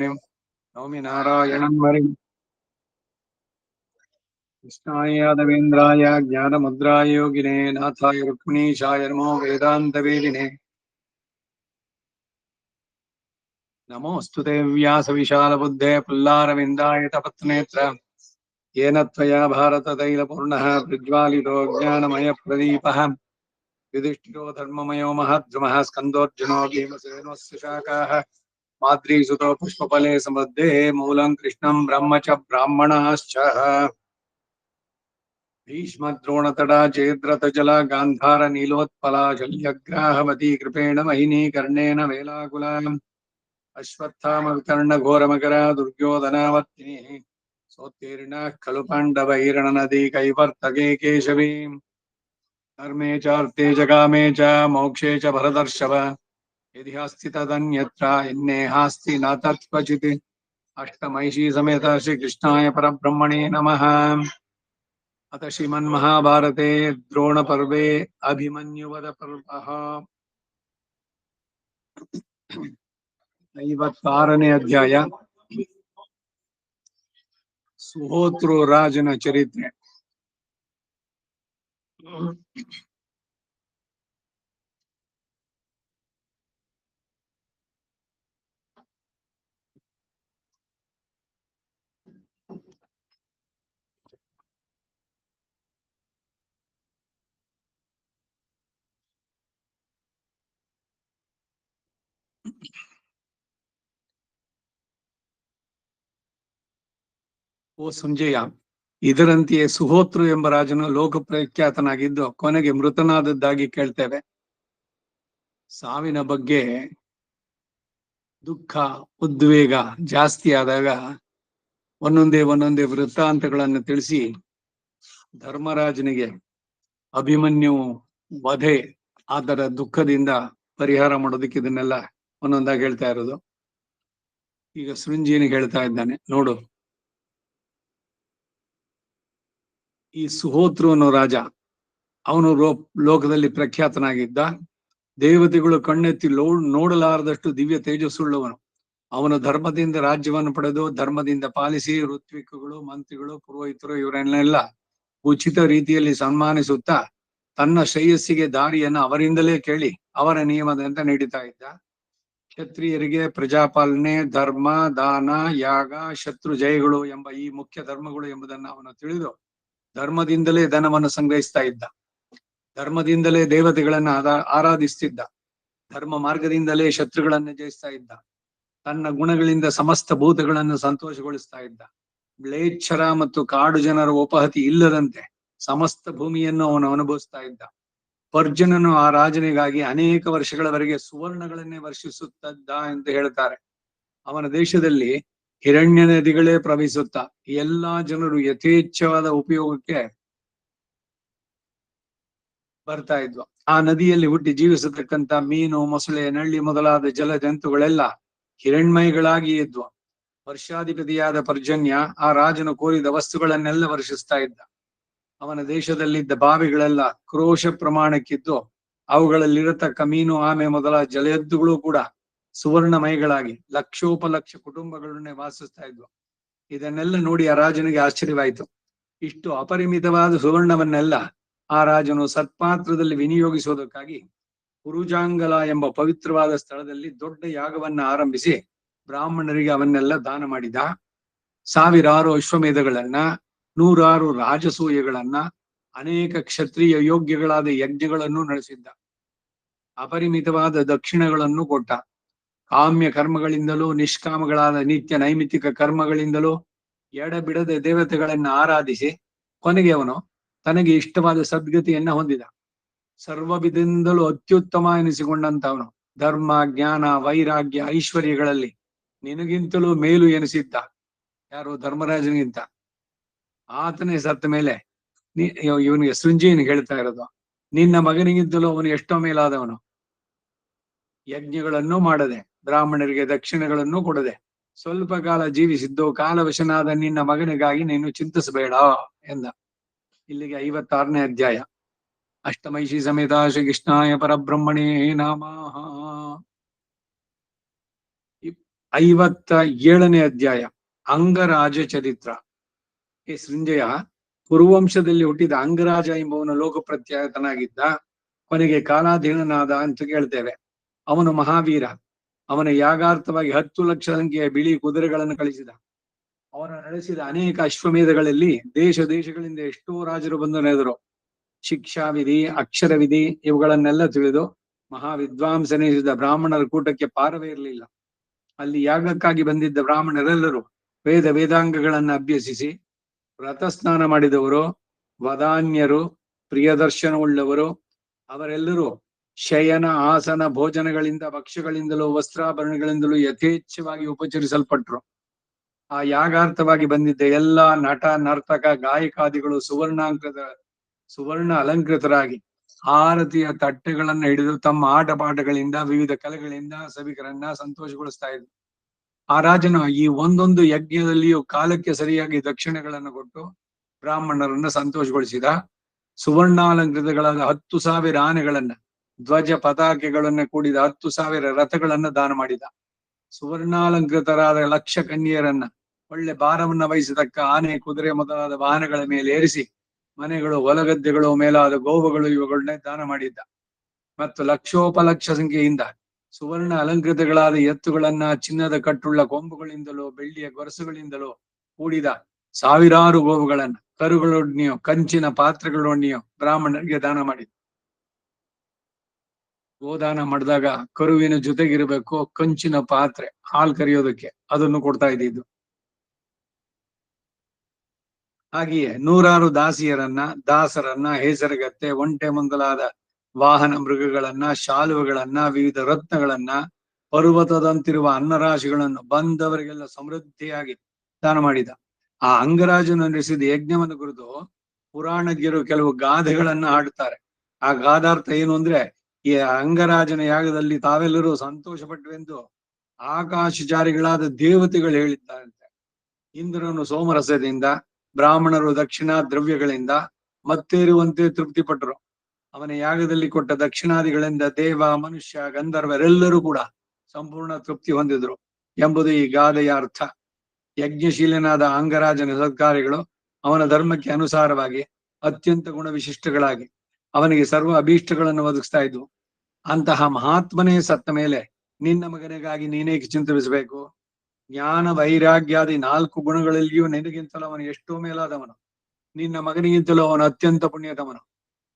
नौमि नारायणं हरिं कृष्णाय यादवेन्द्राय ज्ञानमुद्राय योगिने नाथाय रुक्मिणीशाय नमो वेदान्तवेदिने नमोऽस्तु ते व्यासविशालबुद्धे पुल्लारविन्दाय तपत्नेत्र येन त्वया भारततैलपूर्णः प्रज्वालितो ज्ञानमयप्रदीपः युधिष्ठिरो धर्ममयो महद्रुमः स्कन्दोऽर्जुनो भीमसेनोऽस्य शाखाः माद्रीसुतो पुष्पफले समृद्धे मूलं कृष्णं ब्रह्म च ब्राह्मणाश्च भीष्मद्रोणतडा चेद्रतजला गान्धार नीलोत्पला शल्यग्राहवती कृपेण महिनी कर्णेन वेलाकुलाम् अश्वत्थामविकर्णघोरमकरा दुर्योधनावर्तिनीः सोत्तीर्णाः खलु पाण्डवैरणनदी कैवर्तके केशवीम् धर्मे चार्थे च कामे च मोक्षे च भरतर्षभ यदि हास्ति तदन्यत्र यन्नेहास्ति न तत्क्वचित् अष्टमैषी समेत श्रीकृष्णाय परब्रह्मणे नमः। अथ श्रीमन्महाभारते द्रोणपर्वे अभिमन्युवध पर्वः 56ನೇ ಅಧ್ಯಾಯ ಸುಹೋತೃ ರಾಜನ ಚರಿತ್ರೆ. ಓ ಸಂಜಯ, ಇದರಂತೆಯೇ ಸುಹೋತೃ ಎಂಬ ರಾಜನು ಲೋಕಪ್ರಖ್ಯಾತನಾಗಿದ್ದು ಕೊನೆಗೆ ಮೃತನಾದದ್ದಾಗಿ ಕೇಳ್ತೇವೆ. ಸಾವಿನ ಬಗ್ಗೆ ದುಃಖ ಉದ್ವೇಗ ಜಾಸ್ತಿ ಆದಾಗ ಒಂದೊಂದೇ ವೃತ್ತಾಂತಗಳನ್ನು ತಿಳಿಸಿ ಧರ್ಮರಾಜನಿಗೆ ಅಭಿಮನ್ಯು ವಧೆ ಅದರ ದುಃಖದಿಂದ ಪರಿಹಾರ ಮಾಡೋದಕ್ಕೆ ಇದನ್ನೆಲ್ಲ ಒಂದೊಂದಾಗಿ ಹೇಳ್ತಾ ಇರೋದು. ಈಗ ಸೃಂಜಿನಿಗೆ ಹೇಳ್ತಾ ಇದ್ದಾನೆ, ನೋಡು, ಈ ಸುಹೋತೃ ಅನ್ನೋ ರಾಜ, ಅವನು ಲೋಕದಲ್ಲಿ ಪ್ರಖ್ಯಾತನಾಗಿದ್ದ. ದೇವತೆಗಳು ಕಣ್ಣೆತ್ತಿ ನೋಡಲಾರದಷ್ಟು ದಿವ್ಯ ತೇಜಸ್ಸುಳ್ಳವನು. ಅವನ ಧರ್ಮದಿಂದ ರಾಜ್ಯವನ್ನು ಪಡೆದು ಧರ್ಮದಿಂದ ಪಾಲಿಸಿ ಋತ್ವಿಕಗಳು, ಮಂತ್ರಿಗಳು, ಪುರೋಹಿತರು ಇವರನ್ನೆಲ್ಲ ಉಚಿತ ರೀತಿಯಲ್ಲಿ ಸನ್ಮಾನಿಸುತ್ತಾ ತನ್ನ ಶ್ರೇಯಸ್ಸಿಗೆ ದಾರಿಯನ್ನು ಅವರಿಂದಲೇ ಕೇಳಿ ಅವರ ನಿಯಮದಂತೆ ನಡೀತಾ ಇದ್ದ. ಕ್ಷತ್ರಿಯರಿಗೆ ಪ್ರಜಾಪಾಲನೆ, ಧರ್ಮ, ದಾನ, ಯಾಗ, ಶತ್ರು ಜಯಗಳು ಎಂಬ ಈ ಮುಖ್ಯ ಧರ್ಮಗಳು ಎಂಬುದನ್ನು ಅವನು ತಿಳಿದು ಧರ್ಮದಿಂದಲೇ ಧನವನ್ನು ಸಂಗ್ರಹಿಸ್ತಾ ಇದ್ದ. ಧರ್ಮದಿಂದಲೇ ದೇವತೆಗಳನ್ನ ಆರಾಧಿಸ್ತಿದ್ದ. ಧರ್ಮ ಮಾರ್ಗದಿಂದಲೇ ಶತ್ರುಗಳನ್ನು ಜಯಿಸ್ತಾ ಇದ್ದ. ತನ್ನ ಗುಣಗಳಿಂದ ಸಮಸ್ತ ಭೂತಗಳನ್ನು ಸಂತೋಷಗೊಳಿಸ್ತಾ ಇದ್ದ. ಮ್ಲೇಚ್ಛರ ಮತ್ತು ಕಾಡು ಜನರ ಉಪಹತಿ ಇಲ್ಲದಂತೆ ಸಮಸ್ತ ಭೂಮಿಯನ್ನು ಅವನು ಅನುಭವಿಸ್ತಾ ಇದ್ದ. ಪರ್ಜನನು ಆ ರಾಜನಿಗಾಗಿ ಅನೇಕ ವರ್ಷಗಳವರೆಗೆ ಸುವರ್ಣಗಳನ್ನೇ ವರ್ಷಿಸುತ್ತಿದ್ದ ಎಂದು ಹೇಳ್ತಾರೆ. ಅವನ ದೇಶದಲ್ಲಿ ಹಿರಣ್ಯ ನದಿಗಳೇ ಪ್ರವಹಿಸುತ್ತಾ ಎಲ್ಲಾ ಜನರು ಯಥೇಚ್ಛವಾದ ಉಪಯೋಗಕ್ಕೆ ಬರ್ತಾ ಇದ್ವು. ಆ ನದಿಯಲ್ಲಿ ಹುಟ್ಟಿ ಜೀವಿಸತಕ್ಕಂತ ಮೀನು, ಮೊಸಳೆ, ನಳ್ಳಿ ಮೊದಲಾದ ಜಲ ಜಂತುಗಳೆಲ್ಲ ಹಿರಣ್ಮಯಗಳಾಗಿ ಇದ್ವು. ವರ್ಷಾಧಿಪತಿಯಾದ ಪರ್ಜನ್ಯ ಆ ರಾಜನು ಕೋರಿದ ವಸ್ತುಗಳನ್ನೆಲ್ಲ ವರ್ಷಿಸ್ತಾ ಇದ್ದ. ಅವನ ದೇಶದಲ್ಲಿದ್ದ ಬಾವಿಗಳೆಲ್ಲ ಕ್ರೋಶ ಪ್ರಮಾಣಕ್ಕಿದ್ದು ಅವುಗಳಲ್ಲಿರತಕ್ಕ ಮೀನು, ಆಮೆ ಮೊದಲಾದ ಜಲಯದ್ದುಗಳು ಕೂಡ ಸುವರ್ಣಮಯಗಳಾಗಿ ಲಕ್ಷೋಪಲಕ್ಷ ಕುಟುಂಬಗಳನ್ನೇ ವಾಸಿಸ್ತಾ ಇದ್ವು. ಇದನ್ನೆಲ್ಲ ನೋಡಿ ಆ ರಾಜನಿಗೆ ಆಶ್ಚರ್ಯವಾಯಿತು. ಇಷ್ಟು ಅಪರಿಮಿತವಾದ ಸುವರ್ಣವನ್ನೆಲ್ಲ ಆ ರಾಜನು ಸತ್ಪಾತ್ರದಲ್ಲಿ ವಿನಿಯೋಗಿಸುವುದಕ್ಕಾಗಿ ಕುರುಜಾಂಗಲ ಎಂಬ ಪವಿತ್ರವಾದ ಸ್ಥಳದಲ್ಲಿ ದೊಡ್ಡ ಯಾಗವನ್ನ ಆರಂಭಿಸಿ ಬ್ರಾಹ್ಮಣರಿಗೆ ಅವನ್ನೆಲ್ಲ ದಾನ ಮಾಡಿದ. ಸಾವಿರಾರು ಅಶ್ವಮೇಧಗಳನ್ನ, 100 ರಾಜಸೂಯಗಳನ್ನ, ಅನೇಕ ಕ್ಷತ್ರಿಯ ಯೋಗ್ಯಗಳಾದ ಯಜ್ಞಗಳನ್ನು ನಡೆಸಿದ್ದ. ಅಪರಿಮಿತವಾದ ದಕ್ಷಿಣಗಳನ್ನು ಕೊಟ್ಟ. ಕಾಮ್ಯ ಕರ್ಮಗಳಿಂದಲೂ ನಿಷ್ಕಾಮಗಳಾದ ನಿತ್ಯ ನೈಮಿತ್ತಿಕ ಕರ್ಮಗಳಿಂದಲೂ ಎಡಬಿಡದೆ ದೇವತೆಗಳನ್ನ ಆರಾಧಿಸಿ ಕೊನೆಗೆ ಅವನು ತನಗೆ ಇಷ್ಟವಾದ ಸದ್ಗತಿಯನ್ನ ಹೊಂದಿದ. ಸರ್ವವಿಧದಿಂದಲೂ ಅತ್ಯುತ್ತಮ ಎನಿಸಿಕೊಂಡಂತವನು ಧರ್ಮ, ಜ್ಞಾನ, ವೈರಾಗ್ಯ, ಐಶ್ವರ್ಯಗಳಲ್ಲಿ ನಿನಗಿಂತಲೂ ಮೇಲು ಎನಿಸಿದ್ದ. ಯಾರು? ಧರ್ಮರಾಜನಿಗಿಂತ. ಆತನೇ ಸತ್ತ ಮೇಲೆ ಇವನಿಗೆ ಸೃಂಜಿನಿಗೆ ಹೇಳ್ತಾ ಇರೋದು, ನಿನ್ನ ಮಗನಿಗಿಂತಲೂ ಅವನು ಎಷ್ಟೋ ಮೇಲಾದವನು. ಯಜ್ಞಗಳನ್ನು ಮಾಡದೆ, ಬ್ರಾಹ್ಮಣರಿಗೆ ದಕ್ಷಿಣೆಗಳನ್ನು ಕೊಡದೆ ಸ್ವಲ್ಪ ಕಾಲ ಜೀವಿಸಿದ್ದು ಕಾಲವಶನಾದ ನಿನ್ನ ಮಗನಿಗಾಗಿ ನೀನು ಚಿಂತಿಸಬೇಡ ಎಂದ. ಇಲ್ಲಿಗೆ 56ನೇ ಅಧ್ಯಾಯ. ಅಷ್ಟಮೈಷಿ ಸಮೇತ ಶ್ರೀಕೃಷ್ಣಾಯ ಪರಬ್ರಹ್ಮಣೇ ನಮಃ. 57ನೇ ಅಧ್ಯಾಯ ಅಂಗರಾಜ ಚರಿತ್ರ. ಈ ಸೃಂಜಯ ಕುರುವಂಶದಲ್ಲಿ ಹುಟ್ಟಿದ ಅಂಗರಾಜ ಎಂಬುವನು ಲೋಕಪ್ರಖ್ಯಾತನಾಗಿದ್ದ. ಕೊನೆಗೆ ಕಾಲಾಧೀನನಾದ ಅಂತ ಕೇಳ್ತೇವೆ. ಅವನು ಮಹಾವೀರ. ಅವನ ಯಾಗಾರ್ಥವಾಗಿ 10 ಲಕ್ಷ ಸಂಖ್ಯೆಯ ಬಿಳಿ ಕುದುರೆಗಳನ್ನು ಕಳಿಸಿದ. ಅವನು ನಡೆಸಿದ ಅನೇಕ ಅಶ್ವಮೇಧಗಳಲ್ಲಿ ದೇಶ ದೇಶಗಳಿಂದ ಎಷ್ಟೋ ರಾಜರು ಬಂದು ನೆರೆದರು. ಶಿಕ್ಷಾವಿಧಿ, ಅಕ್ಷರವಿಧಿ ಇವುಗಳನ್ನೆಲ್ಲ ತಿಳಿದು ಮಹಾವಿದ್ವಾಂಸನೆನಿಸಿದ ಬ್ರಾಹ್ಮಣರ ಕೂಟಕ್ಕೆ ಪಾರವೇ ಇರಲಿಲ್ಲ. ಅಲ್ಲಿ ಯಾಗಕ್ಕಾಗಿ ಬಂದಿದ್ದ ಬ್ರಾಹ್ಮಣರೆಲ್ಲರೂ ವೇದಾಂಗಗಳನ್ನ ಅಭ್ಯಸಿಸಿ ವ್ರತಸ್ನಾನ ಮಾಡಿದವರು, ವದಾನ್ಯರು, ಪ್ರಿಯದರ್ಶನವುಳ್ಳವರು, ಅವರೆಲ್ಲರೂ ಶಯನ, ಆಸನ, ಭೋಜನಗಳಿಂದ, ಭಕ್ಷ್ಯಗಳಿಂದಲೂ ವಸ್ತ್ರಾಭರಣಗಳಿಂದಲೂ ಯಥೇಚ್ಛವಾಗಿ ಉಪಚರಿಸಲ್ಪಟ್ರು. ಆ ಯಾಗಾರ್ಥವಾಗಿ ಬಂದಿದ್ದ ಎಲ್ಲಾ ನಟ, ನರ್ತಕ, ಗಾಯಕಾದಿಗಳು ಸುವರ್ಣ ಅಲಂಕೃತರಾಗಿ ಆರತಿಯ ತಟ್ಟೆಗಳನ್ನ ಹಿಡಿದು ತಮ್ಮ ಆಟ ಪಾಠಗಳಿಂದ, ವಿವಿಧ ಕಲೆಗಳಿಂದ ಸಭಿಕರನ್ನ ಸಂತೋಷಗೊಳಿಸ್ತಾ ಇದ್ರು. ಆ ರಾಜನು ಈ ಒಂದೊಂದು ಯಜ್ಞದಲ್ಲಿಯೂ ಕಾಲಕ್ಕೆ ಸರಿಯಾಗಿ ದಕ್ಷಿಣೆಗಳನ್ನು ಕೊಟ್ಟು ಬ್ರಾಹ್ಮಣರನ್ನ ಸಂತೋಷಗೊಳಿಸಿದ. ಸುವರ್ಣಾಲಂಕೃತಗಳಾದ 10,000 ಆನೆಗಳನ್ನ, ಧ್ವಜ ಪತಾಕೆಗಳನ್ನ ಕೂಡಿದ 10,000 ರಥಗಳನ್ನ ದಾನ ಮಾಡಿದ. ಸುವರ್ಣಾಲಂಕೃತರಾದ 1,00,000 ಕನ್ಯೆಯರನ್ನ ಒಳ್ಳೆ ಭಾರವನ್ನ ವಹಿಸತಕ್ಕ ಆನೆ, ಕುದುರೆ ಮೊದಲಾದ ವಾಹನಗಳ ಮೇಲೆ ಏರಿಸಿ ಮನೆಗಳು, ಹೊಲಗದ್ದೆಗಳು, ಮೇಲಾದ ಗೋವುಗಳು ಇವುಗಳನ್ನೇ ದಾನ ಮಾಡಿದ್ದ. ಮತ್ತು ಲಕ್ಷೋಪಲಕ್ಷ ಸಂಖ್ಯೆಯಿಂದ ಸುವರ್ಣ ಅಲಂಕೃತಗಳಾದ ಎತ್ತುಗಳನ್ನ, ಚಿನ್ನದ ಕಟ್ಟುಳ್ಳ ಕೊಂಬುಗಳಿಂದಲೂ ಬೆಳ್ಳಿಯ ಗೊರಸುಗಳಿಂದಲೂ ಕೂಡಿದ ಸಾವಿರಾರು ಗೋವುಗಳನ್ನ, ಕರುಗಳೊಡ್ನಿಯೋ, ಕಂಚಿನ ಪಾತ್ರೆಗಳೊಡ್ನಿಯೋ ಬ್ರಾಹ್ಮಣರಿಗೆ ದಾನ ಮಾಡಿದ. ಗೋದಾನ ಮಾಡಿದಾಗ ಕರುವಿನ ಜೊತೆಗಿರಬೇಕು ಕಂಚಿನ ಪಾತ್ರೆ, ಹಾಲು ಕರಿಯೋದಕ್ಕೆ, ಅದನ್ನು ಕೊಡ್ತಾ ಇದ್ದಿದ್ದು. ಹಾಗೆಯೇ 100 ದಾಸಿಯರನ್ನ, ದಾಸರನ್ನ, ಹೇಸರಗತ್ತೆ, ಒಂಟೆ ಮೊದಲಾದ ವಾಹನ ಮೃಗಗಳನ್ನ, ಶಾಲುವೆಗಳನ್ನ, ವಿವಿಧ ರತ್ನಗಳನ್ನ, ಪರ್ವತದಂತಿರುವ ಅನ್ನರಾಶಿಗಳನ್ನು ಬಂದವರಿಗೆಲ್ಲ ಸಮೃದ್ಧಿಯಾಗಿ ದಾನ ಮಾಡಿದ. ಆ ಅಂಗರಾಜನು ನಡೆಸಿದ ಯಜ್ಞವನ್ನು ಕುರಿತು ಪುರಾಣಜ್ಞರು ಕೆಲವು ಗಾದೆಗಳನ್ನ ಹಾಡುತ್ತಾರೆ. ಆ ಗಾದಾರ್ಥ ಏನು ಅಂದ್ರೆ, ಈ ಅಂಗರಾಜನ ಯಾಗದಲ್ಲಿ ತಾವೆಲ್ಲರೂ ಸಂತೋಷ ಪಟ್ಟವೆಂದು ಆಕಾಶಚಾರಿಗಳಾದ ದೇವತೆಗಳು ಹೇಳಿದ್ದಾರಂತೆ. ಇಂದ್ರನು ಸೋಮರಸದಿಂದ, ಬ್ರಾಹ್ಮಣರು ದಕ್ಷಿಣಾ ದ್ರವ್ಯಗಳಿಂದ ಮತ್ತೇರುವಂತೆ ತೃಪ್ತಿಪಟ್ಟರು. ಅವನ ಯಾಗದಲ್ಲಿ ಕೊಟ್ಟ ದಕ್ಷಿಣಾದಿಗಳಿಂದ ದೇವ, ಮನುಷ್ಯ, ಗಂಧರ್ವರೆಲ್ಲರೂ ಕೂಡ ಸಂಪೂರ್ಣ ತೃಪ್ತಿ ಹೊಂದಿದ್ರು ಎಂಬುದು ಈ ಗಾದೆಯ ಅರ್ಥ. ಯಜ್ಞಶೀಲನಾದ ಅಂಗರಾಜನ ಸತ್ಕಾರ್ಯಗಳು ಅವನ ಧರ್ಮಕ್ಕೆ ಅನುಸಾರವಾಗಿ ಅತ್ಯಂತ ಗುಣವಿಶಿಷ್ಟಗಳಾಗಿ ಅವನಿಗೆ ಸರ್ವ ಅಭೀಷ್ಟಗಳನ್ನು ಒದಗಿಸ್ತಾ ಇದ್ವು. ಅಂತಹ ಮಹಾತ್ಮನೇ ಸತ್ತ ಮೇಲೆ ನಿನ್ನ ಮಗನಿಗಾಗಿ ನೀನೇಕೆ ಚಿಂತಿಸಬೇಕು? ಜ್ಞಾನ, ವೈರಾಗ್ಯಾದಿ 4 ಗುಣಗಳಲ್ಲಿಯೂ ನಿನಗಿಂತಲೂ ಅವನು ಎಷ್ಟೋ ಮೇಲಾದವನು. ನಿನ್ನ ಮಗನಿಗಿಂತಲೂ ಅವನು ಅತ್ಯಂತ ಪುಣ್ಯದವನು.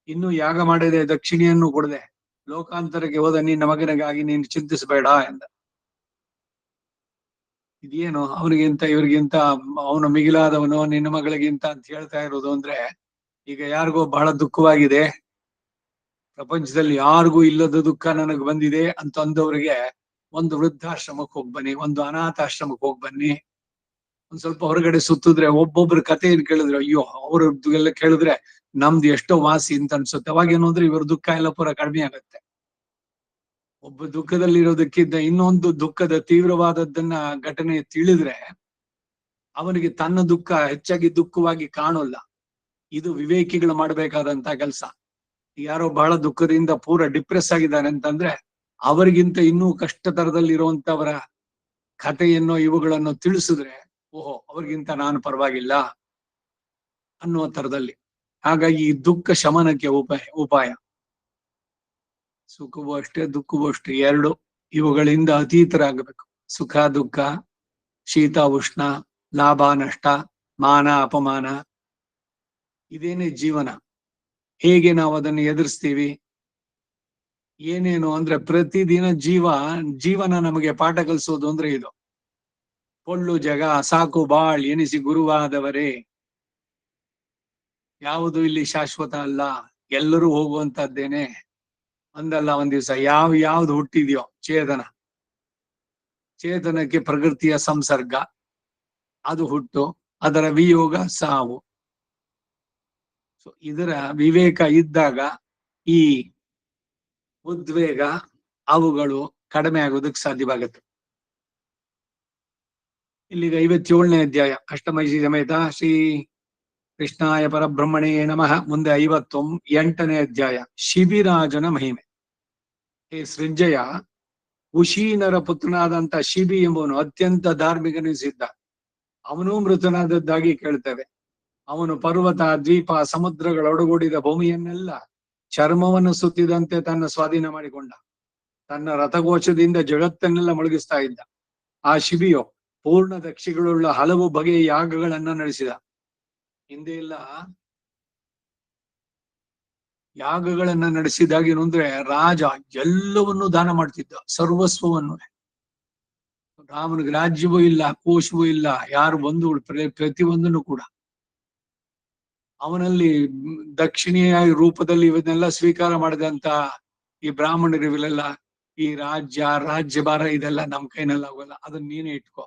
ಇನ್ನು ಯಾಗ ಮಾಡದೆ, ದಕ್ಷಿಣೆಯನ್ನು ಕೊಡದೆ ಲೋಕಾಂತರಕ್ಕೆ ಹೋದ ನಿನ್ನ ಮಗನಿಗಾಗಿ ನೀನು ಚಿಂತಿಸಬೇಡ ಎಂದ. ಇದೇನು ಅವನಿಗಿಂತ ಇವ್ರಿಗಿಂತ ಅವನು ಮಿಗಿಲಾದವನು, ನಿನ್ನ ಮಗಳಿಗಿಂತ ಅಂತ ಹೇಳ್ತಾ ಇರೋದು ಅಂದ್ರೆ, ಈಗ ಯಾರಿಗೋ ಬಹಳ ದುಃಖವಾಗಿದೆ, ಪ್ರಪಂಚದಲ್ಲಿ ಯಾರಿಗೂ ಇಲ್ಲದ ದುಃಖ ನನಗೆ ಬಂದಿದೆ ಅಂತ ಅಂದವರಿಗೆ ಒಂದು ವೃದ್ಧಾಶ್ರಮಕ್ಕೆ ಹೋಗಿ ಬನ್ನಿ, ಒಂದು ಅನಾಥಾಶ್ರಮಕ್ಕೆ ಹೋಗಿ ಬನ್ನಿ. ಒಂದ್ ಸ್ವಲ್ಪ ಹೊರಗಡೆ ಸುತ್ತಿದ್ರೆ ಒಬ್ಬೊಬ್ರ ಕಥೆಯನ್ನು ಕೇಳಿದ್ರೆ, ಅಯ್ಯೋ ಅವ್ರದ್ದು ಎಲ್ಲ ಕೇಳಿದ್ರೆ ನಮ್ದು ಎಷ್ಟೋ ವಾಸಿ ಅಂತ ಅನ್ಸುತ್ತೆ. ಅವಾಗ ಏನು ಅಂದ್ರೆ ಇವ್ರ ದುಃಖ ಎಲ್ಲ ಪೂರ ಕಡಿಮೆ ಆಗತ್ತೆ. ಒಬ್ಬ ದುಃಖದಲ್ಲಿರೋದಕ್ಕಿಂತ ಇನ್ನೊಂದು ದುಃಖದ ತೀವ್ರವಾದದ್ದನ್ನ ಘಟನೆ ತಿಳಿದ್ರೆ ಅವನಿಗೆ ತನ್ನ ದುಃಖ ಹೆಚ್ಚಾಗಿ ದುಃಖವಾಗಿ ಕಾಣೋಲ್ಲ. ಇದು ವಿವೇಕಿಗಳು ಮಾಡ್ಬೇಕಾದಂತ ಕೆಲಸ. ಯಾರೋ ಬಹಳ ದುಃಖದಿಂದ ಪೂರ ಡಿಪ್ರೆಸ್ ಆಗಿದ್ದಾರೆ ಅಂತಂದ್ರೆ ಅವರಿಗಿಂತ ಇನ್ನೂ ಕಷ್ಟತರದಲ್ಲಿರುವಂತವರ ಕಥೆಯನ್ನು ಇವುಗಳನ್ನು ತಿಳಿಸಿದ್ರೆ, ಓಹೋ ಅವ್ರಿಗಿಂತ ನಾನು ಪರವಾಗಿಲ್ಲ ಅನ್ನುವ ತರದಲ್ಲಿ. ಹಾಗಾಗಿ ಈ ದುಃಖ ಶಮನಕ್ಕೆ ಉಪಾಯ ಸುಖವೂ ಅಷ್ಟೇ, ದುಃಖವೂ ಅಷ್ಟೇ, ಎರಡು ಇವುಗಳಿಂದ ಅತೀತರಾಗಬೇಕು. ಸುಖ ದುಃಖ, ಶೀತ ಉಷ್ಣ, ಲಾಭ ನಷ್ಟ, ಮಾನ ಅಪಮಾನ, ಇದೇನೇ ಜೀವನ. ಹೇಗೆ ನಾವು ಅದನ್ನು ಎದುರಿಸ್ತೀವಿ, ಏನೇನು ಅಂದ್ರೆ ಪ್ರತಿದಿನ ಜೀವನ ನಮಗೆ ಪಾಠ ಕಲಿಸೋದು ಅಂದ್ರೆ ಇದು. ಪೊಳ್ಳು ಜಗ ಸಾಕು ಬಾಳ್ ಎನಿಸಿ ಗುರುವಾದವರೇ. ಯಾವುದು ಇಲ್ಲಿ ಶಾಶ್ವತ ಅಲ್ಲ, ಎಲ್ಲರೂ ಹೋಗುವಂತದ್ದೇನೆ. ಒಂದಲ್ಲ ಒಂದ್ ದಿವಸ ಯಾವ್ದು ಹುಟ್ಟಿದ್ಯೋ ಚೇತನಕ್ಕೆ ಪ್ರಕೃತಿಯ ಸಂಸರ್ಗ, ಅದು ಹುಟ್ಟು, ಅದರ ವಿಯೋಗ ಸಾವು. ಇದರ ವಿವೇಕ ಇದ್ದಾಗ ಈ ಉದ್ವೇಗ ಅವುಗಳು ಕಡಿಮೆ ಆಗೋದಕ್ಕೆ ಸಾಧ್ಯವಾಗುತ್ತೆ. ಇಲ್ಲಿಗ 57ನೇ ಅಧ್ಯಾಯ ಅಷ್ಟಮೈಷಿ ಸಮೇತ ಶ್ರೀ ಕೃಷ್ಣಾಯ ಪರಬ್ರಹ್ಮಣೇ ನಮಃ. ಮುಂದೆ 58ನೇ ಅಧ್ಯಾಯ ಶಿಬಿರಾಜನ ಮಹಿಮೆ. ಹೇ ಸೃಂಜಯ, ಉಶೀನರ ಪುತ್ರನಾದಂತ ಶಿಬಿ ಎಂಬುವನು ಅತ್ಯಂತ ಧಾರ್ಮಿಕನಿಸಿದ್ದ. ಅವನೂ ಮೃತನಾದದ್ದಾಗಿ ಕೇಳ್ತೇವೆ. ಅವನು ಪರ್ವತ, ದ್ವೀಪ, ಸಮುದ್ರಗಳೊಡಗೂಡಿದ ಭೂಮಿಯನ್ನೆಲ್ಲ ಚರ್ಮವನ್ನು ಸುತ್ತಿದಂತೆ ತನ್ನ ಸ್ವಾಧೀನ ಮಾಡಿಕೊಂಡ. ತನ್ನ ರಥಘೋಷದಿಂದ ಜಗತ್ತನ್ನೆಲ್ಲ ಮುಳುಗಿಸ್ತಾ ಇದ್ದ. ಆ ಶಿಬಿಯು ಪೂರ್ಣ ದಕ್ಷಿಗಳುಳ್ಳ ಹಲವು ಬಗೆಯ ಯಾಗಗಳನ್ನ ನಡೆಸಿದ. ಹಿಂದೆ ಎಲ್ಲ ಯಾಗಗಳನ್ನ ನಡೆಸಿದಾಗೇನು ಅಂದ್ರೆ ರಾಜ ಎಲ್ಲವನ್ನೂ ದಾನ ಮಾಡ್ತಿದ್ದ, ಸರ್ವಸ್ವವನ್ನು. ರಾಮನಿಗೆ ರಾಜ್ಯವೂ ಇಲ್ಲ, ಕೋಶವೂ ಇಲ್ಲ, ಯಾರು ಬಂಧುಗಳು ಪ್ರತಿಯೊಂದನ್ನು ಕೂಡ ಅವನಲ್ಲಿ ದಕ್ಷಿಣೀಯ ರೂಪದಲ್ಲಿ ಇವನ್ನೆಲ್ಲ ಸ್ವೀಕಾರ ಮಾಡಿದಂತ ಈ ಬ್ರಾಹ್ಮಣರು ಇವೆಲ್ಲ ಈ ರಾಜ್ಯಭಾರ ಇದೆಲ್ಲ ನಮ್ ಕೈನಲ್ಲಿ ಆಗೋಲ್ಲ, ಅದನ್ನ ನೀನೇ ಇಟ್ಕೋ,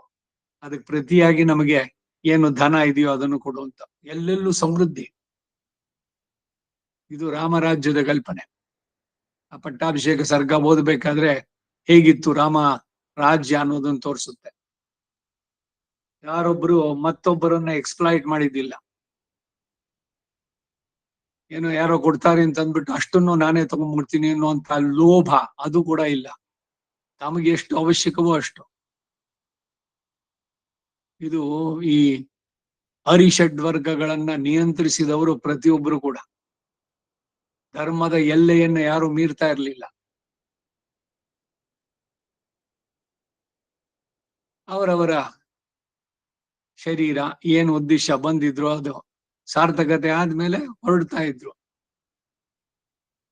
ಅದಕ್ಕೆ ಪ್ರತಿಯಾಗಿ ನಮಗೆ ಏನು ಧನ ಇದೆಯೋ ಅದನ್ನು ಕೊಡುವಂತ. ಎಲ್ಲೆಲ್ಲೂ ಸಮೃದ್ಧಿ. ಇದು ರಾಮರಾಜ್ಯದ ಕಲ್ಪನೆ. ಆ ಪಟ್ಟಾಭಿಷೇಕ ಸರ್ಗ ಓದಬೇಕಾದ್ರೆ ಹೇಗಿತ್ತು ರಾಮ ರಾಜ್ಯ ಅನ್ನೋದನ್ನ ತೋರಿಸುತ್ತೆ. ಯಾರೊಬ್ರು ಮತ್ತೊಬ್ಬರನ್ನ ಎಕ್ಸ್ಪ್ಲಾಯ್ಟ್ ಮಾಡಿದ್ದಿಲ್ಲ. ಏನೋ ಯಾರೋ ಕೊಡ್ತಾರೆ ಅಂತ ಅಂದ್ಬಿಟ್ಟು ಅಷ್ಟನ್ನು ನಾನೇ ತಗೊಂಡ್ಬಿಡ್ತೀನಿ ಅನ್ನುವಂತ ಲೋಭ ಅದು ಕೂಡ ಇಲ್ಲ. ತಮಗೆ ಎಷ್ಟು ಅವಶ್ಯಕವೋ ಅಷ್ಟು. ಇದು ಈ ಹರಿಷಡ್ವರ್ಗಗಳನ್ನ ನಿಯಂತ್ರಿಸಿದವರು ಪ್ರತಿಯೊಬ್ಬರು ಕೂಡ ಧರ್ಮದ ಎಲ್ಲೆಯನ್ನ ಯಾರು ಮೀರ್ತಾ ಇರಲಿಲ್ಲ. ಅವರವರ ಶರೀರ ಏನು ಉದ್ದೇಶ ಬಂದಿದ್ರು ಅದು ಸಾರ್ಥಕತೆ ಆದ್ಮೇಲೆ ಹೊರಡ್ತಾ ಇದ್ರು.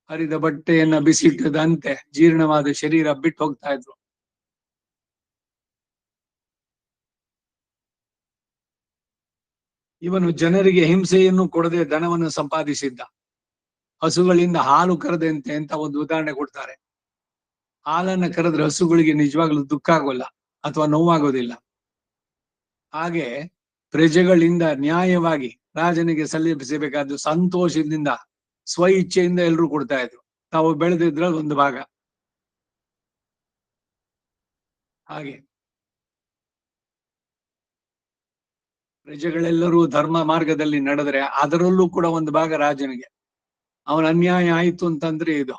ಹರಿದ ಬಟ್ಟೆಯನ್ನ ಬಿಸಿಟ್ಟದಂತೆ ಜೀರ್ಣವಾದ ಶರೀರ ಬಿಟ್ಟು ಹೋಗ್ತಾ ಇದ್ರು. ಇವನು ಜನರಿಗೆ ಹಿಂಸೆಯನ್ನು ಕೊಡದೆ ಧನವನ್ನು ಸಂಪಾದಿಸಿದ್ದ. ಹಸುಗಳಿಂದ ಹಾಲು ಕರೆದಂತೆ ಅಂತ ಒಂದು ಉದಾಹರಣೆ ಕೊಡ್ತಾರೆ. ಹಾಲನ್ನ ಕರೆದ್ರೆ ಹಸುಗಳಿಗೆ ನಿಜವಾಗ್ಲೂ ದುಃಖ ಆಗೋಲ್ಲ ಅಥವಾ ನೋವಾಗೋದಿಲ್ಲ. ಹಾಗೆ ಪ್ರಜೆಗಳಿಂದ ನ್ಯಾಯವಾಗಿ ರಾಜನಿಗೆ ಸಲ್ಲಿಸಬೇಕಾದ ಸಂತೋಷದಿಂದ ಸ್ವ ಇಚ್ಛೆಯಿಂದ ಎಲ್ರು ಕೊಡ್ತಾ ಇದ್ರು. ತಾವು ಬೆಳೆದಿದ್ರಲ್ಲಿ ಒಂದು ಭಾಗ. ಹಾಗೆ ಪ್ರಜೆಗಳೆಲ್ಲರೂ ಧರ್ಮ ಮಾರ್ಗದಲ್ಲಿ ನಡೆದ್ರೆ ಅದರಲ್ಲೂ ಕೂಡ ಒಂದು ಭಾಗ ರಾಜನಿಗೆ. ಅವನ ಅನ್ಯಾಯ ಆಯ್ತು ಅಂತಂದ್ರೆ ಇದು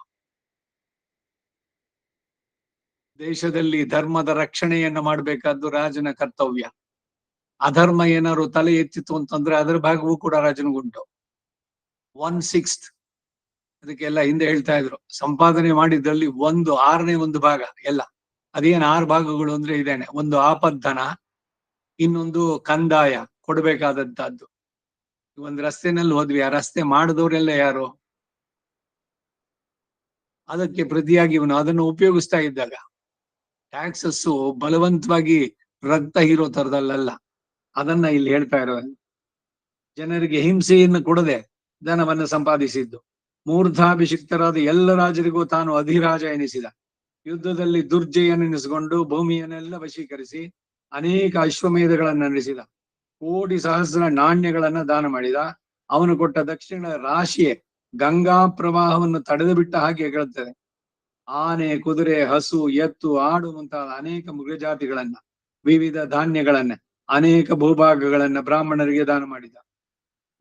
ದೇಶದಲ್ಲಿ ಧರ್ಮದ ರಕ್ಷಣೆಯನ್ನ ಮಾಡ್ಬೇಕಾದ್ದು ರಾಜನ ಕರ್ತವ್ಯ. ಅಧರ್ಮ ಏನಾದ್ರು ತಲೆ ಎತ್ತಿತ್ತು ಅಂತಂದ್ರೆ ಅದರ ಭಾಗವೂ ಕೂಡ ರಾಜನಿಗುಂಟು. 1/6 ಅದಕ್ಕೆಲ್ಲ ಹಿಂದೆ ಹೇಳ್ತಾ ಇದ್ರು. ಸಂಪಾದನೆ ಮಾಡಿದ್ರಲ್ಲಿ 1/6 ಭಾಗ ಎಲ್ಲ. ಅದೇನ್ 6 ಭಾಗಗಳು ಅಂದ್ರೆ ಇದೇನೆ. ಒಂದು ಆಪद्धನ, ಇನ್ನೊಂದು ಕಂದಾಯ ಕೊಡ್ಬೇಕಾದಂತಹದ್ದು. ಒಂದು ರಸ್ತೆನಲ್ಲಿ ಹೋದ್ವಿ, ಆ ರಸ್ತೆ ಮಾಡಿದವರೆಲ್ಲ ಯಾರು? ಅದಕ್ಕೆ ಪ್ರತಿಯಾಗಿ ಇವನು ಅದನ್ನು ಉಪಯೋಗಿಸ್ತಾ ಇದ್ದಾಗ ಟ್ಯಾಕ್ಸಸ್ ಬಲವಂತವಾಗಿ ರಕ್ತ ಹೀರೋ ತರದಲ್ಲ. ಅದನ್ನ ಇಲ್ಲಿ ಹೇಳ್ತಾ ಇರೋದು. ಜನರಿಗೆ ಹಿಂಸೆಯನ್ನು ಕೊಡದೆ ಧನವನ್ನು ಸಂಪಾದಿಸಿದ್ದು. ಮೂರ್ಧಾಭಿಷಿಕ್ತರಾದ ಎಲ್ಲ ರಾಜರಿಗೂ ತಾನು ಅಧಿರಾಜ ಎನಿಸಿದ. ಯುದ್ಧದಲ್ಲಿ ದುರ್ಜಯನೆನಿಸಿಕೊಂಡು ಭೂಮಿಯನ್ನೆಲ್ಲ ವಶೀಕರಿಸಿ ಅನೇಕ ಅಶ್ವಮೇಧಗಳನ್ನ ನಡೆಸಿದ. ಕೋಟಿ ಸಹಸ್ರ ನಾಣ್ಯಗಳನ್ನ ದಾನ ಮಾಡಿದ. ಅವನು ಕೊಟ್ಟ ದಕ್ಷಿಣ ರಾಶಿಯೇ ಗಂಗಾ ಪ್ರವಾಹವನ್ನು ತಡೆದು ಬಿಟ್ಟ ಹಾಗೆ ಹೇಳುತ್ತದೆ. ಆನೆ, ಕುದುರೆ, ಹಸು, ಎತ್ತು, ಆಡು ಮುಂತಾದ ಅನೇಕ ಮೃಗಜಾತಿಗಳನ್ನ, ವಿವಿಧ ಧಾನ್ಯಗಳನ್ನ, ಅನೇಕ ಭೂಭಾಗಗಳನ್ನ ಬ್ರಾಹ್ಮಣರಿಗೆ ದಾನ ಮಾಡಿದ.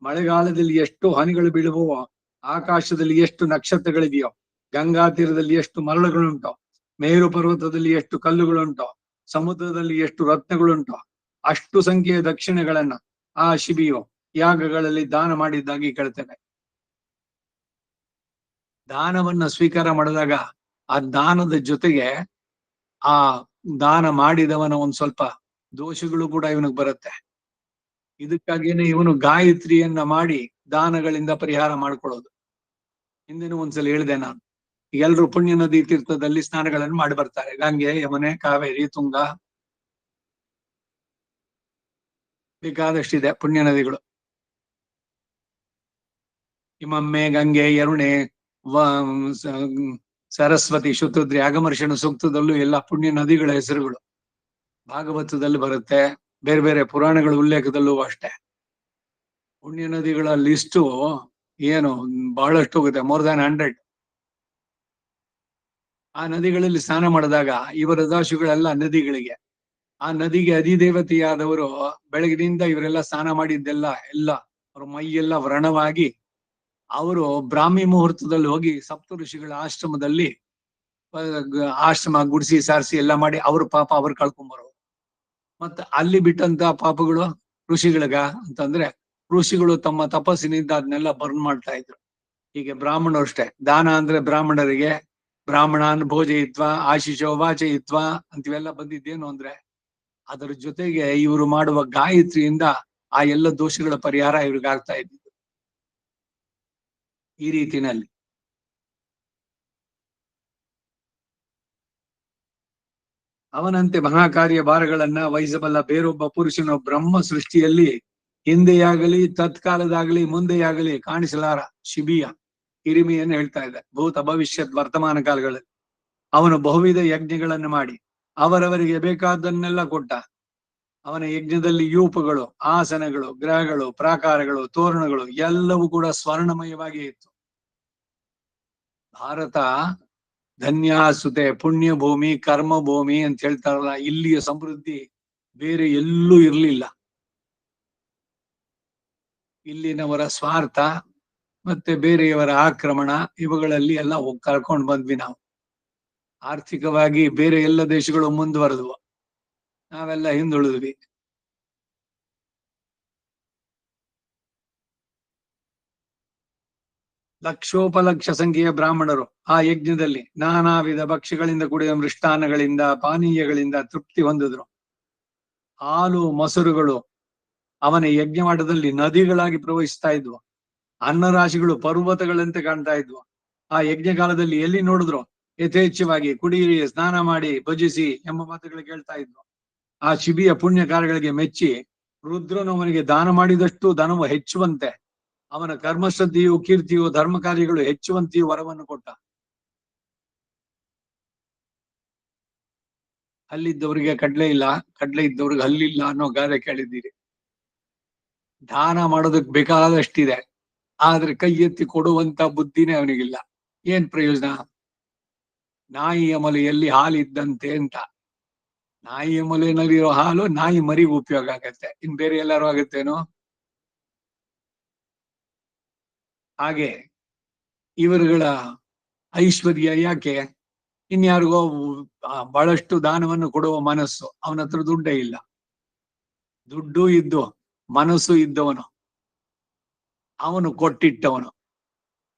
ಮಳೆಗಾಲದಲ್ಲಿ ಎಷ್ಟು ಹನಿಗಳು ಬೀಳುವೋ, ಆಕಾಶದಲ್ಲಿ ಎಷ್ಟು ನಕ್ಷತ್ರಗಳಿದೆಯೋ, ಗಂಗಾ ತೀರದಲ್ಲಿ ಎಷ್ಟು ಮರಳುಗಳುಂಟೋ, ಮೇರು ಪರ್ವತದಲ್ಲಿ ಎಷ್ಟು ಕಲ್ಲುಗಳುಂಟೋ, ಸಮುದ್ರದಲ್ಲಿ ಎಷ್ಟು ರತ್ನಗಳುಂಟೋ, ಅಷ್ಟು ಸಂಖ್ಯೆಯ ದಕ್ಷಿಣೆಗಳನ್ನ ಆ ಶಿಬಿಯು ಯಾಗಗಳಲ್ಲಿ ದಾನ ಮಾಡಿದ್ದಾಗಿ ಕೇಳ್ತೇವೆ. ದಾನವನ್ನ ಸ್ವೀಕಾರ ಮಾಡಿದಾಗ ಆ ದಾನದ ಜೊತೆಗೆ ಆ ದಾನ ಮಾಡಿದವನ ಒಂದ್ ಸ್ವಲ್ಪ ದೋಷಗಳು ಕೂಡ ಇವನಿಗೆ ಬರುತ್ತೆ. ಇದಕ್ಕಾಗಿಯೇ ಇವನು ಗಾಯತ್ರಿಯನ್ನ ಮಾಡಿ ದಾನಗಳಿಂದ ಪರಿಹಾರ ಮಾಡ್ಕೊಳ್ಳೋದು. ಹಿಂದಿನ ಒಂದ್ಸಲ ಹೇಳಿದೆ ನಾನು. ಎಲ್ರು ಪುಣ್ಯ ನದಿ ತೀರ್ಥದಲ್ಲಿ ಸ್ನಾನಗಳನ್ನು ಮಾಡಿ ಬರ್ತಾರೆ. ಗಂಗೆ, ಯಮುನೆ, ಕಾವೇರಿ, ತುಂಗ, ಬೇಕಾದಷ್ಟಿದೆ ಪುಣ್ಯ ನದಿಗಳು. ಹಿಮಮ್ಮೆ, ಗಂಗೆ, ಯರುಣೆ, ಸರಸ್ವತಿ, ಶುತುದ್ರಿ, ಅಗಮರ್ಷಣ ಸೂಕ್ತದಲ್ಲೂ ಎಲ್ಲ ಪುಣ್ಯ ನದಿಗಳ ಹೆಸರುಗಳು ಭಾಗವತದಲ್ಲಿ ಬರುತ್ತೆ. ಬೇರೆ ಬೇರೆ ಪುರಾಣಗಳ ಉಲ್ಲೇಖದಲ್ಲೂ ಅಷ್ಟೇ. ಪುಣ್ಯ ನದಿಗಳ ಲಿಸ್ಟು ಏನು ಬಹಳಷ್ಟು ಹೋಗುತ್ತೆ, ಮೋರ್ ದ್ಯಾನ್ 100. ಆ ನದಿಗಳಲ್ಲಿ ಸ್ನಾನ ಮಾಡಿದಾಗ ಇವರ ದಾಶುಗಳೆಲ್ಲ ನದಿಗಳಿಗೆ, ಆ ನದಿಗೆ ಅಧಿದೇವತೆಯಾದವರು ಬೆಳಗಿನಿಂದ ಇವರೆಲ್ಲ ಸ್ನಾನ ಮಾಡಿದ್ದೆಲ್ಲ ಎಲ್ಲ ಅವ್ರ ಮೈಯೆಲ್ಲ ವ್ರಣವಾಗಿ ಅವರು ಬ್ರಾಹ್ಮಿ ಮುಹೂರ್ತದಲ್ಲಿ ಹೋಗಿ ಸಪ್ತ ಋಷಿಗಳ ಆಶ್ರಮದಲ್ಲಿ ಆಶ್ರಮ ಗುಡಿಸಿ ಸಾರಿಸಿ ಎಲ್ಲ ಮಾಡಿ ಅವ್ರ ಪಾಪ ಅವ್ರು ಕಳ್ಕೊಂಬರೋ. ಮತ್ತೆ ಅಲ್ಲಿ ಬಿಟ್ಟಂತ ಪಾಪಗಳು ಋಷಿಗಳಿಗ ಅಂತಂದ್ರೆ ಋಷಿಗಳು ತಮ್ಮ ತಪಸ್ಸಿನಿಂದ ಅದನ್ನೆಲ್ಲ ಬರ್ನ್ ಮಾಡ್ತಾ ಇದ್ರು. ಹೀಗೆ ಬ್ರಾಹ್ಮಣರು ಅಷ್ಟೇ, ದಾನ ಅಂದ್ರೆ ಬ್ರಾಹ್ಮಣರಿಗೆ ಬ್ರಾಹ್ಮಣಾನ್ ಭೋಜಯಿತ್ವ ಆಶಿಷೋ ವಾಚಯಿತ್ವ ಅಂತಿವೆಲ್ಲ ಬಂದಿದ್ದೇನು ಅಂದ್ರೆ ಅದರ ಜೊತೆಗೆ ಇವರು ಮಾಡುವ ಗಾಯತ್ರಿಯಿಂದ ಆ ಎಲ್ಲ ದೋಷಗಳ ಪರಿಹಾರ ಇವ್ರಿಗೆ ಆಗ್ತಾ ಇದ್ದಿದ್ದು ಈ ರೀತಿನಲ್ಲಿ. ಅವನಂತೆ ಮಹಾಕಾರ್ಯ ಭಾರಗಳನ್ನ ವಹಿಸಬಲ್ಲ ಬೇರೊಬ್ಬ ಪುರುಷನು ಬ್ರಹ್ಮ ಸೃಷ್ಟಿಯಲ್ಲಿ ಹಿಂದೆಯಾಗಲಿ ತತ್ಕಾಲದಾಗಲಿ ಮುಂದೆಯಾಗಲಿ ಕಾಣಿಸಲಾರ. ಶಿಬಿಯ ಹಿರಿಮೆಯನ್ನು ಹೇಳ್ತಾ ಇದೆ. ಭೂತ ಭವಿಷ್ಯತ್ ವರ್ತಮಾನ ಕಾಲಗಳಲ್ಲಿ ಅವನು ಬಹುವಿಧ ಯಜ್ಞಗಳನ್ನು ಮಾಡಿ ಅವರವರಿಗೆ ಬೇಕಾದ್ದನ್ನೆಲ್ಲ ಕೊಟ್ಟ. ಅವನ ಯಜ್ಞದಲ್ಲಿ ಯೂಪಗಳು, ಆಸನಗಳು, ಗ್ರಹಗಳು, ಪ್ರಾಕಾರಗಳು, ತೋರಣಗಳು ಎಲ್ಲವೂ ಕೂಡ ಸ್ವರ್ಣಮಯವಾಗಿ ಇತ್ತು. ಭಾರತ ಧನ್ಯಾಸುತೆ ಪುಣ್ಯ ಭೂಮಿ ಕರ್ಮ ಭೂಮಿ ಅಂತ ಹೇಳ್ತಾರಲ್ಲ, ಇಲ್ಲಿಯ ಸಮೃದ್ಧಿ ಬೇರೆ ಎಲ್ಲೂ ಇರಲಿಲ್ಲ. ಇಲ್ಲಿನವರ ಸ್ವಾರ್ಥ ಮತ್ತೆ ಬೇರೆಯವರ ಆಕ್ರಮಣ ಇವುಗಳಲ್ಲಿ ಎಲ್ಲ ಕರ್ಕೊಂಡು ಬಂದ್ವಿ ನಾವು. ಆರ್ಥಿಕವಾಗಿ ಬೇರೆ ಎಲ್ಲ ದೇಶಗಳು ಮುಂದುವರೆದ್ವು, ನಾವೆಲ್ಲ ಹಿಂದುಳಿದ್ವಿ. ಲಕ್ಷೋಪಲಕ್ಷ ಸಂಖ್ಯೆಯ ಬ್ರಾಹ್ಮಣರು ಆ ಯಜ್ಞದಲ್ಲಿ ನಾನಾ ವಿಧ ಭಕ್ಷ್ಯಗಳಿಂದ ಕೂಡಿದ ಮೃಷ್ಟಾನ್ನಗಳಿಂದ ಪಾನೀಯಗಳಿಂದ ತೃಪ್ತಿ ಹೊಂದಿದ್ರು. ಹಾಲು ಮೊಸರುಗಳು ಅವನ ಯಜ್ಞವಾಟದಲ್ಲಿ ನದಿಗಳಾಗಿ ಪ್ರವಹಿಸ್ತಾ ಇದ್ವು. ಅನ್ನರಾಶಿಗಳು ಪರ್ವತಗಳಂತೆ ಕಾಣ್ತಾ ಇದ್ವು. ಆ ಯಜ್ಞ ಕಾಲದಲ್ಲಿ ಎಲ್ಲಿ ನೋಡಿದ್ರು ಯಥೇಚ್ಛವಾಗಿ ಕುಡಿಯಿರಿ, ಸ್ನಾನ ಮಾಡಿ, ಭಜಿಸಿ ಎಂಬ ಮಾತುಗಳು ಕೇಳ್ತಾ ಇದ್ವು. ಆ ಶಿಬಿಯ ಪುಣ್ಯ ಕಾರ್ಯಗಳಿಗೆ ಮೆಚ್ಚಿ ರುದ್ರನು ಅವನಿಗೆ ದಾನ ಮಾಡಿದಷ್ಟು ಧನವು ಹೆಚ್ಚುವಂತೆ, ಅವನ ಕರ್ಮಶ್ರದ್ಧೆಯು ಕೀರ್ತಿಯು ಧರ್ಮ ಕಾರ್ಯಗಳು ಹೆಚ್ಚುವಂತೆಯೂ ವರವನ್ನು ಕೊಟ್ಟ. ಹಲ್ಲಿದ್ದವರಿಗೆ ಕಡ್ಲೆ ಇಲ್ಲ, ಕಡ್ಲೆ ಇದ್ದವ್ರಿಗೆ ಹಲ್ಲಿಲ್ಲ ಅನ್ನೋ ಗಾದೆ ಕೇಳಿದ್ದೀರಿ. ದಾನ ಮಾಡೋದಕ್ ಬೇಕಾದಷ್ಟಿದೆ, ಆದ್ರೆ ಕೈ ಎತ್ತಿ ಕೊಡುವಂತ ಬುದ್ಧಿನೇ ಅವನಿಗಿಲ್ಲ. ಏನ್ ಪ್ರಯೋಜನ? ನಾಯಿಯ ಮೊಲೆಯಲ್ಲಿ ಹಾಲಿದ್ದಂತೆ ಅಂತ. ನಾಯಿಯ ಮೊಲೆಯಲ್ಲಿರೋ ಹಾಲು ನಾಯಿ ಮರಿಗೂ ಉಪಯೋಗ ಆಗತ್ತೆ, ಇನ್ ಬೇರೆ ಎಲ್ಲಾರು ಆಗತ್ತೇನೋ? ಹಾಗೆ ಇವರುಗಳ ಐಶ್ವರ್ಯ ಯಾಕೆ? ಇನ್ಯಾರಿಗೋ ಬಹಳಷ್ಟು ದಾನವನ್ನು ಕೊಡುವ ಮನಸ್ಸು. ಅವನ ಹತ್ರ ದುಡ್ಡೇ ಇಲ್ಲ. ದುಡ್ಡು ಇದ್ದು ಮನಸ್ಸು ಇದ್ದವನು, ಅವನು ಕೊಟ್ಟಿಟ್ಟವನು.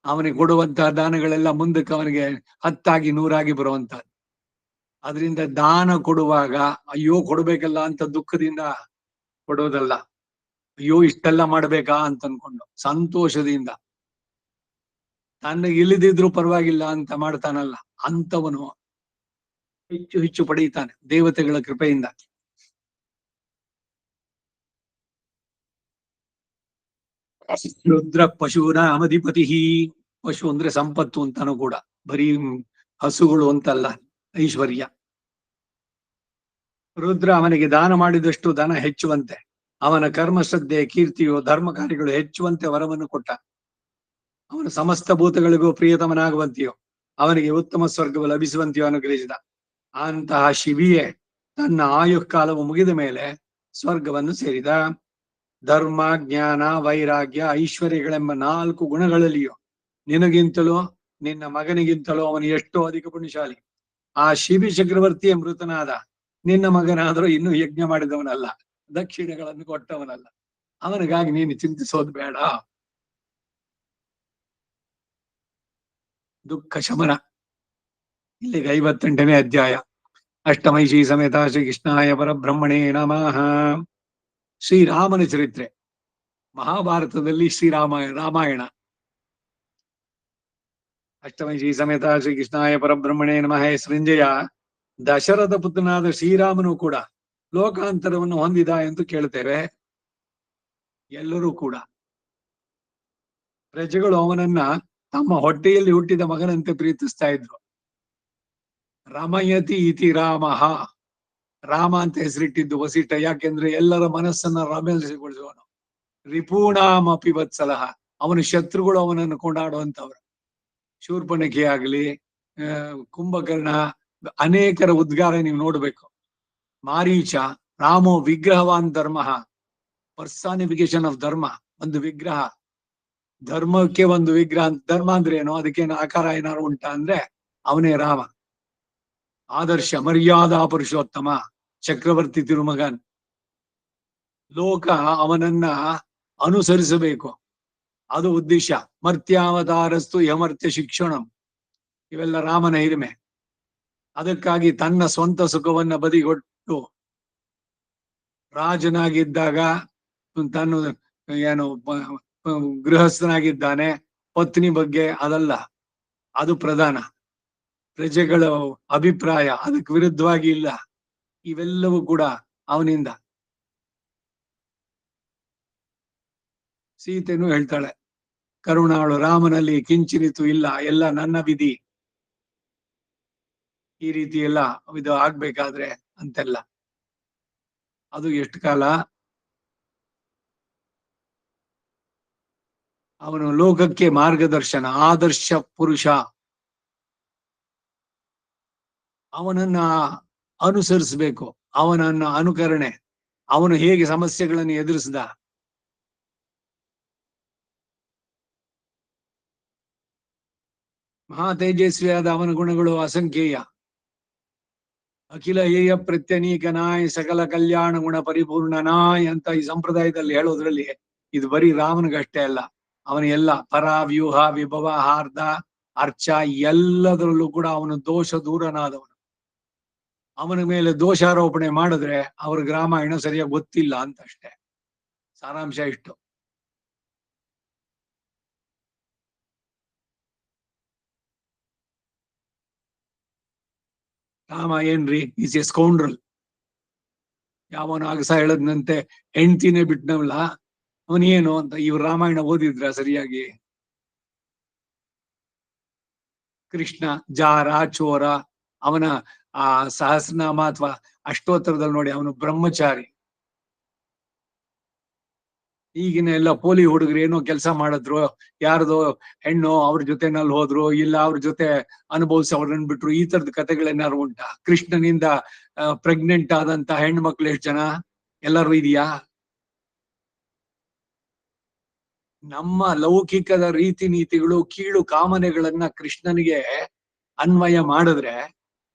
ಅವನಿಗೆ ಕೊಡುವಂತಹ ದಾನಗಳೆಲ್ಲ ಮುಂದಕ್ಕೆ ಅವನಿಗೆ 10 100 ಬರುವಂತಹದ್ದು. ಅದರಿಂದ ದಾನ ಕೊಡುವಾಗ ಅಯ್ಯೋ ಕೊಡ್ಬೇಕಲ್ಲ ಅಂತ ದುಃಖದಿಂದ ಕೊಡೋದಲ್ಲ, ಅಯ್ಯೋ ಇಷ್ಟೆಲ್ಲ ಮಾಡ್ಬೇಕಾ ಅಂತ ಅನ್ಕೊಂಡು ಸಂತೋಷದಿಂದ, ತನಗೆ ಇಳಿದಿದ್ರು ಪರವಾಗಿಲ್ಲ ಅಂತ ಮಾಡ್ತಾನಲ್ಲ ಅಂತವನು ಹೆಚ್ಚು ಹೆಚ್ಚು ಪಡೆಯುತ್ತಾನೆ ದೇವತೆಗಳ ಕೃಪೆಯಿಂದ. ರುದ್ರ ಪಶುನ ಅಮಧಿಪತಿ. ಪಶು ಅಂದ್ರೆ ಸಂಪತ್ತು ಅಂತಾನು ಕೂಡ, ಬರೀ ಹಸುಗಳು ಅಂತಲ್ಲ, ಐಶ್ವರ್ಯ. ರುದ್ರ ಅವನಿಗೆ ದಾನ ಮಾಡಿದಷ್ಟು ಧನ ಹೆಚ್ಚುವಂತೆ, ಅವನ ಕರ್ಮಶ್ರದ್ಧೆ ಕೀರ್ತಿಯು ಧರ್ಮ ಕಾರ್ಯಗಳು ಹೆಚ್ಚುವಂತೆ ವರವನ್ನು ಕೊಟ್ಟ. ಅವನ ಸಮಸ್ತ ಭೂತಗಳಿಗೂ ಪ್ರಿಯತಮನಾಗುವಂತೆಯೋ ಅವನಿಗೆ ಉತ್ತಮ ಸ್ವರ್ಗವು ಲಭಿಸುವಂತೆಯೋ ಅನುಗ್ರಹಿಸಿದ. ಅಂತಹ ಶಿಬಿಯೇ ತನ್ನ ಆಯುಃಕಾಲವು ಮುಗಿದ ಮೇಲೆ ಸ್ವರ್ಗವನ್ನು ಸೇರಿದ. ಧರ್ಮ, ಜ್ಞಾನ, ವೈರಾಗ್ಯ, ಐಶ್ವರ್ಯಗಳೆಂಬ 4 ಗುಣಗಳಲ್ಲಿಯೂ ನಿನಗಿಂತಲೂ ನಿನ್ನ ಮಗನಿಗಿಂತಲೂ ಅವನು ಎಷ್ಟೋ ಅಧಿಕ ಪುಣ್ಯಶಾಲಿ. ಆ ಶಿಬಿ ಚಕ್ರವರ್ತಿಯ ಮೃತನಾದ. ನಿನ್ನ ಮಗನಾದರೂ ಇನ್ನೂ ಯಜ್ಞ ಮಾಡಿದವನಲ್ಲ, ದಕ್ಷಿಣೆಗಳನ್ನು ಕೊಟ್ಟವನಲ್ಲ. ಅವನಿಗಾಗಿ ನೀನು ಚಿಂತಿಸೋದು ಬೇಡ. ದುಃಖ ಶಮನ. ಇಲ್ಲಿಗೆ 58ನೇ ಅಧ್ಯಾಯ. ಅಷ್ಟಮೈಷಿ ಸಮೇತ ಶ್ರೀಕೃಷ್ಣಾಯ ಪರಬ್ರಹ್ಮಣೇ ನಮಃ. ಶ್ರೀರಾಮನ ಚರಿತ್ರೆ. ಮಹಾಭಾರತದಲ್ಲಿ ರಾಮಾಯಣ. ಅಷ್ಟಮೈಷಿ ಸಮೇತ ಶ್ರೀಕೃಷ್ಣಾಯ ಪರಬ್ರಹ್ಮಣೇ ನಮಃ. ಸೃಂಜಯ, ದಶರಥ ಪುತ್ರನಾದ ಶ್ರೀರಾಮನು ಕೂಡ ಲೋಕಾಂತರವನ್ನು ಹೊಂದಿದ ಎಂದು ಕೇಳ್ತೇವೆ. ಎಲ್ಲರೂ ಕೂಡ ಪ್ರಜೆಗಳು ಅವನನ್ನ ತಮ್ಮ ಹೊಟ್ಟೆಯಲ್ಲಿ ಹುಟ್ಟಿದ ಮಗನಂತೆ ಪ್ರೀತಿಸ್ತಾ ಇದ್ರು. ರಮಯತಿ ಇತಿ ರಾಮಃ. ರಾಮ ಅಂತ ಹೆಸರಿಟ್ಟಿದ್ದು ವಸಿಷ್ಠ. ಯಾಕೆಂದ್ರೆ ಎಲ್ಲರ ಮನಸ್ಸನ್ನ ರಮಣಿಸಿಗೊಳಿಸುವನು. ರಿಪೂಣಾಮಪಿ ವತ್ಸಲಹ. ಅವನ ಶತ್ರುಗಳು ಅವನನ್ನು ಕೊಂಡಾಡುವಂತವ್ರು. ಶೂರ್ಪಣಖಿ ಆಗ್ಲಿ, ಕುಂಭಕರ್ಣ, ಅನೇಕರ ಉದ್ಗಾರ ನೀವು ನೋಡ್ಬೇಕು. ಮಾರೀಚ. ರಾಮೋ ವಿಗ್ರಹವಾನ್ ಧರ್ಮ. ಪರ್ಸಾನಿಫಿಕೇಶನ್ ಆಫ್ ಧರ್ಮ. ಒಂದು ವಿಗ್ರಹ, ಧರ್ಮಕ್ಕೆ ಒಂದು ವಿಗ್ರಹ. ಧರ್ಮ ಅಂದ್ರೆ ಏನು? ಅದಕ್ಕೇನು ಆಕಾರ ಏನಾರು ಉಂಟಾ ಅಂದ್ರೆ ಅವನೇ ರಾಮ. ಆದರ್ಶ ಮರ್ಯಾದಾ ಪುರುಷೋತ್ತಮ ಚಕ್ರವರ್ತಿ ತಿರುಮಗನ್. ಲೋಕ ಅವನನ್ನ ಅನುಸರಿಸಬೇಕು, ಅದು ಉದ್ದೇಶ. ಮರ್ತ್ಯಾವತಾರಸ್ತು ಯಮರ್ತ್ಯ ಶಿಕ್ಷಣಂ, ಇವೆಲ್ಲ ರಾಮನ ಹಿರಿಮೆ. ಅದಕ್ಕಾಗಿ ತನ್ನ ಸ್ವಂತ ಸುಖವನ್ನ ಬದಿಗೊಟ್ಟು ರಾಜನಾಗಿದ್ದಾಗ ತಾನು ಏನು ಗೃಹಸ್ಥನಾಗಿದ್ದಾನೆ, ಪತ್ನಿ ಬಗ್ಗೆ ಅದಲ್ಲ, ಅದು ಪ್ರಧಾನ. ಪ್ರಜೆಗಳ ಅಭಿಪ್ರಾಯ ಅದಕ್ಕೆ ವಿರುದ್ಧವಾಗಿ ಇಲ್ಲ. ಇವೆಲ್ಲವೂ ಕೂಡ ಅವನಿಂದ. ಸೀತೆನೂ ಹೇಳ್ತಾಳೆ, ಕರುಣಾಳು ರಾಮನಲ್ಲಿ ಕಿಂಚಿನಿತು ಇಲ್ಲ, ಎಲ್ಲ ನನ್ನ ವಿಧಿ. ಈ ರೀತಿ ಎಲ್ಲ ಇದು ಆಗ್ಬೇಕಾದ್ರೆ ಅಂತೆಲ್ಲ. ಅದು ಎಷ್ಟು ಕಾಲ ಅವನು ಲೋಕಕ್ಕೆ ಮಾರ್ಗದರ್ಶನ, ಆದರ್ಶ ಪುರುಷ. ಅವನನ್ನ ಅನುಸರಿಸಬೇಕು, ಅವನನ್ನ ಅನುಕರಣೆ. ಅವನು ಹೇಗೆ ಸಮಸ್ಯೆಗಳನ್ನು ಎದುರಿಸಿದ, ಮಹಾ ತೇಜಸ್ವಿಯಾದ ಅವನ ಗುಣಗಳು ಅಸಂಖ್ಯೇಯ. ಅಖಿಲ ಹೇಯ ಪ್ರತ್ಯನೀಕನಾಯ್ ಸಕಲ ಕಲ್ಯಾಣ ಗುಣ ಪರಿಪೂರ್ಣನಾಯ್ ಅಂತ ಈ ಸಂಪ್ರದಾಯದಲ್ಲಿ ಹೇಳೋದ್ರಲ್ಲಿ ಇದು ಬರೀ ರಾಮನಿಗಷ್ಟೇ ಅಲ್ಲ, ಅವನ ಎಲ್ಲ ಪರ ವ್ಯೂಹ ವಿಭವ ಹಾರ್ದ ಅರ್ಚ ಎಲ್ಲದರಲ್ಲೂ ಕೂಡ ಅವನು ದೋಷ ದೂರನಾದವನು. ಅವನ ಮೇಲೆ ದೋಷಾರೋಪಣೆ ಮಾಡಿದ್ರೆ ಅವ್ರಿಗೆ ರಾಮಾಯಣ ಸರಿಯಾಗಿ ಗೊತ್ತಿಲ್ಲ ಅಂತಷ್ಟೇ. ಸಾರಾಂಶ ಇಷ್ಟು. ರಾಮ ಏನ್ರಿ, ಈಸ್ ಎ ಸ್ಕೌಂಡ್ರಲ್. ಯಾವನು ಆಗಸ ಹೇಳದ್ನಂತೆ ಹೆಂಡ್ತಿನೇ ಬಿಟ್ನವಲ್ಲ ಅವನೇನು ಅಂತ. ಇವ್ರು ರಾಮಾಯಣ ಓದಿದ್ರ ಸರಿಯಾಗಿ? ಕೃಷ್ಣ ಜಾರ ಚೋರ, ಅವನ ಆ ಸಹಸ್ರನಾಮ ಅಥವಾ ಅಷ್ಟೋತ್ತರದಲ್ಲಿ ನೋಡಿ ಅವನು ಬ್ರಹ್ಮಚಾರಿ. ಈಗಿನ ಎಲ್ಲ ಪೋಲಿ ಹುಡುಗರು ಏನೋ ಕೆಲಸ ಮಾಡಿದ್ರು, ಯಾರ್ದೋ ಹೆಣ್ಣು ಅವ್ರ ಜೊತೆನಲ್ಲಿ ಹೋದ್ರು, ಇಲ್ಲ ಅವ್ರ ಜೊತೆ ಅನುಭವಿಸಿ ಅವ್ರನ್ನ ಬಿಟ್ರು, ಈ ತರದ ಕಥೆಗಳೇನಾದ್ರು ಉಂಟಾ? ಕೃಷ್ಣನಿಂದ ಪ್ರೆಗ್ನೆಂಟ್ ಆದಂತ ಹೆಣ್ಮಕ್ಳು ಎಷ್ಟು ಜನ? ಎಲ್ಲರೂ ಇದೆಯಾ? ನಮ್ಮ ಲೌಕಿಕದ ರೀತಿ ನೀತಿಗಳು, ಕೀಳು ಕಾಮನೆಗಳನ್ನ ಕೃಷ್ಣನಿಗೆ ಅನ್ವಯ ಮಾಡಿದ್ರೆ,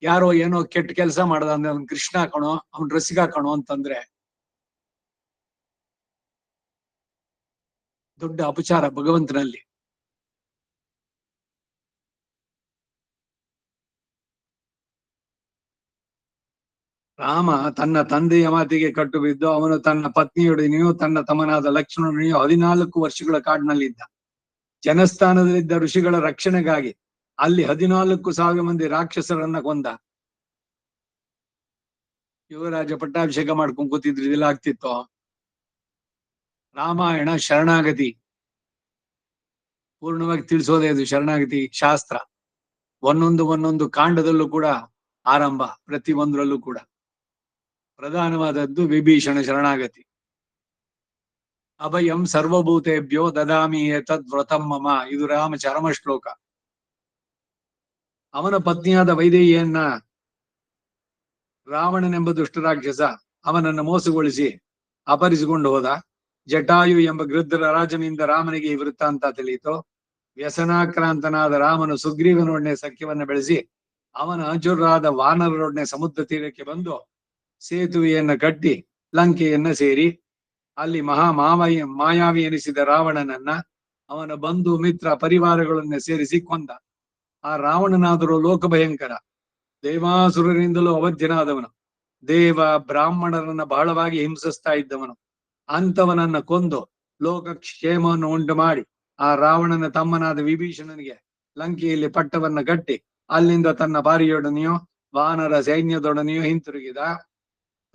ಯಾರೋ ಏನೋ ಕೆಟ್ಟ ಕೆಲಸ ಮಾಡ್ದ ಅಂದ್ರೆ ಅವ್ನ್ ಕೃಷ್ಣ ಕಣೋ, ಅವ್ನ್ ರಸಿಕ ಕಣೋ ಅಂತಂದ್ರೆ ದೊಡ್ಡ ಅಪಚಾರ ಭಗವಂತನಲ್ಲಿ. ರಾಮ ತನ್ನ ತಂದೆಯ ಮಾತಿಗೆ ಕಟ್ಟು ಬಿದ್ದು ಅವನು ತನ್ನ ಪತ್ನಿಯೊಡನೆಯೂ ತನ್ನ ತಮ್ಮನಾದ ಲಕ್ಷ್ಮಣನೆಯೂ 14 ವರ್ಷಗಳ ಕಾಡಿನಲ್ಲಿದ್ದ. ಜನಸ್ಥಾನದಲ್ಲಿದ್ದ ಋಷಿಗಳ ರಕ್ಷಣೆಗಾಗಿ ಅಲ್ಲಿ 14,000 ಮಂದಿ ರಾಕ್ಷಸರನ್ನ ಕೊಂದ. ಯುವರಾಜ ಪಟ್ಟಾಭಿಷೇಕ ಮಾಡ್ಕೊಂಡ್ ಕೂತಿದ್ರು, ಇದೆಲ್ಲ ಆಗ್ತಿತ್ತು? ರಾಮಾಯಣ ಶರಣಾಗತಿ ಪೂರ್ಣವಾಗಿ ತಿಳಿಸೋದೇ ಇದು. ಶರಣಾಗತಿ ಶಾಸ್ತ್ರ ಒಂದೊಂದು ಕಾಂಡದಲ್ಲೂ ಕೂಡ ಆರಂಭ, ಪ್ರತಿ ಒಂದರಲ್ಲೂ ಕೂಡ ಪ್ರಧಾನವಾದದ್ದು ವಿಭೀಷಣ ಶರಣಾಗತಿ. ಅಭಯಂ ಸರ್ವಭೂತೇಭ್ಯೋ ದದಾಮಿ ಏತದ್ ವ್ರತಂ ಮಮ, ಇದು ರಾಮ ಚರಮ ಶ್ಲೋಕ. ಅವನ ಪತ್ನಿಯಾದ ವೈದೇಹಿಯನ್ನ ರಾವಣನೆಂಬ ದುಷ್ಟರಾಕ್ಷಸ ಅವನನ್ನು ಮೋಸಗೊಳಿಸಿ ಅಪಹರಿಸಿಕೊಂಡು ಹೋದ. ಜಟಾಯು ಎಂಬ ಗೃದ್ಧರ ರಾಜನಿಂದ ರಾಮನಿಗೆ ಈ ವೃತ್ತಾಂತ ತಿಳಿಯಿತು. ವ್ಯಸನಾಕ್ರಾಂತನಾದ ರಾಮನು ಸುಗ್ರೀವನೊಡನೆ ಸಖ್ಯವನ್ನ ಬೆಳೆಸಿ ಅವನ ಅಜುರಾದ ವಾನರರೊಡನೆ ಸಮುದ್ರ ತೀರಕ್ಕೆ ಬಂದು ಸೇತುವೆಯನ್ನ ಕಟ್ಟಿ ಲಂಕೆಯನ್ನ ಸೇರಿ ಅಲ್ಲಿ ಮಾಯಾವಿ ಎನಿಸಿದ ರಾವಣನನ್ನ ಅವನ ಬಂಧು ಮಿತ್ರ ಪರಿವಾರಗಳನ್ನ ಸೇರಿಸಿ ಕೊಂದ. ಆ ರಾವಣನಾದರೂ ಲೋಕ ಭಯಂಕರ, ದೇವಾಸುರರಿಂದಲೂ ಅವಧ್ಯನಾದವನು, ದೇವ ಬ್ರಾಹ್ಮಣರನ್ನ ಬಹಳವಾಗಿ ಹಿಂಸಿಸ್ತಾ ಇದ್ದವನು. ಅಂತವನನ್ನ ಕೊಂದು ಲೋಕ ಕ್ಷೇಮವನ್ನು ಉಂಟು ಮಾಡಿ ಆ ರಾವಣನ ತಮ್ಮನಾದ ವಿಭೀಷಣನಿಗೆ ಲಂಕೆಯಲ್ಲಿ ಪಟ್ಟವನ್ನ ಕಟ್ಟಿ ಅಲ್ಲಿಂದ ತನ್ನ ಭಾರ್ಯೊಡನೆಯೋ ವಾನರ ಸೈನ್ಯದೊಡನೆಯೋ ಹಿಂತಿರುಗಿದ.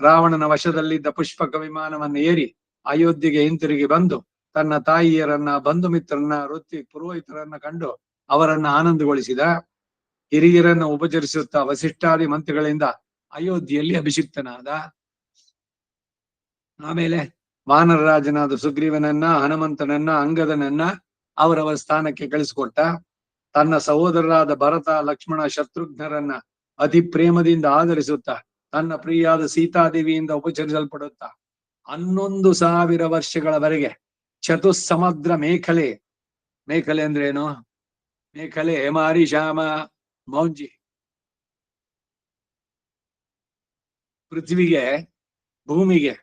ರಾವಣನ ವಶದಲ್ಲಿದ್ದ ಪುಷ್ಪಕ ವಿಮಾನವನ್ನು ಏರಿ ಅಯೋಧ್ಯೆಗೆ ಹಿಂತಿರುಗಿ ಬಂದು ತನ್ನ ತಾಯಿಯರನ್ನ ಬಂಧು ಮಿತ್ರರನ್ನ ವೃತ್ತಿ ಪುರೋಹಿತರನ್ನ ಕಂಡು ಅವರನ್ನ ಆನಂದಗೊಳಿಸಿದ. ಹಿರಿಯರನ್ನ ಉಪಚರಿಸುತ್ತಾ ವಸಿಷ್ಠಾದಿ ಮಂತ್ರಿಗಳಿಂದ ಅಯೋಧ್ಯೆಯಲ್ಲಿ ಅಭಿಷಿಕ್ತನಾದ. ಆಮೇಲೆ ವಾನರ ರಾಜನಾದ ಸುಗ್ರೀವನನ್ನ, ಹನುಮಂತನನ್ನ, ಅಂಗದನನ್ನ ಅವರವರ ಸ್ಥಾನಕ್ಕೆ ಕಳಿಸಿಕೊಟ್ಟ. ತನ್ನ ಸಹೋದರರಾದ ಭರತ ಲಕ್ಷ್ಮಣ ಶತ್ರುಘ್ನರನ್ನ ಅತಿ ಪ್ರೇಮದಿಂದ ಆದರಿಸುತ್ತಾ ತನ್ನ ಪ್ರಿಯಾದ ಸೀತಾದೇವಿಯಿಂದ ಉಪಚರಿಸಲ್ಪಡುತ್ತಾ 11,000 ವರ್ಷಗಳವರೆಗೆ ಚತುಸ್ಸಮುದ್ರ ಮೇಖಲೆ. ಮೇಖಲೆ ಅಂದ್ರೆ ಏನು? ಮೇಖಲೆ ಮಾರಿ ಶ್ಯಾಮ ಮೌಂಜಿ ಪೃಥ್ವಿಗೆ, ಭೂಮಿಗೆ,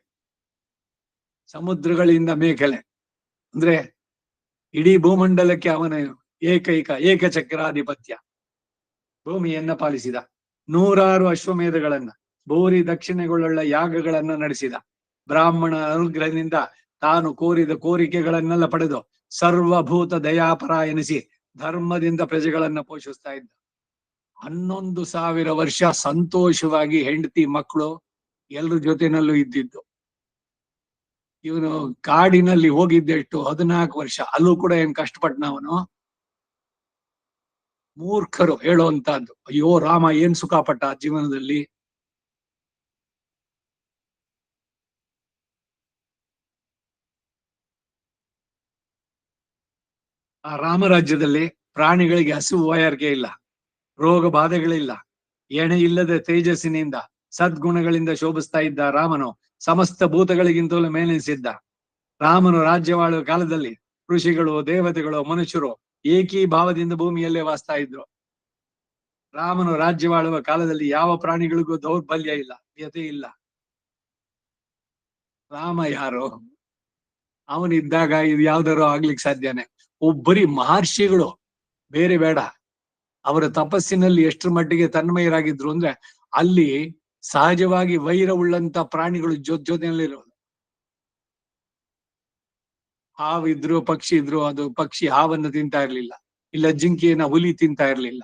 ಸಮುದ್ರಗಳಿಂದ ಮೇಖಲೆ, ಅಂದ್ರೆ ಇಡೀ ಭೂಮಂಡಲಕ್ಕೆ ಅವನ ಏಕಚಕ್ರಾಧಿಪತ್ಯ. ಭೂಮಿಯನ್ನ ಪಾಲಿಸಿದ. 100 ಅಶ್ವಮೇಧಗಳನ್ನ, ಭೂರಿ ದಕ್ಷಿಣೆಗಳುಳ್ಳ ಯಾಗಗಳನ್ನ ನಡೆಸಿದ. ಬ್ರಾಹ್ಮಣ ಅನುಗ್ರಹದಿಂದ ತಾನು ಕೋರಿದ ಕೋರಿಕೆಗಳನ್ನೆಲ್ಲ ಪಡೆದು ಸರ್ವಭೂತ ದಯಾಪರ ಎನಿಸಿ ಧರ್ಮದಿಂದ ಪ್ರಜೆಗಳನ್ನ ಪೋಷಿಸ್ತಾ ಇದ್ದ. 11,000 ವರ್ಷ ಸಂತೋಷವಾಗಿ ಹೆಂಡತಿ ಮಕ್ಕಳು ಎಲ್ರ ಜೊತೆನಲ್ಲೂ ಇದ್ದಿದ್ದು. ಇವನು ಕಾಡಿನಲ್ಲಿ ಹೋಗಿದ್ದೆಷ್ಟು 14 ವರ್ಷ. ಅಲ್ಲೂ ಕೂಡ ಏನ್ ಕಷ್ಟಪಟ್ಟನವನು. ಮೂರ್ಖರು ಹೇಳುವಂತಹದ್ದು, ಅಯ್ಯೋ ರಾಮ ಏನ್ ಸುಖ ಪಟ್ಟ ಜೀವನದಲ್ಲಿ. ಆ ರಾಮರಾಜ್ಯದಲ್ಲಿ ಪ್ರಾಣಿಗಳಿಗೆ ಹಸಿವು ವಯರ್ಗೆ ಇಲ್ಲ, ರೋಗ ಬಾಧೆಗಳಿಲ್ಲ, ಎಣೆ ಇಲ್ಲದ ತೇಜಸ್ಸಿನಿಂದ ಸದ್ಗುಣಗಳಿಂದ ಶೋಭಿಸ್ತಾ ಇದ್ದ ರಾಮನು ಸಮಸ್ತ ಭೂತಗಳಿಗಿಂತಲೂ ಮೇಲೆನಿಸಿದ್ದ. ರಾಮನು ರಾಜ್ಯವಾಳುವ ಕಾಲದಲ್ಲಿ ಋಷಿಗಳು, ದೇವತೆಗಳು, ಮನುಷ್ಯರು ಏಕೀಭಾವದಿಂದ ಭೂಮಿಯಲ್ಲೇ ವಾಸ್ತಾ ಇದ್ರು. ರಾಮನು ರಾಜ್ಯವಾಳುವ ಕಾಲದಲ್ಲಿ ಯಾವ ಪ್ರಾಣಿಗಳಿಗೂ ದೌರ್ಬಲ್ಯ ಇಲ್ಲ, ವ್ಯತೆ ಇಲ್ಲ. ರಾಮ ಯಾರು? ಅವನಿದ್ದಾಗ ಇದು ಯಾವ್ದಾರು ಆಗ್ಲಿಕ್ಕೆ ಸಾಧ್ಯನೇ? ಒಬ್ಬರಿ ಮಹರ್ಷಿಗಳು, ಬೇರೆ ಬೇಡ. ಅವರ ತಪಸ್ಸಿನಲ್ಲಿ ಎಷ್ಟರ ಮಟ್ಟಿಗೆ ತನ್ಮಯರಾಗಿದ್ರು ಅಂದ್ರೆ ಅಲ್ಲಿ ಸಹಜವಾಗಿ ವೈರವುಳ್ಳಂತ ಪ್ರಾಣಿಗಳು ಜೊತೆಯಲ್ಲಿರೋದು. ಹಾವಿದ್ರು, ಪಕ್ಷಿ ಇದ್ರು, ಅದು ಪಕ್ಷಿ ಹಾವನ್ನು ತಿಂತಾ ಇರ್ಲಿಲ್ಲ, ಇಲ್ಲ ಜಿಂಕೆಯನ್ನ ಹುಲಿ ತಿಂತಾ ಇರ್ಲಿಲ್ಲ.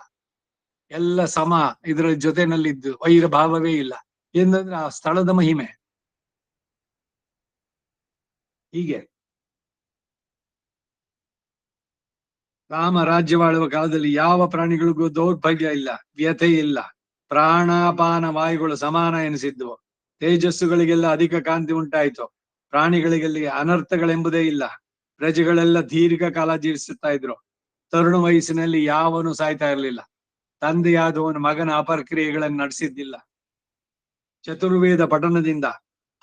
ಎಲ್ಲ ಸಮ ಇದರ ಜೊತೆನಲ್ಲಿದ್ದು ವೈರ ಭಾವವೇ ಇಲ್ಲ. ಏನಂದ್ರೆ ಆ ಸ್ಥಳದ ಮಹಿಮೆ. ಹೀಗೆ ರಾಮ ರಾಜ್ಯವಾಳುವ ಕಾಲದಲ್ಲಿ ಯಾವ ಪ್ರಾಣಿಗಳಿಗೂ ದೌರ್ಭಾಗ್ಯ ಇಲ್ಲ, ವ್ಯಥೆ ಇಲ್ಲ. ಪ್ರಾಣಾಪಾನ ವಾಯುಗಳು ಸಮಾನ ಎನಿಸಿದ್ವು. ತೇಜಸ್ಸುಗಳಿಗೆಲ್ಲ ಅಧಿಕ ಕಾಂತಿ ಉಂಟಾಯಿತು. ಪ್ರಾಣಿಗಳಿಗೆಲ್ಲಿ ಅನರ್ಥಗಳೆಂಬುದೇ ಇಲ್ಲ. ಪ್ರಜೆಗಳೆಲ್ಲ ದೀರ್ಘ ಕಾಲ ಜೀವಿಸುತ್ತಾ ಇದ್ರು. ತರುಣ ವಯಸ್ಸಿನಲ್ಲಿ ಯಾವನು ಸಾಯ್ತಾ ಇರಲಿಲ್ಲ. ತಂದೆಯಾದವನು ಮಗನ ಅಪರಕ್ರಿಯೆಗಳನ್ನು ನಡೆಸಿದ್ದಿಲ್ಲ. ಚತುರ್ವೇದ ಪಠಣದಿಂದ,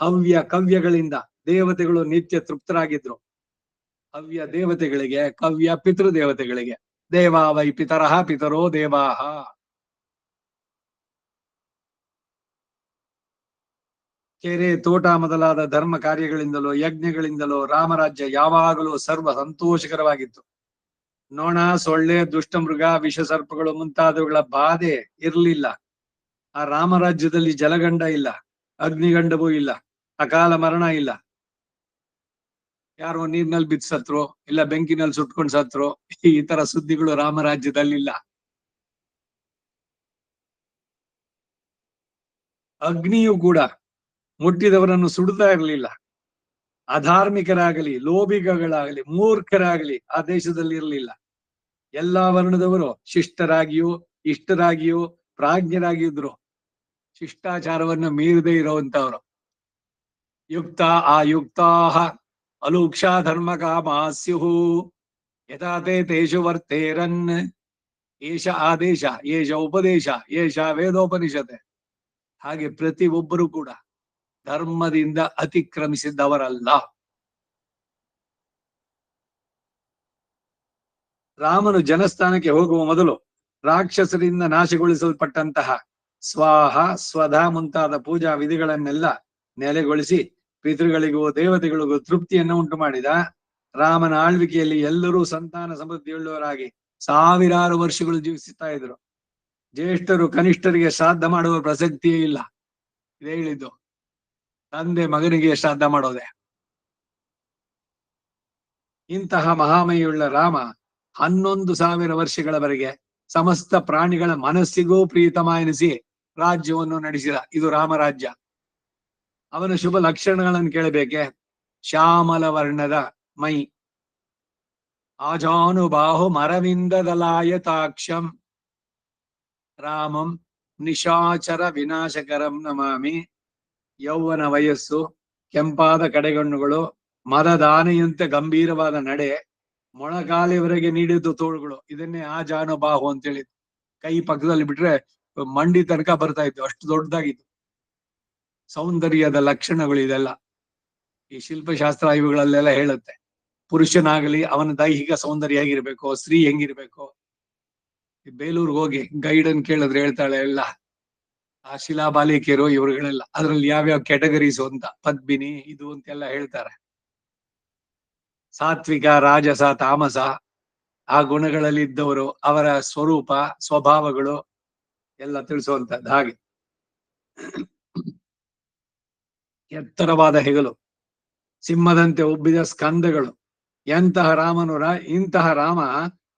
ಹವ್ಯ ಕವ್ಯಗಳಿಂದ ದೇವತೆಗಳು ನಿತ್ಯ ತೃಪ್ತರಾಗಿದ್ರು. ಹವ್ಯ ದೇವತೆಗಳಿಗೆ, ಕವ್ಯ ಪಿತೃದೇವತೆಗಳಿಗೆ. ದೇವಾ ವೈ ಪಿತರಃ ಪಿತರೋ ದೇವಾಹ. ಕೆರೆ, ತೋಟ ಮೊದಲಾದ ಧರ್ಮ ಕಾರ್ಯಗಳಿಂದಲೋ ಯಜ್ಞಗಳಿಂದಲೋ ರಾಮರಾಜ್ಯ ಯಾವಾಗಲೂ ಸರ್ವ ಸಂತೋಷಕರವಾಗಿತ್ತು. ನೊಣ, ಸೊಳ್ಳೆ, ದುಷ್ಟಮೃಗ, ವಿಷಸರ್ಪಗಳು ಮುಂತಾದವುಗಳ ಬಾಧೆ ಇರಲಿಲ್ಲ. ಆ ರಾಮರಾಜ್ಯದಲ್ಲಿ ಜಲಗಂಡ ಇಲ್ಲ, ಅಗ್ನಿಗಂಡವೂ ಇಲ್ಲ, ಅಕಾಲ ಮರಣ ಇಲ್ಲ. ಯಾರೋ ನೀರ್ನಲ್ಲಿ ಬಿದ್ದು ಸತ್ರು, ಇಲ್ಲ ಬೆಂಕಿನಲ್ಲಿ ಸುಟ್ಕೊಂಡು ಸತ್ರು, ಈ ತರ ಸುದ್ದಿಗಳು ರಾಮರಾಜ್ಯದಲ್ಲಿಲ್ಲ. ಅಗ್ನಿಯು ಕೂಡ ಮುಟ್ಟಿದವರನ್ನು ಸುಡುತ್ತಾ ಇರಲಿಲ್ಲ. ಅಧಾರ್ಮಿಕರಾಗಲಿ, ಲೋಭಿಗಳಾಗಲಿ, ಮೂರ್ಖರಾಗಲಿ ಆ ದೇಶದಲ್ಲಿ ಇರಲಿಲ್ಲ. ಎಲ್ಲಾ ವರ್ಣದವರು ಶಿಷ್ಟರಾಗಿಯೂ ಇಷ್ಟರಾಗಿಯೂ ಪ್ರಾಜ್ಞರಾಗಿದ್ರು. ಶಿಷ್ಟಾಚಾರವನ್ನು ಮೀರದೇ ಇರುವಂತವ್ರು. ಯುಕ್ತ ಆಯುಕ್ತಾ ಅಲೂಕ್ಷಾ ಧರ್ಮ ಕಾಮಾಸ್ಯು ಯಥಾತೆ ತೇಷು ವರ್ತೇರನ್. ಏಷ ಆದೇಶ, ಏಷ ಉಪದೇಶ, ಏಷ ವೇದೋಪನಿಷತ್. ಹಾಗೆ ಪ್ರತಿ ಒಬ್ಬರು ಕೂಡ ಧರ್ಮದಿಂದ ಅತಿಕ್ರಮಿಸಿದ್ದವರಲ್ಲ. ರಾಮನು ಜನಸ್ಥಾನಕ್ಕೆ ಹೋಗುವ ಮೊದಲು ರಾಕ್ಷಸರಿಂದ ನಾಶಗೊಳಿಸಲ್ಪಟ್ಟಂತಹ ಸ್ವಾಹ, ಸ್ವಧ ಮುಂತಾದ ಪೂಜಾ ವಿಧಿಗಳನ್ನೆಲ್ಲ ನೆಲೆಗೊಳಿಸಿ ಪಿತೃಗಳಿಗೂ ದೇವತೆಗಳಿಗೂ ತೃಪ್ತಿಯನ್ನು ಉಂಟು ಮಾಡಿದ. ರಾಮನ ಆಳ್ವಿಕೆಯಲ್ಲಿ ಎಲ್ಲರೂ ಸಂತಾನ ಸಮೃದ್ಧಿಯುಳ್ಳವರಾಗಿ ಸಾವಿರಾರು ವರ್ಷಗಳು ಜೀವಿಸುತ್ತಾ ಇದ್ರು. ಜ್ಯೇಷ್ಠರು ಕನಿಷ್ಠರಿಗೆ ಶ್ರಾದ್ದ ಮಾಡುವ ಪ್ರಸಕ್ತಿಯೇ ಇಲ್ಲ. ಇದೇ ಹೇಳಿದ್ದು, ತಂದೆ ಮಗನಿಗೆ ಶ್ರಾದ್ದ ಮಾಡೋದೆ. ಇಂತಹ ಮಹಾಮಯುಳ್ಳ ರಾಮ 11,000 ವರ್ಷಗಳವರೆಗೆ ಸಮಸ್ತ ಪ್ರಾಣಿಗಳ ಮನಸ್ಸಿಗೂ ಪ್ರೀತಮ ಎನಿಸಿ ರಾಜ್ಯವನ್ನು ನಡೆಸಿದ. ಇದು ರಾಮರಾಜ್ಯ. ಅವನ ಶುಭ ಲಕ್ಷಣಗಳನ್ನು ಕೇಳಬೇಕೆ? ಶ್ಯಾಮಲ ವರ್ಣದ ಮೈ, ಆಜಾನುಬಾಹು ಮರವಿಂದದಲಾಯತಾಕ್ಷಂ ರಾಮಂ ನಿಶಾಚರ ವಿನಾಶಕರಂ ನಮಾಮಿ. ಯೌವನ ವಯಸ್ಸು, ಕೆಂಪಾದ ಕಡೆಗಣ್ಣುಗಳು, ಮದದಾನೆಯಂತೆ ಗಂಭೀರವಾದ ನಡೆ, ಮೊಳಕಾಲಿವರೆಗೆ ನೀಡಿದ್ದು ತೋಳುಗಳು. ಇದನ್ನೇ ಆಜಾನುಬಾಹು ಅಂತ ಹೇಳಿದ್ದು. ಕೈ ಪಕ್ಕದಲ್ಲಿ ಬಿಟ್ರೆ ಮಂಡಿ ತನಕ ಬರ್ತಾ ಇತ್ತು, ಅಷ್ಟು ದೊಡ್ಡದಾಗಿತ್ತು. ಸೌಂದರ್ಯದ ಲಕ್ಷಣಗಳು ಇದೆಲ್ಲ. ಈ ಶಿಲ್ಪಶಾಸ್ತ್ರ ಇವುಗಳಲ್ಲೆಲ್ಲ ಹೇಳುತ್ತೆ. ಪುರುಷನಾಗಲಿ ಅವನ ದೈಹಿಕ ಸೌಂದರ್ಯ ಹೇಗಿರ್ಬೇಕು, ಸ್ತ್ರೀ ಹೆಂಗಿರ್ಬೇಕು. ಬೇಲೂರ್ಗೆ ಹೋಗಿ ಗೈಡನ್ ಕೇಳಿದ್ರೆ ಹೇಳ್ತಾಳೆ ಎಲ್ಲ. ಆ ಶಿಲಾಬಾಲಿಕೆಯರು ಇವರುಗಳೆಲ್ಲ ಅದ್ರಲ್ಲಿ ಯಾವ್ಯಾವ ಕ್ಯಾಟಗರೀಸ್ ಅಂತ ಪದ್ಮಿನಿ ಇದು ಅಂತೆಲ್ಲ ಹೇಳ್ತಾರೆ. ಸಾತ್ವಿಕ, ರಾಜಸ, ತಾಮಸ ಆ ಗುಣಗಳಲ್ಲಿ ಇದ್ದವರು, ಅವರ ಸ್ವರೂಪ ಸ್ವಭಾವಗಳು ಎಲ್ಲ ತಿಳಿಸುವಂತದ್ದು. ಹಾಗೆ ಎತ್ತರವಾದ ಹೆಗಲು, ಸಿಂಹದಂತೆ ಉಬ್ಬಿದ ಸ್ಕಂದಗಳು. ಎಂತಹ ಇಂತಹ ರಾಮ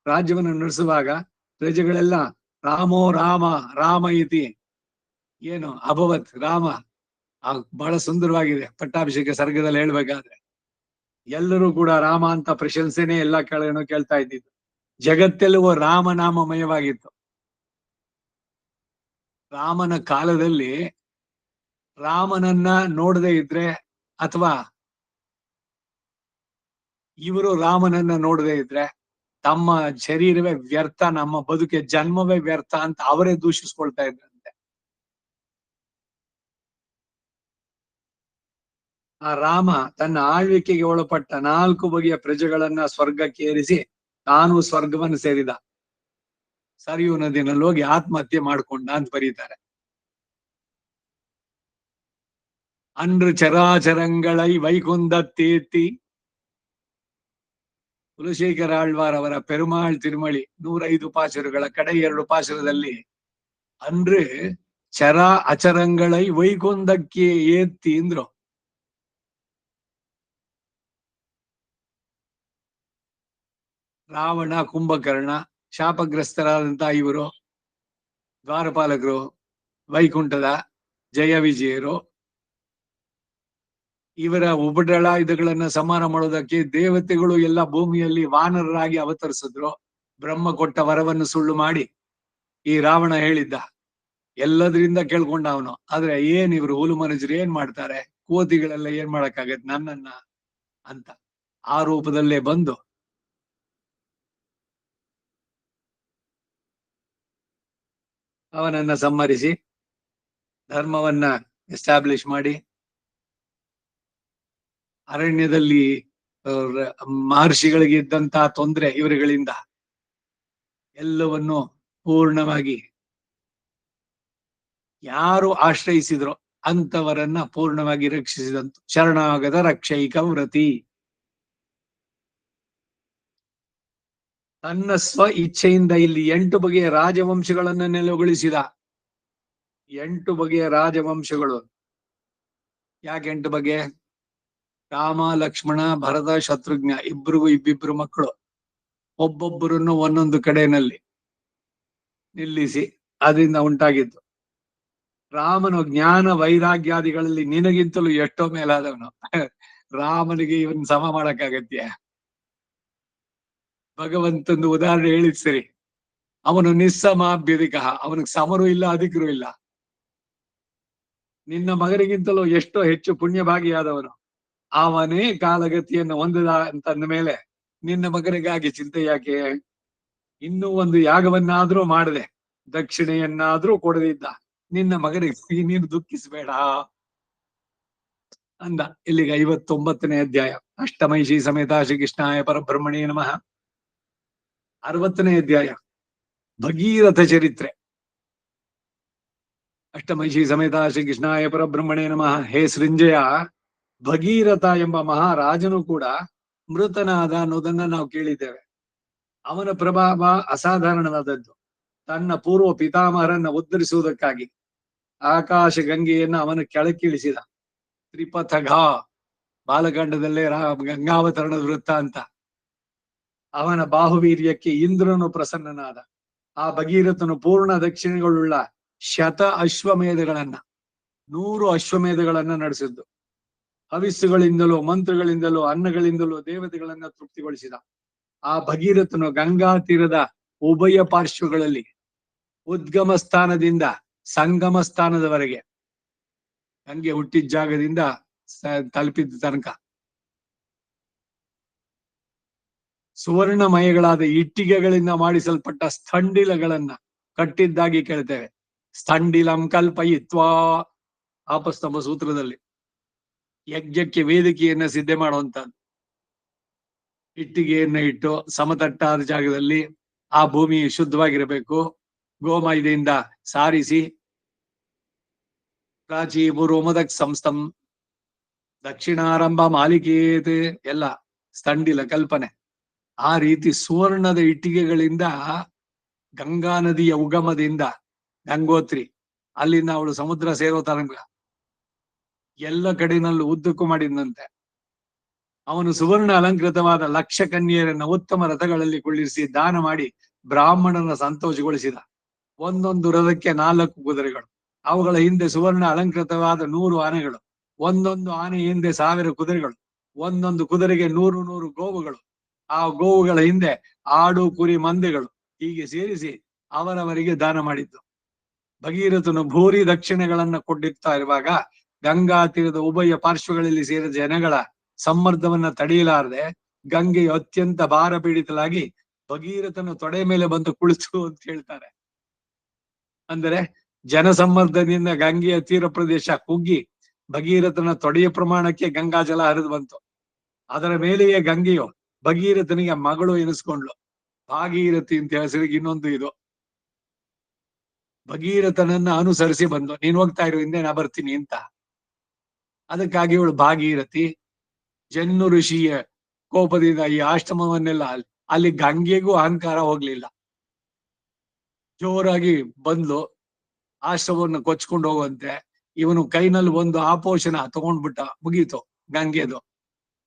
ರಾಜ್ಯವನ್ನು ನಡೆಸುವಾಗ ಪ್ರಜೆಗಳೆಲ್ಲ ರಾಮೋ ರಾಮ ರಾಮ ಇತಿ ಏನು ಅಭವತ್ ರಾಮ ಬಹಳ ಸುಂದರವಾಗಿದೆ. ಪಟ್ಟಾಭಿಷೇಕ ಸರ್ಗದಲ್ಲಿ ಹೇಳ್ಬೇಕಾದ್ರೆ ಎಲ್ಲರೂ ಕೂಡ ರಾಮ ಅಂತ ಪ್ರಶಂಸೆನೇ ಎಲ್ಲಾ ಕಡೆನೂ ಕೇಳ್ತಾ ಇದ್ದಿದ್ದು. ಜಗತ್ತೆಲ್ಲವೂ ರಾಮನಾಮಮಯವಾಗಿತ್ತು. ರಾಮನ ಕಾಲದಲ್ಲಿ ರಾಮನನ್ನ ನೋಡದೆ ಇದ್ರೆ, ಅಥವಾ ಇವರು ರಾಮನನ್ನ ನೋಡದೆ ಇದ್ರೆ ತಮ್ಮ ಶರೀರವೇ ವ್ಯರ್ಥ, ನಮ್ಮ ಬದುಕೆ ಜನ್ಮವೇ ವ್ಯರ್ಥ ಅಂತ ಅವರೇ ದೂಷಿಸ್ಕೊಳ್ತಾ ಇದ್ರಂತೆ. ಆ ರಾಮ ತನ್ನ ಆಳ್ವಿಕೆಗೆ ಒಳಪಟ್ಟ 4 ಬಗೆಯ ಪ್ರಜೆಗಳನ್ನ ಸ್ವರ್ಗಕ್ಕೆ ಏರಿಸಿ ತಾನು ಸ್ವರ್ಗವನ್ನು ಸೇರಿದ. ಸರಿಯು ನದಿನಲ್ಲಿ ಹೋಗಿ ಆತ್ಮಹತ್ಯೆ ಮಾಡ್ಕೊಂಡ ಅಂತ ಬರೀತಾರೆ. ಅನ್ರು ಚರಾಚರಂಗಳೈ ವೈಕುಂದತ್ತೇತಿ. ಕುಲಶೇಖರ ಆಳ್ವಾರ್ ಅವರ ಪೆರುಮಾಳ್ ತಿರುಮಳಿ 105 ಪಾಶುರಗಳ ಕಡೆ 2 ಪಾಶುರದಲ್ಲಿ ಅಂದ್ರೆ ಚರ ಅಚರಂಗಳೈ ವೈಕುಂದಕ್ಕೆ ಏತ್ತಿ ಅಂದ್ರು. ರಾವಣ, ಕುಂಭಕರ್ಣ, ಶಾಪಗ್ರಸ್ತರಾದಂತಹ ಇವರು ದ್ವಾರಪಾಲಕರು, ವೈಕುಂಠದ ಜಯ ವಿಜಯರು, ಇವರ ಉಪಟಳಾಯುಧಗಳನ್ನ ಸಂಹಾರ ಮಾಡೋದಕ್ಕೆ ದೇವತೆಗಳು ಎಲ್ಲ ಭೂಮಿಯಲ್ಲಿ ವಾನರರಾಗಿ ಅವತರಿಸಿದ್ರು. ಬ್ರಹ್ಮ ಕೊಟ್ಟ ವರವನ್ನು ಸುಳ್ಳು ಮಾಡಿ ಈ ರಾವಣ ಹೇಳಿದ್ದ, ಎಲ್ಲದರಿಂದ ಕೇಳ್ಕೊಂಡ ಅವನು. ಆದ್ರೆ ಏನ್ ಇವ್ರು ಹುಲು ಮನುಜರು ಏನ್ ಮಾಡ್ತಾರೆ, ಕೋತಿಗಳೆಲ್ಲ ಏನ್ ಮಾಡಕ್ಕಾಗತ್ತೆ ನನ್ನನ್ನ ಅಂತ ಆ ರೂಪದಲ್ಲೇ ಬಂದು ಅವನನ್ನ ಸಂಹರಿಸಿ ಧರ್ಮವನ್ನ ಎಸ್ಟಾಬ್ಲಿಷ್ ಮಾಡಿ ಅರಣ್ಯದಲ್ಲಿ ಮಹರ್ಷಿಗಳಿಗೆ ಇದ್ದಂತಹ ತೊಂದರೆ ಇವರುಗಳಿಂದ ಎಲ್ಲವನ್ನು ಪೂರ್ಣವಾಗಿ ಯಾರು ಆಶ್ರಯಿಸಿದ್ರು ಅಂತವರನ್ನ ಪೂರ್ಣವಾಗಿ ರಕ್ಷಿಸಿದಂತು. ಶರಣಾಗತ ರಕ್ಷೈಕ ವ್ರತಿ. ತನ್ನ ಸ್ವ ಇಚ್ಛೆಯಿಂದ ಇಲ್ಲಿ 8 ಬಗೆಯ ರಾಜವಂಶಗಳನ್ನ ನೆಲೆಗೊಳಿಸಿದ. 8 ಬಗೆಯ ರಾಜವಂಶಗಳು. ಯಾಕೆ 8 ಬಗೆ? ರಾಮ, ಲಕ್ಷ್ಮಣ, ಭರತ, ಶತ್ರುಘ್ನ ಇಬ್ಬರಿಗೂ ಇಬ್ಬಿಬ್ರು ಮಕ್ಕಳು. ಒಬ್ಬೊಬ್ಬರನ್ನು ಒಂದೊಂದು ಕಡೆಯಲ್ಲಿ ನಿಲ್ಲಿಸಿ ಅದರಿಂದ ಉಂಟಾಗಿದ್ದು. ರಾಮನು ಜ್ಞಾನ ವೈರಾಗ್ಯಾದಿಗಳಲ್ಲಿ ನಿನಗಿಂತಲೂ ಎಷ್ಟೋ ಮೇಲಾದವನು. ರಾಮನಿಗೆ ಇವನ್ ಸಮ ಮಾಡಕ್ಕಾಗತ್ಯ? ಭಗವಂತಂದು ಉದಾಹರಣೆ ಹೇಳಿದ್ ಸರಿ. ಅವನು ನಿಸ್ಸಮಾಭ್ಯಧಿಕ, ಅವನಿಗೆ ಸಮರು ಇಲ್ಲ ಅಧಿಕರು ಇಲ್ಲ. ನಿನ್ನ ಮಗನಿಗಿಂತಲೂ ಎಷ್ಟೋ ಹೆಚ್ಚು ಪುಣ್ಯಭಾಗಿಯಾದವನು. ಅವನೇ ಕಾಲಗತಿಯನ್ನು ಹೊಂದಿದ ಅಂತಂದ ಮೇಲೆ ನಿನ್ನ ಮಗನಿಗಾಗಿ ಚಿಂತೆ ಯಾಕೆ? ಇನ್ನೂ ಒಂದು ಯಾಗವನ್ನಾದ್ರೂ ಮಾಡದೆ, ದಕ್ಷಿಣೆಯನ್ನಾದ್ರೂ ಕೊಡದಿದ್ದ ನಿನ್ನ ಮಗನಿಗೆ ನೀನು ದುಃಖಿಸಬೇಡ ಅಂದ. ಇಲ್ಲಿಗೆ 59ನೇ ಅಧ್ಯಾಯ. ಅಷ್ಟಮೈಷಿ ಸಮೇತ ಶ್ರೀಕೃಷ್ಣಾಯ ಪರಬ್ರಹ್ಮಣೇ ನಮಃ. 60ನೇ ಅಧ್ಯಾಯ ಭಗೀರಥ ಚರಿತ್ರೆ. ಅಷ್ಟಮೈಷಿ ಸಮೇತ ಶ್ರೀಕೃಷ್ಣಾಯ ಪರಬ್ರಹ್ಮಣೇ ನಮಃ. ಹೇ ಸೃಂಜಯ, ಭಗೀರಥ ಎಂಬ ಮಹಾರಾಜನು ಕೂಡ ಮೃತನಾದ ಅನ್ನೋದನ್ನ ನಾವು ಕೇಳಿದ್ದೇವೆ. ಅವನ ಪ್ರಭಾವ ಅಸಾಧಾರಣವಾದದ್ದು. ತನ್ನ ಪೂರ್ವ ಪಿತಾಮಹರನ್ನ ಉದ್ಧರಿಸುವುದಕ್ಕಾಗಿ ಆಕಾಶ ಗಂಗೆಯನ್ನ ಅವನ ಕೆಳಕ್ಕಿಳಿಸಿದ. ತ್ರಿಪಥಘ ಬಾಲಕಾಂಡದಲ್ಲೇ ಗಂಗಾವತರಣದ ವೃತ್ತ ಅಂತ. ಅವನ ಬಾಹುವೀರ್ಯಕ್ಕೆ ಇಂದ್ರನು ಪ್ರಸನ್ನನಾದ. ಆ ಭಗೀರಥನು ಪೂರ್ಣ ದಕ್ಷಿಣೆಗಳುಳ್ಳ 100 ಅಶ್ವಮೇಧಗಳನ್ನ 100 ಅಶ್ವಮೇಧಗಳನ್ನ ನಡೆಸಿದ್ದು. ಹವಿಸ್ಸುಗಳಿಂದಲೂ ಮಂತ್ರಗಳಿಂದಲೂ ಅನ್ನಗಳಿಂದಲೂ ದೇವತೆಗಳನ್ನ ತೃಪ್ತಿಗೊಳಿಸಿದ. ಆ ಭಗೀರಥನು ಗಂಗಾ ತೀರದ ಉಭಯ ಪಾರ್ಶ್ವಗಳಲ್ಲಿ ಉದ್ಗಮ ಸ್ಥಾನದಿಂದ ಸಂಗಮ ಸ್ಥಾನದವರೆಗೆ, ಗಂಗೆ ಹುಟ್ಟಿದ ಜಾಗದಿಂದ ತಲುಪಿದ ತನಕ ಸುವರ್ಣಮಯಗಳಾದ ಇಟ್ಟಿಗೆಗಳಿಂದ ಮಾಡಿಸಲ್ಪಟ್ಟ ಸ್ಥಂಡಿಲಗಳನ್ನ ಕಟ್ಟಿದ್ದಾಗಿ ಕೇಳ್ತೇವೆ. ಸ್ಥಂಡಿಲಂ ಕಲ್ಪಯಿತ್ವಾ ಆಪಸ್ತಂಭ ಸೂತ್ರದಲ್ಲಿ ಯಜ್ಞಕ್ಕೆ ವೇದಿಕೆಯನ್ನ ಸಿದ್ಧ ಮಾಡುವಂತದ್ದು. ಇಟ್ಟಿಗೆಯನ್ನ ಇಟ್ಟು ಸಮತಟ್ಟಾದ ಜಾಗದಲ್ಲಿ ಆ ಭೂಮಿ ಶುದ್ಧವಾಗಿರಬೇಕು. ಗೋಮಯದಿಂದ ಸಾರಿಸಿ ಪ್ರಾಚೀ ಪೂರ್ವಮದಕ್ ಸಂಸ್ಥಂ ದಕ್ಷಿಣಾರಂಭ ಮಾಲಿಕೇತ್ ಎಲ್ಲ ಸ್ಥಂಡಿಲ ಕಲ್ಪನೆ. ಆ ರೀತಿ ಸುವರ್ಣದ ಇಟ್ಟಿಗೆಗಳಿಂದ ಗಂಗಾ ನದಿಯ ಉಗಮದಿಂದ ಗಂಗೋತ್ರಿ ಅಲ್ಲಿಂದ ಅವಳು ಸಮುದ್ರ ಸೇರೋ ತನಕ ಎಲ್ಲ ಕಡೆನಲ್ಲೂ ಉದ್ದಕ್ಕೂ ಮಾಡಿದಂತೆ. ಅವನು ಸುವರ್ಣ ಅಲಂಕೃತವಾದ ಲಕ್ಷ ಕನ್ಯೆಯರನ್ನ ಉತ್ತಮ ರಥಗಳಲ್ಲಿ ಕುಳ್ಳಿರಿಸಿ ದಾನ ಮಾಡಿ ಬ್ರಾಹ್ಮಣನ ಸಂತೋಷಗೊಳಿಸಿದ. ಒಂದೊಂದು ರಥಕ್ಕೆ 4 ಕುದುರೆಗಳು, ಅವುಗಳ ಹಿಂದೆ ಸುವರ್ಣ ಅಲಂಕೃತವಾದ 100 ಆನೆಗಳು, ಒಂದೊಂದು ಆನೆ ಹಿಂದೆ 1000 ಕುದುರೆಗಳು, ಒಂದೊಂದು ಕುದುರೆಗೆ 100 ಗೋವುಗಳು, ಆ ಗೋವುಗಳ ಹಿಂದೆ ಆಡು ಕುರಿ ಮಂದೆಗಳು, ಹೀಗೆ ಸೇರಿಸಿ ಅವರವರಿಗೆ ದಾನ ಮಾಡಿದ್ದು. ಭಗೀರಥನು ಭೂರಿ ದಕ್ಷಿಣೆಗಳನ್ನ ಕೊಟ್ಟಿರ್ತಾ ಇರುವಾಗ ಗಂಗಾ ತೀರದ ಉಭಯ ಪಾರ್ಶ್ವಗಳಲ್ಲಿ ಸೇರಿದ ಜನಗಳ ಸಮ್ಮರ್ದವನ್ನ ತಡೆಯಲಾರದೆ ಗಂಗೆಯು ಅತ್ಯಂತ ಭಾರ ಪೀಡಿತಲಾಗಿ ಭಗೀರಥನ ತೊಡೆ ಮೇಲೆ ಬಂದು ಕುಳಿತು ಅಂತ ಹೇಳ್ತಾರೆ. ಅಂದರೆ ಜನಸಮ್ಮರ್ದದಿಂದ ಗಂಗೆಯ ತೀರ ಪ್ರದೇಶ ಕುಗ್ಗಿ ಭಗೀರಥನ ತೊಡೆಯ ಪ್ರಮಾಣಕ್ಕೆ ಗಂಗಾ ಜಲ ಹರಿದು ಬಂತು. ಅದರ ಮೇಲೆಯೇ ಗಂಗೆಯು ಭಗೀರಥನಿಗೆ ಮಗಳು ಎನಿಸ್ಕೊಂಡ್ಲು. ಭಾಗೀರಥಿ ಅಂತ ಹೆಸರಿಗೆ ಇನ್ನೊಂದು ಇದು. ಭಗೀರಥನನ್ನ ಅನುಸರಿಸಿ ಬಂದು ನೀನ್ ಹೋಗ್ತಾ ಇರು, ಹಿಂದೆ ನಾ ಬರ್ತೀನಿ ಅಂತ. ಅದಕ್ಕಾಗಿ ಇವಳು ಭಾಗೀರಥಿ. ಜನ್ನು ಋಷಿಯ ಕೋಪದಿಂದ ಈ ಆಶ್ರಮವನ್ನೆಲ್ಲ ಅಲ್ಲಿ ಗಂಗೆಗೂ ಅಹಂಕಾರ ಹೋಗ್ಲಿಲ್ಲ. ಜೋರಾಗಿ ಬಂದ್ಲು, ಆಶ್ರಮವನ್ನು ಕೊಚ್ಕೊಂಡು ಹೋಗುವಂತೆ. ಇವನು ಕೈನಲ್ಲಿ ಒಂದು ಆಪೋಷಣ ತಗೊಂಡ್ಬಿಟ್ಟ, ಮುಗೀತು ಗಂಗೆದು.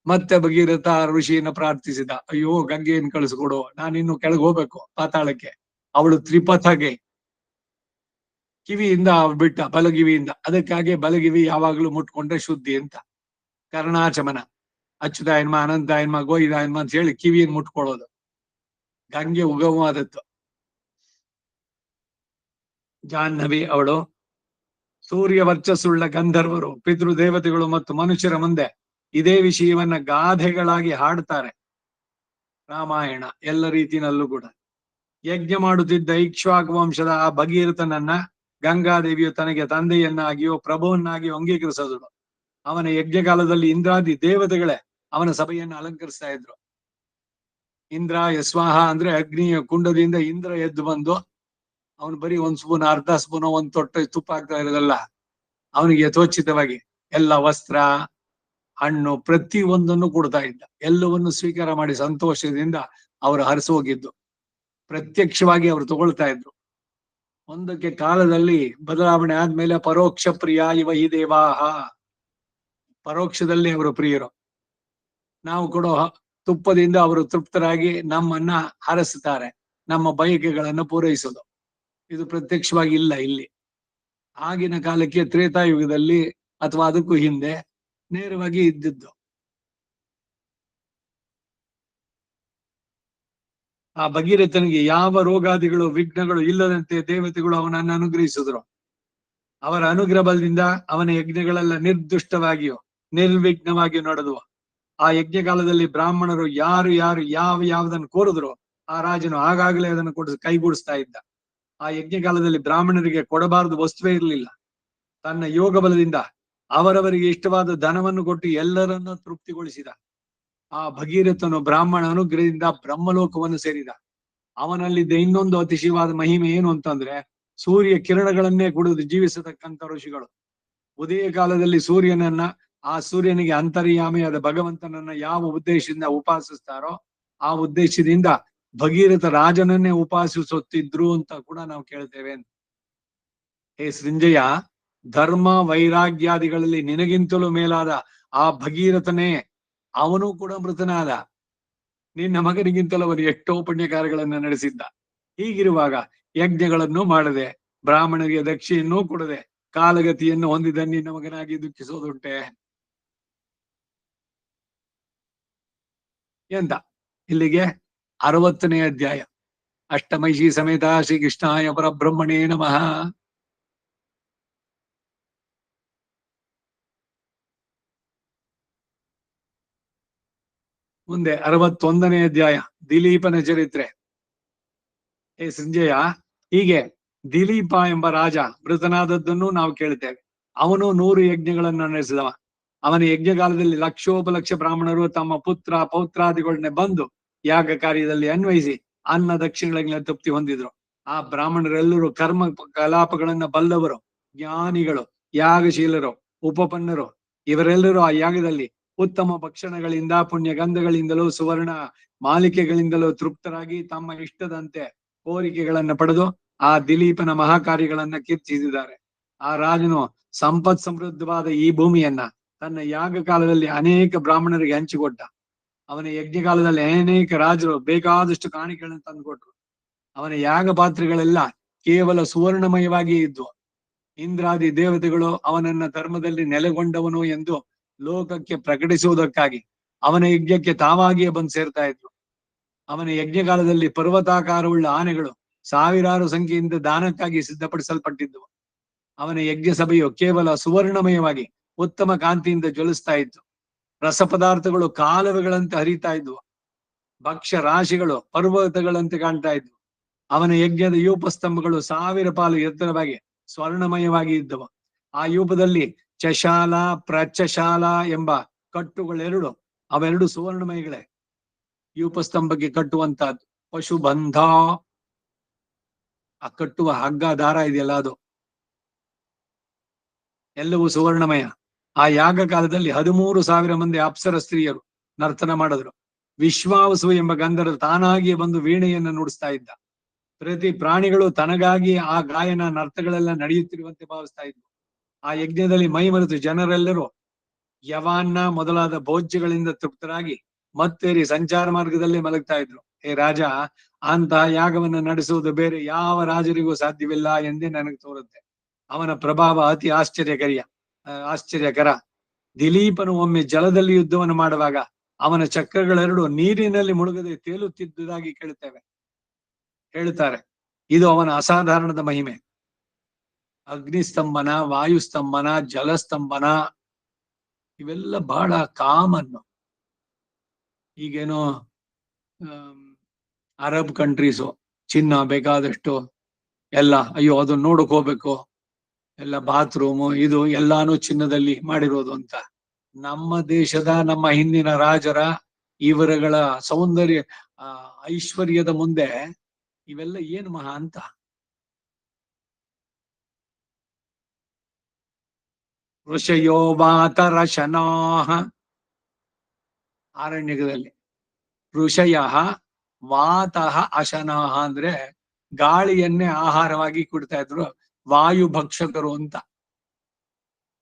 ಮತ್ತೆ ಭಗೀರಥ ಋಷಿಯನ್ನ ಪ್ರಾರ್ಥಿಸಿದ, ಅಯ್ಯೋ ಗಂಗೆಯನ್ನು ಕಳಿಸ್ಕೊಡು, ನಾನಿನ್ನು ಕೆಳಗೆ ಹೋಗ್ಬೇಕು ಪಾತಾಳಕ್ಕೆ. ಅವಳು ತ್ರಿಪಥಗೆ ಕಿವಿಯಿಂದ ಬಿಟ್ಟ, ಬಲಗಿವಿಯಿಂದ. ಅದಕ್ಕಾಗಿ ಬಲಗಿವಿ ಯಾವಾಗ್ಲೂ ಮುಟ್ಕೊಂಡ್ರೆ ಶುದ್ಧಿ ಅಂತ. ಕರ್ಣಾಚಮನ, ಅಚ್ಯುತಾಯನ್ಮ ಅನಂತಾಯನ್ಮ ಗೋಯಿದಾಯನ್ಮ ಅಂತ ಹೇಳಿ ಕಿವಿಯನ್ನು ಮುಟ್ಕೊಳ್ಳೋದು ಗಂಗೆ ಉಗಮವಾದದ್ದು. ಜಾಹ್ನವಿ ಅವಳು. ಸೂರ್ಯ ವರ್ಚಸ್ಸುಳ್ಳ ಗಂಧರ್ವರು, ಪಿತೃದೇವತೆಗಳು ಮತ್ತು ಮನುಷ್ಯರ ಮುಂದೆ ಇದೇ ವಿಷಯವನ್ನ ಗಾದೆಗಳಾಗಿ ಹಾಡ್ತಾರೆ. ರಾಮಾಯಣ ಎಲ್ಲ ರೀತಿಯಲ್ಲೂ ಕೂಡ. ಯಜ್ಞ ಮಾಡುತ್ತಿದ್ದ ಇಕ್ಷ್ವಾಕು ವಂಶದ ಆ ಭಗೀರಥನನ್ನ ಗಂಗಾದೇವಿಯು ತನಗೆ ತಂದೆಯನ್ನಾಗಿಯೋ ಪ್ರಭುವನ್ನಾಗಿಯೋ ಅಂಗೀಕರಿಸಿದಳು. ಅವನ ಯಜ್ಞಕಾಲದಲ್ಲಿ ಇಂದ್ರಾದಿ ದೇವತೆಗಳೇ ಅವನ ಸಭೆಯನ್ನು ಅಲಂಕರಿಸ್ತಾ ಇದ್ರು. ಇಂದ್ರ ಯಸ್ವಾಹ ಅಂದ್ರೆ ಅಗ್ನಿಯ ಕುಂಡದಿಂದ ಇಂದ್ರ ಎದ್ದು ಬಂದು ಅವನು ಬರೀ 1 ಸ್ಪೂನ್, ಅರ್ಧ ಸ್ಪೂನ್, 1 ತೊಟ್ಟೆ ತುಪ್ಪ ಆಗ್ತಾ ಇರೋದಲ್ಲ, ಅವನಿಗೆ ಯಥೋಚಿತವಾಗಿ ಎಲ್ಲ ವಸ್ತ್ರ, ಹಣ್ಣು ಪ್ರತಿ ಒಂದನ್ನು ಕೊಡ್ತಾ ಇದ್ದ. ಎಲ್ಲವನ್ನು ಸ್ವೀಕಾರ ಮಾಡಿ ಸಂತೋಷದಿಂದ ಅವರು ಹರಿಸು ಹೋಗಿದ್ದು. ಪ್ರತ್ಯಕ್ಷವಾಗಿ ಅವರು ತಗೊಳ್ತಾ ಇದ್ರು. ಒಂದಕ್ಕೆ ಕಾಲದಲ್ಲಿ ಬದಲಾವಣೆ ಆದ್ಮೇಲೆ ಪರೋಕ್ಷ ಪ್ರಿಯ ಇವ ಈ ದೇವಾಹ, ಪರೋಕ್ಷದಲ್ಲಿ ಅವರು ಪ್ರಿಯರು. ನಾವು ಕೊಡೋ ತುಪ್ಪದಿಂದ ಅವರು ತೃಪ್ತರಾಗಿ ನಮ್ಮನ್ನ ಹರಸುತ್ತಾರೆ, ನಮ್ಮ ಬಯಕೆಗಳನ್ನು ಪೂರೈಸೋದು. ಇದು ಪ್ರತ್ಯಕ್ಷವಾಗಿ ಇಲ್ಲ ಇಲ್ಲಿ. ಆಗಿನ ಕಾಲಕ್ಕೆ ತ್ರೇತಾಯುಗದಲ್ಲಿ ಅಥವಾ ಅದಕ್ಕೂ ಹಿಂದೆ ನೇರವಾಗಿ ಇದ್ದಿದ್ದು. ಆ ಭಗೀರಥನಿಗೆ ಯಾವ ರೋಗಾದಿಗಳು ವಿಘ್ನಗಳು ಇಲ್ಲದಂತೆ ದೇವತೆಗಳು ಅವನನ್ನು ಅನುಗ್ರಹಿಸಿದ್ರು. ಅವರ ಅನುಗ್ರಹ ಬಲದಿಂದ ಅವನ ಯಜ್ಞಗಳೆಲ್ಲ ನಿರ್ದುಷ್ಟವಾಗಿಯೋ ನಿರ್ವಿಘ್ನವಾಗಿಯೂ ನಡೆದುವ. ಆ ಯಜ್ಞ ಕಾಲದಲ್ಲಿ ಬ್ರಾಹ್ಮಣರು ಯಾರು ಯಾವುದನ್ನು ಕೋರಿದ್ರು ಆ ರಾಜನು ಆಗಾಗಲೇ ಅದನ್ನು ಕೈಗೂಡಿಸ್ತಾ ಇದ್ದ. ಆ ಯಜ್ಞ ಕಾಲದಲ್ಲಿ ಬ್ರಾಹ್ಮಣರಿಗೆ ಕೊಡಬಾರದು ವಸ್ತುವೇ ಇರಲಿಲ್ಲ. ತನ್ನ ಯೋಗ ಬಲದಿಂದ ಅವರವರಿಗೆ ಇಷ್ಟವಾದ ಧನವನ್ನು ಕೊಟ್ಟು ಎಲ್ಲರನ್ನ ತೃಪ್ತಿಗೊಳಿಸಿದ. ಆ ಭಗೀರಥನು ಬ್ರಾಹ್ಮಣ ಅನುಗ್ರಹದಿಂದ ಬ್ರಹ್ಮಲೋಕವನ್ನು ಸೇರಿದ. ಅವನಲ್ಲಿದ್ದ ಇನ್ನೊಂದು ಅತಿಶಯವಾದ ಮಹಿಮೆ ಏನು ಅಂತಂದ್ರೆ, ಸೂರ್ಯ ಕಿರಣಗಳನ್ನೇ ಕುಡಿದು ಜೀವಿಸತಕ್ಕಂಥ ಋಷಿಗಳು. ಉದಯ ಕಾಲದಲ್ಲಿ ಸೂರ್ಯನನ್ನ, ಆ ಸೂರ್ಯನಿಗೆ ಅಂತರ್ಯಾಮಿಯಾದ ಭಗವಂತನನ್ನ ಯಾವ ಉದ್ದೇಶದಿಂದ ಉಪಾಸಿಸ್ತಾರೋ ಆ ಉದ್ದೇಶದಿಂದ ಭಗೀರಥ ರಾಜನನ್ನೇ ಉಪಾಸಿಸುತ್ತಿದ್ರು ಅಂತ ಕೂಡ ನಾವು ಕೇಳ್ತೇವೆ. ಹೇ ಸೃಂಜಯ, ಧರ್ಮ ವೈರಾಗ್ಯಾದಿಗಳಲ್ಲಿ ನಿನಗಿಂತಲೂ ಮೇಲಾದ ಆ ಭಗೀರಥನೇ ಅವನು ಕೂಡ ಮೃತನಾದ. ನಿನ್ನ ಮಗನಿಗಿಂತಲೂ ಅವನು ಎಷ್ಟೋ ಪುಣ್ಯ ಕಾರ್ಯಗಳನ್ನ ನಡೆಸಿದ್ದ. ಹೀಗಿರುವಾಗ ಯಜ್ಞಗಳನ್ನು ಮಾಡದೆ, ಬ್ರಾಹ್ಮಣರಿಗೆ ದಕ್ಷಿಣೆಯನ್ನೂ ಕೊಡದೆ ಕಾಲಗತಿಯನ್ನು ಹೊಂದಿದ ನಿನ್ನ ಮಗನಾಗಿ ದುಃಖಿಸೋದುಂಟೆ ಎಂದ. ಇಲ್ಲಿಗೆ 60ನೇ ಅಧ್ಯಾಯ. ಅಷ್ಟಮೈಷಿ ಸಮೇತ ಶ್ರೀ ಕೃಷ್ಣಾಯ ಪರಬ್ರಹ್ಮಣೇ ನಮಃ. ಮುಂದೆ 61ನೇ ಅಧ್ಯಾಯ, ದಿಲೀಪನ ಚರಿತ್ರೆ. ಹೇ ಸಂಜಯ, ಹೀಗೆ ದಿಲೀಪ ಎಂಬ ರಾಜ ಮೃತನಾದದ್ದನ್ನು ನಾವು ಕೇಳ್ತೇವೆ. ಅವನು 100 ಯಜ್ಞಗಳನ್ನು ನಡೆಸಿದವ. ಅವನ ಯಜ್ಞಕಾಲದಲ್ಲಿ ಲಕ್ಷೋಪಲಕ್ಷ ಬ್ರಾಹ್ಮಣರು ತಮ್ಮ ಪುತ್ರ ಪೌತ್ರಾದಿಗಳನ್ನೇ ಬಂದು ಯಾಗ ಕಾರ್ಯದಲ್ಲಿ ಅನ್ವಯಿಸಿ ಅನ್ನ ದಕ್ಷಿಣೆಗಳ ತೃಪ್ತಿ ಹೊಂದಿದ್ರು. ಆ ಬ್ರಾಹ್ಮಣರೆಲ್ಲರೂ ಕರ್ಮ ಕಲಾಪಗಳನ್ನ ಬಲ್ಲವರು, ಜ್ಞಾನಿಗಳು, ಯಾಗಶೀಲರು, ಉಪಪನ್ನರು ಇವರೆಲ್ಲರೂ ಆ ಯಾಗದಲ್ಲಿ ಉತ್ತಮ ಭಕ್ಷಣಗಳಿಂದ, ಪುಣ್ಯ ಗಂಧಗಳಿಂದಲೂ, ಸುವರ್ಣ ಮಾಲಿಕೆಗಳಿಂದಲೂ ತೃಪ್ತರಾಗಿ ತಮ್ಮ ಇಷ್ಟದಂತೆ ಕೋರಿಕೆಗಳನ್ನು ಪಡೆದು ಆ ದಿಲೀಪನ ಮಹಾಕಾರ್ಯಗಳನ್ನ ಕೀರ್ತಿಸಿದ್ದಾರೆ. ಆ ರಾಜನು ಸಂಪತ್ ಸಮೃದ್ಧವಾದ ಈ ಭೂಮಿಯನ್ನ ತನ್ನ ಯಾಗ ಕಾಲದಲ್ಲಿ ಅನೇಕ ಬ್ರಾಹ್ಮಣರಿಗೆ ಹಂಚಿಕೊಟ್ಟ. ಅವನ ಯಜ್ಞಕಾಲದಲ್ಲಿ ಅನೇಕ ರಾಜರು ಬೇಕಾದಷ್ಟು ಕಾಣಿಕೆಗಳನ್ನು ತಂದುಕೊಟ್ರು. ಅವನ ಯಾಗ ಪಾತ್ರೆಗಳೆಲ್ಲ ಕೇವಲ ಸುವರ್ಣಮಯವಾಗಿ ಇದ್ವು. ಇಂದ್ರಾದಿ ದೇವತೆಗಳು ಅವನನ್ನ ಧರ್ಮದಲ್ಲಿ ನೆಲೆಗೊಂಡವನು ಎಂದು ಲೋಕಕ್ಕೆ ಪ್ರಕಟಿಸುವುದಕ್ಕಾಗಿ ಅವನ ಯಜ್ಞಕ್ಕೆ ತಾವಾಗಿಯೇ ಬಂದು ಸೇರ್ತಾ ಇದ್ರು. ಅವನ ಯಜ್ಞಕಾಲದಲ್ಲಿ ಪರ್ವತಾಕಾರವುಳ್ಳ ಆನೆಗಳು ಸಾವಿರಾರು ಸಂಖ್ಯೆಯಿಂದ ದಾನಕ್ಕಾಗಿ ಸಿದ್ಧಪಡಿಸಲ್ಪಟ್ಟಿದ್ದವು. ಅವನ ಯಜ್ಞ ಸಭೆಯು ಕೇವಲ ಸುವರ್ಣಮಯವಾಗಿ ಉತ್ತಮ ಕಾಂತಿಯಿಂದ ಜ್ವಲಿಸ್ತಾ ಇತ್ತು. ರಸ ಪದಾರ್ಥಗಳು ಕಾಲುವೆಗಳಂತೆ ಹರಿತಾ ಇದ್ವು. ಭಕ್ಷ್ಯ ರಾಶಿಗಳು ಪರ್ವತಗಳಂತೆ ಕಾಣ್ತಾ ಇದ್ವು. ಅವನ ಯಜ್ಞದ ಯೂಪಸ್ತಂಭಗಳು 1000 ಪಾಲು ಎತ್ತರವಾಗಿ ಸ್ವರ್ಣಮಯವಾಗಿ ಇದ್ದವು. ಆ ಯೂಪದಲ್ಲಿ ಚಶಾಲ, ಪ್ರಚಶಾಲ ಎಂಬ ಕಟ್ಟುಗಳೆರಡು, ಅವೆರಡು ಸುವರ್ಣಮಯಗಳೇ. ಯೂಪಸ್ತಂಭಕ್ಕೆ ಕಟ್ಟುವಂತಹದ್ದು ಪಶುಬಂಧ, ಆ ಕಟ್ಟುವ ಹಗ್ಗ ದಾರ ಇದೆಯಲ್ಲ, ಅದು ಎಲ್ಲವೂ ಸುವರ್ಣಮಯ. ಆ ಯಾಗ ಕಾಲದಲ್ಲಿ 13,000 ಮಂದಿ ಅಪ್ಸರ ಸ್ತ್ರೀಯರು ನರ್ತನ ಮಾಡಿದ್ರು. ವಿಶ್ವಾವಸು ಎಂಬ ಗಂಧರ್ವ ತಾನಾಗಿಯೇ ಬಂದು ವೀಣೆಯನ್ನು ನುಡಿಸ್ತಾ ಇದ್ದ. ಪ್ರತಿ ಪ್ರಾಣಿಗಳು ತನಗಾಗಿ ಆ ಗಾಯನ ನರ್ತಗಳೆಲ್ಲ ನಡೆಯುತ್ತಿರುವಂತೆ ಭಾವಿಸ್ತಾ ಇದ್ವು. ಆ ಯಜ್ಞದಲ್ಲಿ ಮೈ ಮರೆತು ಜನರೆಲ್ಲರೂ ಯವಾನ್ನ ಮೊದಲಾದ ಭೋಜ್ಯಗಳಿಂದ ತೃಪ್ತರಾಗಿ ಮತ್ತೇರಿ ಸಂಚಾರ ಮಾರ್ಗದಲ್ಲೇ ಮಲಗ್ತಾ ಇದ್ರು. ಹೇ ರಾಜ, ಅಂತಹ ಯಾಗವನ್ನು ನಡೆಸುವುದು ಬೇರೆ ಯಾವ ರಾಜರಿಗೂ ಸಾಧ್ಯವಿಲ್ಲ ಎಂದೇ ನನಗೆ ತೋರುತ್ತೆ. ಅವನ ಪ್ರಭಾವ ಅತಿ ಆಶ್ಚರ್ಯಕರ. ದಿಲೀಪನು ಒಮ್ಮೆ ಜಲದಲ್ಲಿ ಯುದ್ಧವನ್ನು ಮಾಡುವಾಗ ಅವನ ಚಕ್ರಗಳೆರಡು ನೀರಿನಲ್ಲಿ ಮುಳುಗದೆ ತೇಲುತ್ತಿದ್ದುದಾಗಿ ಹೇಳ್ತಾರೆ. ಇದು ಅವನ ಅಸಾಧಾರಣದ ಮಹಿಮೆ. ಅಗ್ನಿಸ್ತಂಭನ, ವಾಯುಸ್ತಂಭನ, ಜಲಸ್ತಂಭನ ಇವೆಲ್ಲ ಬಹಳ ಕಾಮನ್ನು. ಈಗೇನೋ ಅರಬ್ ಕಂಟ್ರೀಸು ಚಿನ್ನ ಬೇಕಾದಷ್ಟು ಎಲ್ಲ, ಅಯ್ಯೋ ಅದನ್ನ ನೋಡಕ್ ಹೋಗ್ಬೇಕು, ಎಲ್ಲ ಬಾತ್ರೂಮು ಇದು ಎಲ್ಲಾನು ಚಿನ್ನದಲ್ಲಿ ಮಾಡಿರೋದು ಅಂತ. ನಮ್ಮ ದೇಶದ, ನಮ್ಮ ಹಿಂದಿನ ರಾಜರ ಇವರುಗಳ ಸೌಂದರ್ಯ ಐಶ್ವರ್ಯದ ಮುಂದೆ ಇವೆಲ್ಲ ಏನು ಮಹಾ ಅಂತ. ಋಷಯೋ ವಾತರಶನಾಹ, ಆರಣ್ಯಕದಲ್ಲಿ ಋಷಯ ವಾತಃ ಅಶನಾಹ ಅಂದ್ರೆ ಗಾಳಿಯನ್ನೇ ಆಹಾರವಾಗಿ ಕೊಡ್ತಾ ಇದ್ರು ವಾಯು ಭಕ್ಷಕರು ಅಂತ.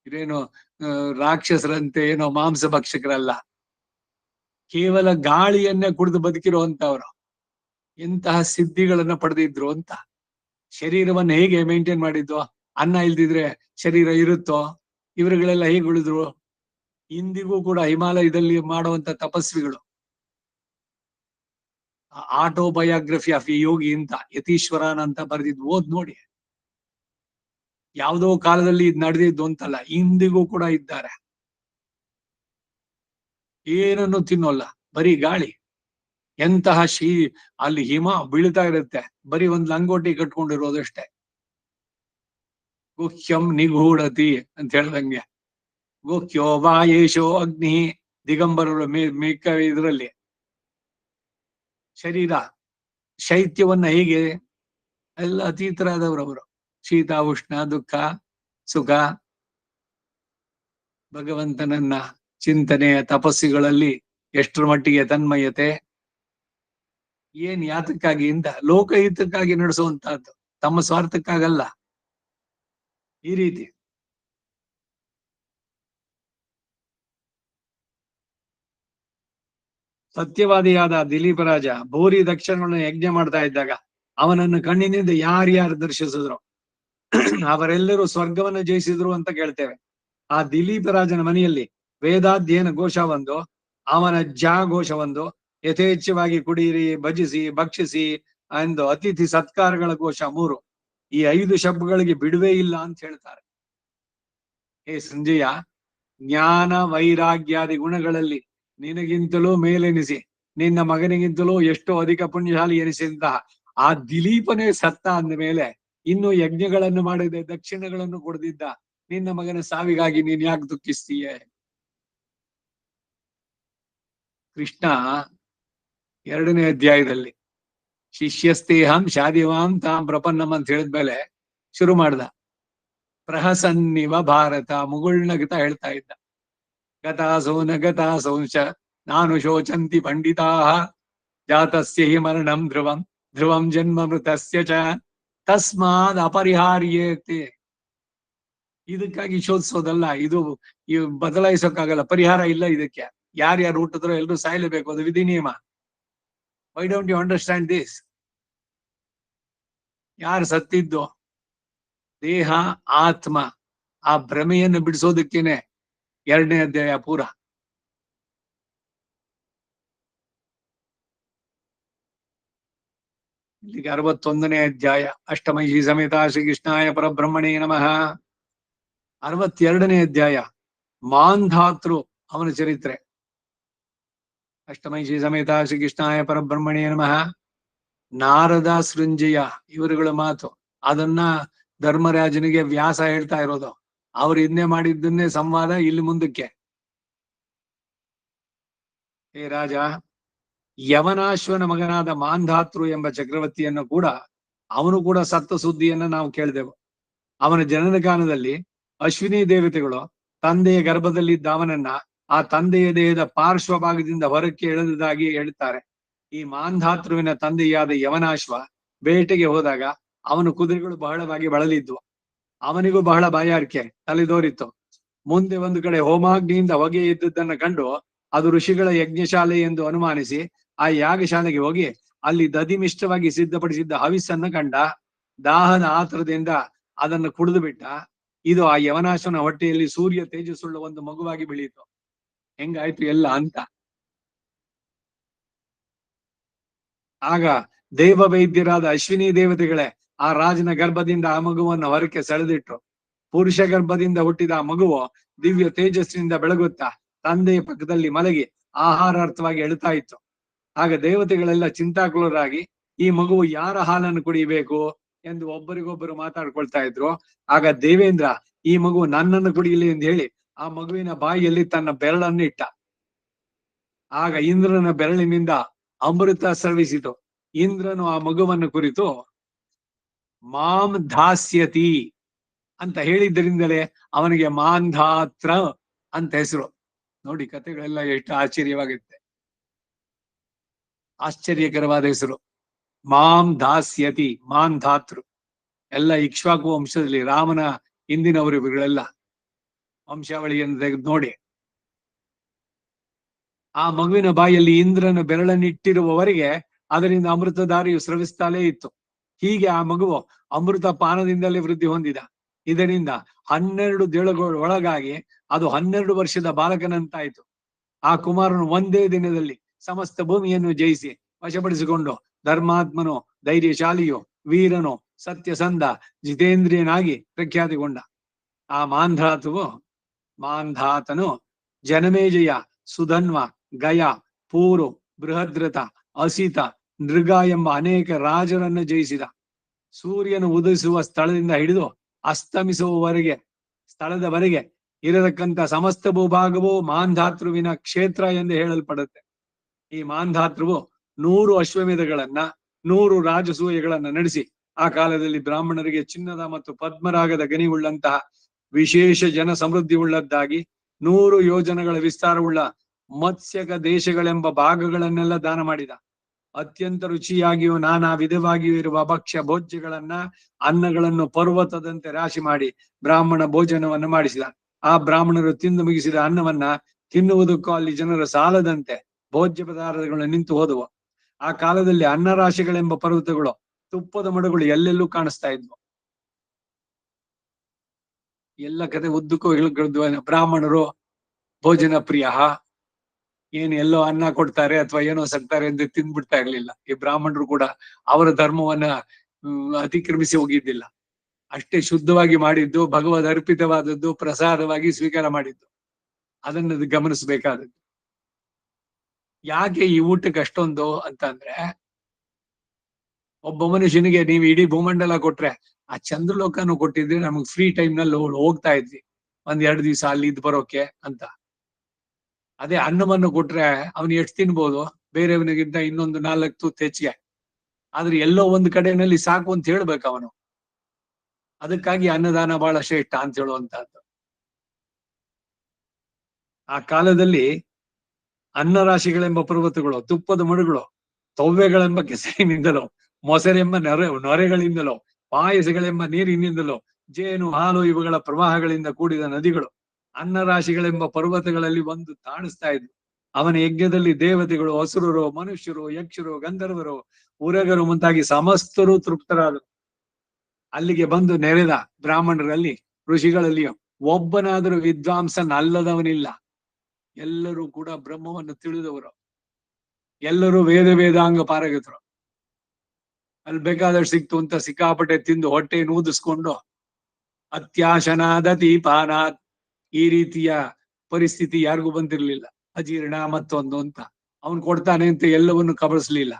ಇದೇನು ರಾಕ್ಷಸರಂತೆ ಏನೋ ಮಾಂಸ ಭಕ್ಷಕರಲ್ಲ, ಕೇವಲ ಗಾಳಿಯನ್ನೇ ಕುಡಿದು ಬದುಕಿರುವಂತವ್ರು. ಎಂತಹ ಸಿದ್ಧಿಗಳನ್ನ ಪಡೆದಿದ್ರು ಅಂತ. ಶರೀರವನ್ನು ಹೇಗೆ ಮೇಂಟೈನ್ ಮಾಡಿದ್ದು? ಅನ್ನ ಇಲ್ದಿದ್ರೆ ಶರೀರ ಇರುತ್ತೋ? ಇವರುಗಳೆಲ್ಲ ಹೇಗೆ ಉಳಿದ್ರು? ಇಂದಿಗೂ ಕೂಡ ಹಿಮಾಲಯದಲ್ಲಿ ಮಾಡುವಂತ ತಪಸ್ವಿಗಳು. ಆಟೋಬಯೋಗ್ರಫಿ ಆಫ್ ಎ ಯೋಗಿ ಅಂತ ಯತೀಶ್ವರನ್ ಅಂತ ಬರೆದಿದ್ದು ಓದ್ ನೋಡಿ. ಯಾವುದೋ ಕಾಲದಲ್ಲಿ ಇದು ನಡೆದಿದ್ದು ಅಂತಲ್ಲ, ಇಂದಿಗೂ ಕೂಡ ಇದ್ದಾರೆ. ಏನನ್ನು ತಿನ್ನೋಲ್ಲ, ಬರೀ ಗಾಳಿ. ಎಂತಹ ಅಲ್ಲಿ ಹಿಮ ಬೀಳ್ತಾ ಇರುತ್ತೆ, ಬರೀ ಒಂದ್ ಲಂಗೋಟಿ ಕಟ್ಕೊಂಡಿರೋದಷ್ಟೇ. ಗುಹ್ಯಂ ನಿಗೂಢತಿ ಅಂತ ಹೇಳ್ದಂಗೆ. ಗುಹ್ಯೋ ವಾಯೇಶೋ ಅಗ್ನಿ, ದಿಗಂಬರರು ಮಿಕ್ಕ ಇದರಲ್ಲಿ ಶರೀರ ಶೈತ್ಯವನ್ನ ಹೇಗೆ ಎಲ್ಲ ಅತೀತರಾದವರವರು. ಶೀತ, ಉಷ್ಣ, ದುಃಖ, ಸುಖ, ಭಗವಂತನನ್ನ ಚಿಂತನೆಯ ತಪಸ್ಸುಗಳಲ್ಲಿ ಎಷ್ಟರ ಮಟ್ಟಿಗೆ ತನ್ಮಯತೆ. ಏನ್ ಯಾತಕ್ಕಾಗಿ ಇಂದ ಲೋಕಹಿತಕ್ಕಾಗಿ ನಡೆಸುವಂತಹದ್ದು, ತಮ್ಮ ಸ್ವಾರ್ಥಕ್ಕಾಗಲ್ಲ. ಈ ರೀತಿ ಸತ್ಯವಾದಿಯಾದ ದಿಲೀಪ ರಾಜ ಭೂರಿ ದಕ್ಷಿಣಗಳನ್ನು ಯಜ್ಞ ಮಾಡ್ತಾ ಇದ್ದಾಗ ಅವನನ್ನು ಕಣ್ಣಿನಿಂದ ಯಾರ್ಯಾರು ದರ್ಶಿಸಿದ್ರು ಅವರೆಲ್ಲರೂ ಸ್ವರ್ಗವನ್ನು ಜಯಿಸಿದ್ರು ಅಂತ ಕೇಳ್ತೇವೆ. ಆ ದಿಲೀಪ ರಾಜನ ಮನೆಯಲ್ಲಿ ವೇದಾಧ್ಯಯನ ಘೋಷ ಒಂದು, ಅವನ ಘೋಷ ಒಂದು, ಯಥೇಚ್ಛವಾಗಿ ಕುಡಿಯಿರಿ, ಭಜಿಸಿ, ಭಕ್ಷಿಸಿ ಎಂದು ಅತಿಥಿ ಸತ್ಕಾರಗಳ ಘೋಷ 3. ಈ 5 ಶಬ್ದಗಳಿಗೆ ಬಿಡುವೇ ಇಲ್ಲ ಅಂತ ಹೇಳ್ತಾರೆ. ಹೇ ಸಂಜಯ, ಜ್ಞಾನ ವೈರಾಗ್ಯಾದಿ ಗುಣಗಳಲ್ಲಿ ನಿನಗಿಂತಲೂ ಮೇಲೆನಿಸಿ ನಿನ್ನ ಮಗನಿಗಿಂತಲೂ ಎಷ್ಟೋ ಅಧಿಕ ಪುಣ್ಯಶಾಲಿ ಎನಿಸಿದಂತಹ ಆ ದಿಲೀಪನೇ ಸತ್ತ ಅಂದ ಮೇಲೆ ಇನ್ನು ಯಜ್ಞಗಳನ್ನು ಮಾಡದೆ ದಕ್ಷಿಣಗಳನ್ನು ಕೊಡದಿದ್ದ ನಿನ್ನ ಮಗನ ಸಾವಿಗಾಗಿ ನೀನ್ ಯಾಕೆ ದುಃಖಿಸ್ತೀಯೇ? ಕೃಷ್ಣ 2ನೇ ಅಧ್ಯಾಯದಲ್ಲಿ ಶಿಷ್ಯಸ್ತೇಹಂ ಶಾದಿವಾಂ ತಾಂ ಪ್ರಪನ್ನಂ ಅಂತ ಹೇಳಿದ್ಮೇಲೆ ಶುರು ಮಾಡ್ದ. ಪ್ರಹಸನ್ನಿವ ಭಾರತ, ಮುಗುಳ್ನಗುತ್ತಾ ಹೇಳ್ತಾ ಇದ್ದ. ಗತಾಸೋ ನ ಗತಾಸೌಂಶ ನಾನು ಶೋಚಂತಿ ಪಂಡಿತಾ ಜಾತಸ್ಯ ಹಿ ಮರಣಂ ಧ್ರುವಂ ಧ್ರುವಂ ಜನ್ಮ ಮೃತಸ್ಯ ಚ ತಸ್ಮಾದ್ ಅಪರಿಹಾರ್ಯತೆ. ಇದಕ್ಕಾಗಿ ಶೋಧಿಸೋದಲ್ಲ, ಇದು ಬದಲಾಯಿಸೋಕ್ಕಾಗಲ್ಲ, ಪರಿಹಾರ ಇಲ್ಲ ಇದಕ್ಕೆ. ಯಾರ್ಯಾರು ಹುಟ್ಟಿದ್ರೋ ಎಲ್ರು ಸಾಯ್ಲೇಬೇಕು, ಅದು ವಿಧಿ ನಿಯಮ. Why don't you understand this? ಯಾರು ಸತ್ತಿದ್ದು ದೇಹ ಆತ್ಮ, ಆ ಭ್ರಮೆಯನ್ನು ಬಿಡಿಸೋದಕ್ಕೇನೆ 2ನೇ ಅಧ್ಯಾಯ ಪೂರ. ಇಲ್ಲಿಗೆ 61ನೇ ಅಧ್ಯಾಯ. ಅಷ್ಟಮೈಷಿ ಸಮೇತ ಶ್ರೀಕೃಷ್ಣಾಯ ಪರಬ್ರಹ್ಮಣೇ ನಮಃ. 62ನೇ ಅಧ್ಯಾಯ ಮಾಂಧಾತೃ, ಅವನ ಚರಿತ್ರೆ. ಅಷ್ಟಮೈಷಿ ಸಮೇತ ಶ್ರೀಕೃಷ್ಣಾಯ ಪರಬ್ರಹ್ಮಣೇ ನಮಃ. ನಾರದ ಸೃಂಜಯ ಇವರುಗಳ ಮಾತು, ಅದನ್ನ ಧರ್ಮರಾಜನಿಗೆ ವ್ಯಾಸ ಹೇಳ್ತಾ ಇರೋದು. ಅವ್ರು ಇದನ್ನೇ ಮಾಡಿದ್ದನ್ನೇ ಸಂವಾದ ಇಲ್ಲಿ ಮುಂದಕ್ಕೆ. ಹೇ ರಾಜ, ಯವನಾಶ್ವನ ಮಗನಾದ ಮಾಂಧಾತೃ ಎಂಬ ಚಕ್ರವರ್ತಿಯನ್ನು ಕೂಡ, ಅವನು ಕೂಡ ಸತ್ತ ಸುದ್ದಿಯನ್ನ ನಾವು ಕೇಳಿದೆವು. ಅವನ ಜನನ ಕಾಲದಲ್ಲಿ ಅಶ್ವಿನಿ ದೇವತೆಗಳು ತಂದೆಯ ಗರ್ಭದಲ್ಲಿದ್ದ ಅವನನ್ನ ಆ ತಂದೆಯ ದೇಹದ ಪಾರ್ಶ್ವ ಭಾಗದಿಂದ ಹೊರಕ್ಕೆ ಎಳೆದುದಾಗಿ ಹೇಳ್ತಾರೆ. ಈ ಮಾಂಧಾತೃವಿನ ತಂದೆಯಾದ ಯವನಾಶ್ವ ಬೇಟೆಗೆ ಹೋದಾಗ ಅವನ ಕುದುರೆಗಳು ಬಹಳವಾಗಿ ಬಳಲಿದ್ವು. ಅವನಿಗೂ ಬಹಳ ಬಾಯಾರಿಕೆ ತಲೆದೋರಿತ್ತು. ಮುಂದೆ ಒಂದು ಕಡೆ ಹೋಮಾಗ್ನಿಯಿಂದ ಹೊಗೆ ಇದ್ದದ್ದನ್ನು ಕಂಡು ಅದು ಋಷಿಗಳ ಯಜ್ಞಶಾಲೆ ಎಂದು ಅನುಮಾನಿಸಿ ಆ ಯಾಗಶಾಲೆಗೆ ಹೋಗಿ ಅಲ್ಲಿ ದಧಿಮಿಷ್ಟವಾಗಿ ಸಿದ್ಧಪಡಿಸಿದ್ದ ಹವಿಸ್ಸನ್ನ ಕಂಡ. ದಾಹದ ಆತರದಿಂದ ಅದನ್ನು ಕುಡಿದು ಬಿಟ್ಟ. ಇದು ಆ ಯವನಾಶನ ಹೊಟ್ಟೆಯಲ್ಲಿ ಸೂರ್ಯ ತೇಜಸ್ಸುಳ್ಳ ಒಂದು ಮಗುವಾಗಿ ಬೆಳೀತು. ಹೆಂಗಾಯ್ತು ಎಲ್ಲ ಅಂತ. ಆಗ ದೇವ ವೈದ್ಯರಾದ ಅಶ್ವಿನಿ ದೇವತೆಗಳೇ ಆ ರಾಜನ ಗರ್ಭದಿಂದ ಆ ಮಗುವನ್ನು ಹೊರಕ್ಕೆ ಸೆಳೆದಿಟ್ರು. ಪುರುಷ ಗರ್ಭದಿಂದ ಹುಟ್ಟಿದ ಆ ಮಗುವು ದಿವ್ಯ ತೇಜಸ್ಸಿನಿಂದ ಬೆಳಗುತ್ತಾ ತಂದೆಯ ಪಕ್ಕದಲ್ಲಿ ಮಲಗಿ ಆಹಾರಾರ್ಥವಾಗಿ ಎಳುತ್ತಾ ಇತ್ತು. ಆಗ ದೇವತೆಗಳೆಲ್ಲ ಚಿಂತಾಕುಲರಾಗಿ ಈ ಮಗುವು ಯಾರ ಹಾಲನ್ನು ಕುಡಿಯಬೇಕು ಎಂದು ಒಬ್ಬರಿಗೊಬ್ಬರು ಮಾತಾಡ್ಕೊಳ್ತಾ ಇದ್ರು. ಆಗ ದೇವೇಂದ್ರ ಈ ಮಗು ನನ್ನನ್ನು ಕುಡಿಯಲಿ ಎಂದು ಹೇಳಿ ಆ ಮಗುವಿನ ಬಾಯಿಯಲ್ಲಿ ತನ್ನ ಬೆರಳನ್ನು ಇಟ್ಟ. ಆಗ ಇಂದ್ರನ ಬೆರಳಿನಿಂದ ಅಮೃತ ಸ್ರವಿಸಿತು. ಇಂದ್ರನು ಆ ಮಗುವನ್ನು ಕುರಿತು ಮಾಂ ಧಾಸ್ಯತಿ ಅಂತ ಹೇಳಿದ್ದರಿಂದಲೇ ಅವನಿಗೆ ಮಾಂಧಾತ್ರ ಅಂತ ಹೆಸರು. ನೋಡಿ, ಕಥೆಗಳೆಲ್ಲ ಎಷ್ಟು ಆಶ್ಚರ್ಯವಾಗುತ್ತೆ. ಆಶ್ಚರ್ಯಕರವಾದ ಹೆಸರು ಮಾಂ ಧಾಸ್ಯತಿ, ಮಾಂಧಾತೃ. ಎಲ್ಲ ಇಕ್ಷ್ವಾಕು ವಂಶದಲ್ಲಿ ರಾಮನ ಹಿಂದಿನವರು ಇವರುಗಳೆಲ್ಲ. ವಂಶಾವಳಿಯನ್ನು ತೆಗೆದು ನೋಡಿ. ಆ ಮಗುವಿನ ಬಾಯಲ್ಲಿ ಇಂದ್ರನ ಬೆರಳನ್ನಿಟ್ಟಿರುವವರೆಗೆ ಅದರಿಂದ ಅಮೃತಧಾರೆಯು ಸ್ರವಿಸ್ತಾಲೇ ಇತ್ತು. ಹೀಗೆ ಆ ಮಗುವು ಅಮೃತ ಪಾನದಿಂದಲೇ ವೃದ್ಧಿ ಹೊಂದಿದ. ಇದರಿಂದ 12 ದಿನಗಳ ಒಳಗಾಗಿ ಅದು 12 ವರ್ಷದ ಬಾಲಕನಂತಾಯಿತು. ಆ ಕುಮಾರನು ಒಂದೇ ದಿನದಲ್ಲಿ ಸಮಸ್ತ ಭೂಮಿಯನ್ನು ಜಯಿಸಿ ವಶಪಡಿಸಿಕೊಂಡು ಧರ್ಮಾತ್ಮನು, ಧೈರ್ಯಶಾಲಿಯು, ವೀರನು, ಸತ್ಯಸಂಧ, ಜಿತೇಂದ್ರಿಯನಾಗಿ ಪ್ರಖ್ಯಾತಿಗೊಂಡ. ಆ ಮಾಂಧಾತನು ಜನಮೇಜಯ, ಸುಧನ್ವ, ಗಯ, ಪೂರು, ಬೃಹದ್ರಥ, ಅಸಿತ, ನೃಗ ಎಂಬ ಅನೇಕ ರಾಜರನ್ನು ಜಯಿಸಿದ. ಸೂರ್ಯನು ಉದಯಿಸುವ ಸ್ಥಳದಿಂದ ಹಿಡಿದು ಅಸ್ತಮಿಸುವವರೆಗೆ ಸ್ಥಳದವರೆಗೆ ಇರತಕ್ಕಂಥ ಸಮಸ್ತ ಭೂಭಾಗವು ಮಾಂಧಾತೃವಿನ ಕ್ಷೇತ್ರ ಎಂದು ಹೇಳಲ್ಪಡುತ್ತೆ. ಈ ಮಾಂಧಾತೃವು 100 ಅಶ್ವಮೇಧಗಳನ್ನ 100 ರಾಜಸೂಯಗಳನ್ನ ನಡೆಸಿ ಆ ಕಾಲದಲ್ಲಿ ಬ್ರಾಹ್ಮಣರಿಗೆ ಚಿನ್ನದ ಮತ್ತು ಪದ್ಮರಾಗದ ಗನಿ ಉಳ್ಳಂತಹ ವಿಶೇಷ ಜನ ಸಮೃದ್ಧಿ ಉಳ್ಳದ್ದಾಗಿ 100 ಯೋಜನಗಳ ವಿಸ್ತಾರವುಳ್ಳ ಮತ್ಸ್ಯಕ ದೇಶಗಳೆಂಬ ಭಾಗಗಳನ್ನೆಲ್ಲ ದಾನ ಮಾಡಿದ. ಅತ್ಯಂತ ರುಚಿಯಾಗಿಯೂ ನಾನಾ ವಿಧವಾಗಿಯೂ ಇರುವ ಭಕ್ಷ್ಯ ಭೋಜ್ಯಗಳನ್ನ, ಅನ್ನಗಳನ್ನು ಪರ್ವತದಂತೆ ರಾಶಿ ಮಾಡಿ ಬ್ರಾಹ್ಮಣ ಭೋಜನವನ್ನು ಮಾಡಿಸಿದ. ಆ ಬ್ರಾಹ್ಮಣರು ತಿಂದು ಮುಗಿಸಿದ ಅನ್ನವನ್ನ ತಿನ್ನುವುದಕ್ಕೂ ಅಲ್ಲಿ ಜನರು ಸಾಲದಂತೆ ಭೋಜ್ಯ ಪದಾರ್ಥಗಳು ನಿಂತು ಹೋದವು. ಆ ಕಾಲದಲ್ಲಿ ಅನ್ನರಾಶಿಗಳೆಂಬ ಪರ್ವತಗಳು, ತುಪ್ಪದ ಮಡುಗಳು ಎಲ್ಲೆಲ್ಲೂ ಕಾಣಿಸ್ತಾ ಇದ್ವು. ಎಲ್ಲ ಕತೆ ಉದ್ದಕ್ಕೂ ಹೇಳ್ಕೊಳ್ದು. ಬ್ರಾಹ್ಮಣರು ಭೋಜನ ಪ್ರಿಯ, ಏನು ಎಲ್ಲೋ ಅನ್ನ ಕೊಡ್ತಾರೆ ಅಥವಾ ಏನೋ ಸಕ್ತಾರೆ ಎಂದು ತಿಂದ್ಬಿಡ್ತಾ ಇರ್ಲಿಲ್ಲ. ಈ ಬ್ರಾಹ್ಮಣರು ಕೂಡ ಅವರ ಧರ್ಮವನ್ನ ಅತಿಕ್ರಮಿಸಿ ಹೋಗಿದ್ದಿಲ್ಲ. ಅಷ್ಟೇ ಶುದ್ಧವಾಗಿ ಮಾಡಿದ್ದು, ಭಗವದ್ ಅರ್ಪಿತವಾದದ್ದು, ಪ್ರಸಾದವಾಗಿ ಸ್ವೀಕಾರ ಮಾಡಿದ್ದು. ಅದನ್ನು ಗಮನಿಸಬೇಕಾದದ್ದು. ಯಾಕೆ ಈ ಊಟಕ್ಕೆ ಅಷ್ಟೊಂದು ಅಂತಂದ್ರೆ, ಒಬ್ಬ ಮನುಷ್ಯನಿಗೆ ನೀವು ಇಡೀ ಭೂಮಂಡಲ ಕೊಟ್ರೆ, ಆ ಚಂದ್ರಲೋಕನು ಕೊಟ್ಟಿದ್ರೆ ನಮಗ್ ಫ್ರೀ ಟೈಮ್ ನಲ್ಲಿ ಹೋಗ್ತಾ ಇದ್ವಿ 1-2 ದಿವಸ ಅಲ್ಲಿ ಇದ್ ಬರೋಕೆ ಅಂತ. ಅದೇ ಅನ್ನವನ್ನು ಕೊಟ್ರೆ ಅವನು ಎಷ್ಟು ತಿನ್ಬೋದು, ಬೇರೆಯವನಿಗಿಂತ ಇನ್ನೊಂದು 4 ತುತ್ತು ಹೆಚ್ಚಿಗೆ. ಆದ್ರೆ ಎಲ್ಲೋ ಒಂದು ಕಡೆನಲ್ಲಿ ಸಾಕು ಅಂತ ಹೇಳ್ಬೇಕು ಅವನು. ಅದಕ್ಕಾಗಿ ಅನ್ನದಾನ ಬಹಳ ಶ್ರೇಷ್ಠ ಅಂತ ಹೇಳುವಂತಹದ್ದು. ಆ ಕಾಲದಲ್ಲಿ ಅನ್ನರಾಶಿಗಳೆಂಬ ಪರ್ವತಗಳು, ತುಪ್ಪದ ಮಡುಗಳು, ತವ್ಯಗಳೆಂಬ ಕೆಸರಿನಿಂದಲೋ, ಮೊಸರೆಂಬ ನೊರೆಗಳಿಂದಲೋ, ಪಾಯಸಗಳೆಂಬ ನೀರಿನಿಂದಲೋ, ಜೇನು ಹಾಲು ಇವುಗಳ ಪ್ರವಾಹಗಳಿಂದ ಕೂಡಿದ ನದಿಗಳು ಅನ್ನರಾಶಿಗಳೆಂಬ ಪರ್ವತಗಳಲ್ಲಿ ಬಂದು ತಾಣಿಸ್ತಾ ಇದ್ವು. ಅವನ ಯಜ್ಞದಲ್ಲಿ ದೇವತೆಗಳು, ಅಸುರರು, ಮನುಷ್ಯರು, ಯಕ್ಷರು, ಗಂಧರ್ವರು, ಉರಗರು ಮುಂತಾಗಿ ಸಮಸ್ತರು ತೃಪ್ತರಾದರು. ಅಲ್ಲಿಗೆ ಬಂದು ನೆರೆದ ಬ್ರಾಹ್ಮಣರಲ್ಲಿ, ಋಷಿಗಳಲ್ಲಿ ಒಬ್ಬನಾದರೂ ವಿದ್ವಾಂಸನಲ್ಲದವನಿಲ್ಲ. ಎಲ್ಲರೂ ಕೂಡ ಬ್ರಹ್ಮವನ್ನು ತಿಳಿದವರು, ಎಲ್ಲರೂ ವೇದಾಂಗ ಪಾರಗತರು. ಅಲ್ಲಿ ಬೇಕಾದಷ್ಟು ಸಿಕ್ತು ಅಂತ ಸಿಕ್ಕಾಪಟ್ಟೆ ತಿಂದು ಹೊಟ್ಟೆ ನೂದಿಸ್ಕೊಂಡು ಅತ್ಯಾಶನಾದ ದೀಪಾನಾಥ್ ಈ ರೀತಿಯ ಪರಿಸ್ಥಿತಿ ಯಾರಿಗೂ ಬಂದಿರಲಿಲ್ಲ. ಅಜೀರ್ಣ ಮತ್ತೊಂದು ಅಂತ ಅವನು ಕೊಡ್ತಾನೆ ಅಂತ ಎಲ್ಲವನ್ನು ಕಬಳಿಸ್ಲಿಲ್ಲ.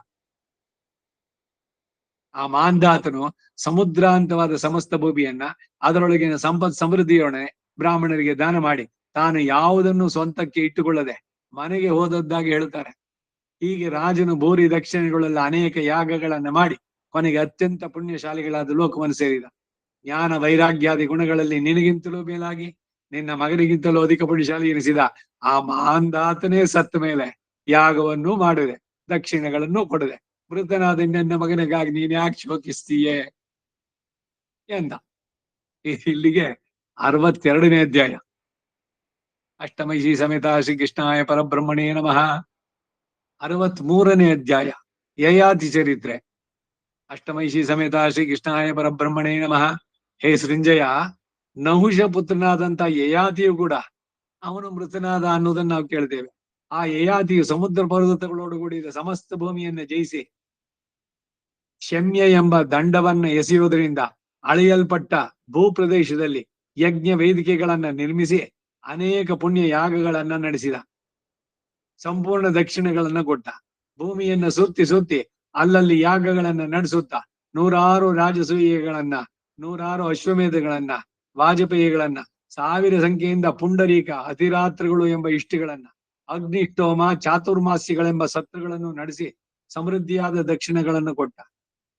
ಆ ಮಾಂಧಾತನು ಸಮುದ್ರಾಂತವಾದ ಸಮಸ್ತ ಭೂಮಿಯನ್ನ ಅದರೊಳಗಿನ ಸಂಪತ್ ಸಮೃದ್ಧಿಯೊಡನೆ ಬ್ರಾಹ್ಮಣರಿಗೆ ದಾನ ಮಾಡಿ ತಾನು ಯಾವುದನ್ನು ಸ್ವಂತಕ್ಕೆ ಇಟ್ಟುಕೊಳ್ಳದೆ ಮನೆಗೆ ಹೋದದ್ದಾಗಿ ಹೇಳ್ತಾರೆ. ಹೀಗೆ ರಾಜನು ಭೂರಿ ದಕ್ಷಿಣೆಗಳೆಲ್ಲ ಅನೇಕ ಯಾಗಗಳನ್ನ ಮಾಡಿ ಕೊನೆಗೆ ಅತ್ಯಂತ ಪುಣ್ಯಶಾಲಿಗಳಾದ ಲೋಕವನ್ನು ಸೇರಿದ. ಜ್ಞಾನ ವೈರಾಗ್ಯಾದಿ ಗುಣಗಳಲ್ಲಿ ನಿನಗಿಂತಲೂ ಮೇಲಾಗಿ ನಿನ್ನ ಮಗನಿಗಿಂತಲೂ ಅಧಿಕ ಪುಣ್ಯಶಾಲಿ ಎನಿಸಿದ ಆ ಮಾಂಧಾತನೇ ಸತ್ತ ಮೇಲೆ ಯಾಗವನ್ನು ಮಾಡಿದೆ, ದಕ್ಷಿಣೆಗಳನ್ನು ಕೊಡದೆ. ಮೃತನಾದ ನನ್ನ ಮಗನಿಗಾಗಿ ನೀನ್ ಯಾಕೆ ಶೋಕಿಸ್ತೀಯೇ ಎಂದ. ಇಲ್ಲಿಗೆ 62ನೇ ಅಧ್ಯಾಯ. ಅಷ್ಟಮೈಷಿ ಸಮೇತ ಶ್ರೀಕೃಷ್ಣಾಯ ಪರಬ್ರಹ್ಮಣೇ ನಮಃ. 63ನೇ ಅಧ್ಯಾಯ ಯಯಾತಿ ಚರಿತ್ರೆ. ಅಷ್ಟಮೈಷಿ ಸಮೇತ ಶ್ರೀಕೃಷ್ಣಾಯ ಪರಬ್ರಹ್ಮಣೇ ನಮಃ. ಹೇ ಸೃಂಜಯ, ನಹುಷ ಪುತ್ರನಾದಂತ ಯಯಾತಿಯು ಕೂಡ ಅವನು ಮೃತನಾದ ಅನ್ನೋದನ್ನ ನಾವು ಕೇಳ್ತೇವೆ. ಆ ಯಯಾತಿಯು ಸಮುದ್ರ ಪರ್ವತಗಳೊಡಗೂಡಿದ ಸಮಸ್ತ ಭೂಮಿಯನ್ನು ಜಯಿಸಿ ಶಮ್ಯ ಎಂಬ ದಂಡವನ್ನ ಎಸೆಯುವುದರಿಂದ ಅಳೆಯಲ್ಪಟ್ಟ ಭೂಪ್ರದೇಶದಲ್ಲಿ ಯಜ್ಞ ವೇದಿಕೆಗಳನ್ನ ನಿರ್ಮಿಸಿ ಅನೇಕ ಪುಣ್ಯ ಯಾಗಗಳನ್ನ ನಡೆಸಿದ. ಸಂಪೂರ್ಣ ದಕ್ಷಿಣೆಗಳನ್ನ ಕೊಟ್ಟ. ಭೂಮಿಯನ್ನ ಸುತ್ತಿ ಅಲ್ಲಲ್ಲಿ ಯಾಗಗಳನ್ನ ನಡೆಸುತ್ತಾ 100 ರಾಜಸೂಯಗಳನ್ನ, 100 ಅಶ್ವಮೇಧಗಳನ್ನ, ವಾಜಪೇಯಿಗಳನ್ನ, 1000 ಸಂಖ್ಯೆಯಿಂದ ಪುಂಡರೀಕ, ಅತಿರಾತ್ರಗಳು ಎಂಬ ಇಷ್ಟಿಗಳನ್ನ, ಅಗ್ನಿಷ್ಟೋಮ, ಚಾತುರ್ಮಾಸ್ಯಗಳೆಂಬ ಸತ್ರಗಳನ್ನು ನಡೆಸಿ ಸಮೃದ್ಧಿಯಾದ ದಕ್ಷಿಣೆಗಳನ್ನು ಕೊಟ್ಟ.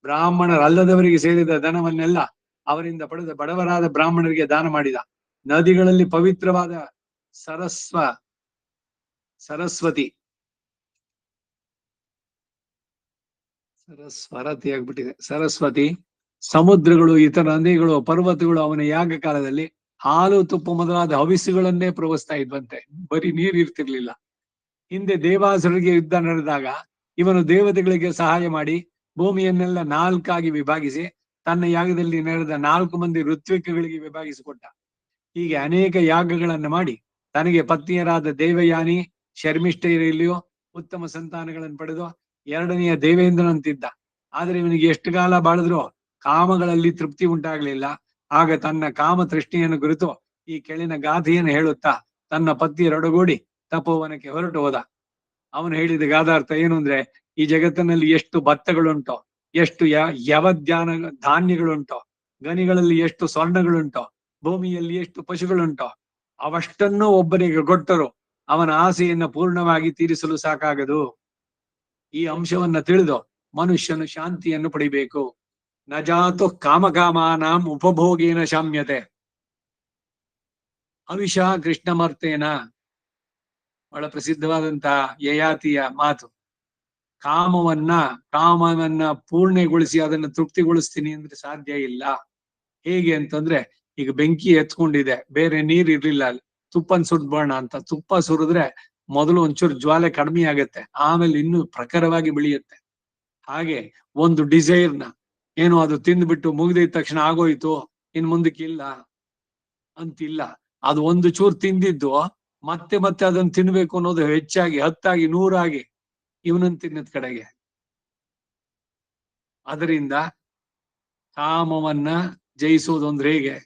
ಬ್ರಾಹ್ಮಣರಲ್ಲದವರಿಗೆ ಸೇರಿದ ಧನವನ್ನೆಲ್ಲ ಅವರಿಂದ ಪಡೆದ ಬಡವರಾದ ಬ್ರಾಹ್ಮಣರಿಗೆ ದಾನ ಮಾಡಿದ. ನದಿಗಳಲ್ಲಿ ಪವಿತ್ರವಾದ ಸರಸ್ವತಿ, ಸಮುದ್ರಗಳು, ಇತರ ನದಿಗಳು, ಪರ್ವತಗಳು ಅವನ ಯಾಗ ಕಾಲದಲ್ಲಿ ಹಾಲು ತುಪ್ಪ ಮೊದಲಾದ ಹವಿಸ್ಸುಗಳನ್ನೇ ಪ್ರವಹಿಸ್ತಾ ಇದ್ವಂತೆ. ಬರೀ ನೀರು ಇರ್ತಿರ್ಲಿಲ್ಲ. ಹಿಂದೆ ದೇವಾಸುರರಿಗೆ ಯುದ್ಧ ನಡೆದಾಗ ಇವನು ದೇವತೆಗಳಿಗೆ ಸಹಾಯ ಮಾಡಿ ಭೂಮಿಯನ್ನೆಲ್ಲ 4 ವಿಭಾಗಿಸಿ ತನ್ನ ಯಾಗದಲ್ಲಿ ನಡೆದ 4 ಮಂದಿ ಋತ್ವಿಕಗಳಿಗೆ ವಿಭಾಗಿಸಿಕೊಟ್ಟ. ಹೀಗೆ ಅನೇಕ ಯಾಗಗಳನ್ನ ಮಾಡಿ ತನಗೆ ಪತ್ನಿಯರಾದ ದೇವಯಾನಿ, ಶರ್ಮಿಷ್ಠೆಯರಲ್ಲಿಯೂ ಉತ್ತಮ ಸಂತಾನಗಳನ್ನು ಪಡೆದು 2ನೆಯ ದೇವೇಂದ್ರನಂತಿದ್ದ. ಆದ್ರೆ ಇವನಿಗೆ ಎಷ್ಟು ಕಾಲ ಬಾಳಿದ್ರು ಕಾಮಗಳಲ್ಲಿ ತೃಪ್ತಿ ಉಂಟಾಗ್ಲಿಲ್ಲ. ಆಗ ತನ್ನ ಕಾಮ ತೃಷ್ಣೆಯನ್ನು ಕುರಿತು ಈ ಕೆಳಿನ ಗಾಥೆಯನ್ನು ಹೇಳುತ್ತಾ ತನ್ನ ಪತ್ನಿಯರೊಡಗೂಡಿ ತಪೋವನಕ್ಕೆ ಹೊರಟು ಹೋದ. ಅವನು ಹೇಳಿದ ಗಾದಾರ್ಥ ಏನು ಅಂದ್ರೆ, ಈ ಜಗತ್ತಿನಲ್ಲಿ ಎಷ್ಟು ಭತ್ತಗಳುಂಟೋ, ಎಷ್ಟು ಧಾನ್ಯಗಳುಂಟೋ, ಗನಿಗಳಲ್ಲಿ ಎಷ್ಟು ಸ್ವರ್ಣಗಳುಂಟೋ, ಭೂಮಿಯಲ್ಲಿ ಎಷ್ಟು ಪಶುಗಳುಂಟೋ, ಅವಷ್ಟನ್ನು ಒಬ್ಬನಿಗೆ ಕೊಟ್ಟರು ಅವನ ಆಸೆಯನ್ನ ಪೂರ್ಣವಾಗಿ ತೀರಿಸಲು ಸಾಕಾಗದು. ಈ ಅಂಶವನ್ನ ತಿಳಿದು ಮನುಷ್ಯನು ಶಾಂತಿಯನ್ನು ಪಡಿಬೇಕು. ನಜಾತು ಕಾಮಕಾಮಾನಾಂ ಉಪಭೋಗೇನ ಶಾಮ್ಯತೆ. ಅವಿಷ ಕೃಷ್ಣಮರ್ತೇನ ಬಹಳ ಪ್ರಸಿದ್ಧವಾದಂತಹ ಯಯಾತಿಯ ಮಾತು. ಕಾಮವನ್ನ ಪೂರ್ಣಗೊಳಿಸಿ ಅದನ್ನು ತೃಪ್ತಿಗೊಳಿಸ್ತೀನಿ ಅಂದ್ರೆ ಸಾಧ್ಯ ಇಲ್ಲ. ಹೇಗೆ ಅಂತಂದ್ರೆ, ಈಗ ಬೆಂಕಿ ಎತ್ಕೊಂಡಿದೆ, ಬೇರೆ ನೀರ್ ಇರ್ಲಿಲ್ಲ, ಅಲ್ಲಿ ತುಪ್ಪನ್ ಸುಡ್ಬೋಣ ಅಂತ ತುಪ್ಪ ಸುರಿದ್ರೆ ಮೊದಲು ಒಂಚೂರು ಜ್ವಾಲೆ ಕಡಿಮೆ ಆಗತ್ತೆ, ಆಮೇಲೆ ಇನ್ನೂ ಪ್ರಖರವಾಗಿ ಬೆಳೆಯುತ್ತೆ. ಹಾಗೆ ಒಂದು ಡಿಸೈರ್ನ ಏನು ಅದು ತಿಂದ್ಬಿಟ್ಟು ಮುಗಿದಿದ ತಕ್ಷಣ ಆಗೋಯ್ತು ಇನ್ ಮುಂದಕ್ಕಿಲ್ಲ ಅಂತಿಲ್ಲ. ಅದು ಒಂದು ಚೂರು ತಿಂದಿದ್ದು ಮತ್ತೆ ಅದನ್ನ ತಿನ್ಬೇಕು ಅನ್ನೋದು ಹೆಚ್ಚಾಗಿ 10 100 ಇವನನ್ನ ತಿನ್ನದ ಕಡೆಗೆ. ಅದರಿಂದ ಕಾಮವನ್ನ ಜಯಿಸೋದು ಅಂದ್ರೆ ಹೇಗೆ?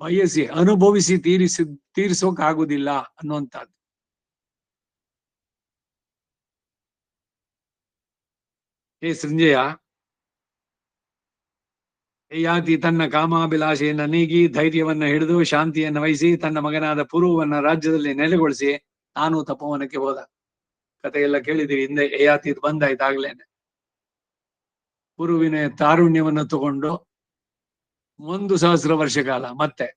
ಬಯಸಿ ಅನುಭವಿಸಿ ತೀರಿಸೋಕ್ ಆಗುದಿಲ್ಲ ಅನ್ನುವಂಥದ್ದು. ಹೇ ಸಂಜಯ, ಯಯಾತಿ ತನ್ನ ಕಾಮಾಭಿಲಾಷೆಯನ್ನ ನೀಗಿ ಧೈರ್ಯವನ್ನ ಹಿಡಿದು ಶಾಂತಿಯನ್ನ ವಹಿಸಿ ತನ್ನ ಮಗನಾದ ಪುರುವನ್ನ ರಾಜ್ಯದಲ್ಲಿ ನೆಲೆಗೊಳಿಸಿ ತಾನು ತಪೋವನಕ್ಕೆ ಹೋದ. ಕಥೆಯೆಲ್ಲ ಕೇಳಿದೀವಿ ಹಿಂದೆ. ಯಯಾತಿ ಬಂದಾಯ್ತಾಗ್ಲೇನೆ. ಗುರುವಿನ ತಾರುಣ್ಯವನ್ನು ತಗೊಂಡು 1,000 ವರ್ಷ ಕಾಲ ಮತ್ತೆ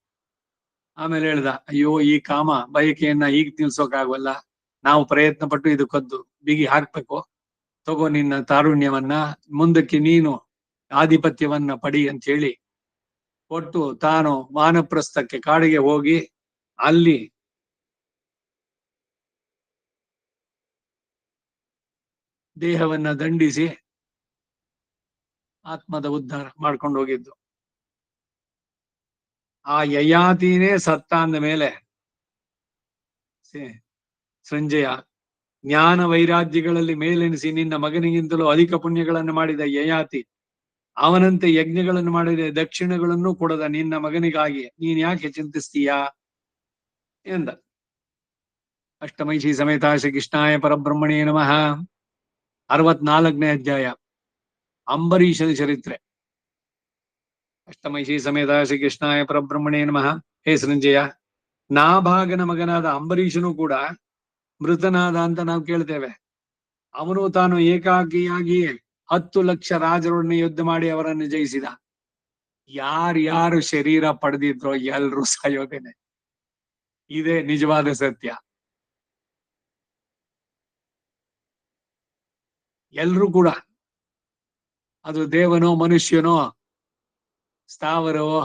ಆಮೇಲೆ ಹೇಳ್ದ, ಅಯ್ಯೋ ಈ ಕಾಮ ಬಯಕೆಯನ್ನ ಈಗ ತಿಳ್ಸೋಕಾಗವಲ್ಲ, ನಾವು ಪ್ರಯತ್ನ ಪಟ್ಟು ಇದಕ್ಕೊಂದು ಬಿಗಿ ಹಾಕ್ಬೇಕು, ತಗೋ ನಿನ್ನ ತಾರುಣ್ಯವನ್ನ, ಮುಂದಕ್ಕೆ ನೀನು ಆಧಿಪತ್ಯವನ್ನ ಪಡಿ ಅಂತ ಹೇಳಿ ಕೊಟ್ಟು ತಾನು ವಾನಪ್ರಸ್ಥಕ್ಕೆ ಕಾಡಿಗೆ ಹೋಗಿ ಅಲ್ಲಿ ದೇಹವನ್ನ ದಂಡಿಸಿ ಆತ್ಮದ ಉದ್ಧಾರ ಮಾಡ್ಕೊಂಡು ಹೋಗಿದ್ದು. ಆ ಯಯಾತಿನೇ ಸತ್ತ ಅಂದ ಮೇಲೆ ಸಂಜಯ ಜ್ಞಾನ ವೈರಾಗ್ಯಗಳಲ್ಲಿ ಮೇಲೆನಿಸಿ ನಿನ್ನ ಮಗನಿಗಿಂತಲೂ ಅಧಿಕ ಪುಣ್ಯಗಳನ್ನು ಮಾಡಿದ ಯಯಾತಿ, ಅವನಂತೆ ಯಜ್ಞಗಳನ್ನು ಮಾಡಿದ ದಕ್ಷಿಣಗಳನ್ನು ಕೊಡದ ನಿನ್ನ ಮಗನಿಗಾಗಿ ನೀನ್ ಯಾಕೆ ಚಿಂತಿಸ್ತೀಯಾ ಎಂದ. ಅಷ್ಟಮೈಷಿ ಸಮೇತ ಶ್ರೀ ಕೃಷ್ಣಾಯ ಪರಬ್ರಹ್ಮಣೇ ನಮಃ. 64ನೇ ಅಧ್ಯಾಯ ಅಂಬರೀಷನ ಚರಿತ್ರೆ. ಅಷ್ಟಮೈಷಿ ಸಮೇತ ಶ್ರೀ ಕೃಷ್ಣಾಯ ಪರಬ್ರಹ್ಮಣೇ ನಮಃ. ಹೇ ಸಂಜಯ, ನಾಭಾಗನ ಮಗನಾದ ಅಂಬರೀಷನು ಕೂಡ ಮೃತನಾದ ಅಂತ ನಾವು ಕೇಳ್ತೇವೆ. ಅವನು ತಾನು ಏಕಾಕಿಯಾಗಿ 10 ಲಕ್ಷ ರಾಜರೊಡನೆ ಯುದ್ಧ ಮಾಡಿ ಅವರನ್ನು ಜಯಿಸಿದ. ಯಾರ್ಯಾರು ಶರೀರ ಪಡೆದಿದ್ರೋ ಎಲ್ರೂ ಸಾಯೋದೇನೆ. ಇದೇ ನಿಜವಾದ ಸತ್ಯ. ಎಲ್ರೂ ಕೂಡ, ಅದು ದೇವನೋ ಮನುಷ್ಯನೋ ಸ್ಥಾವರವೋ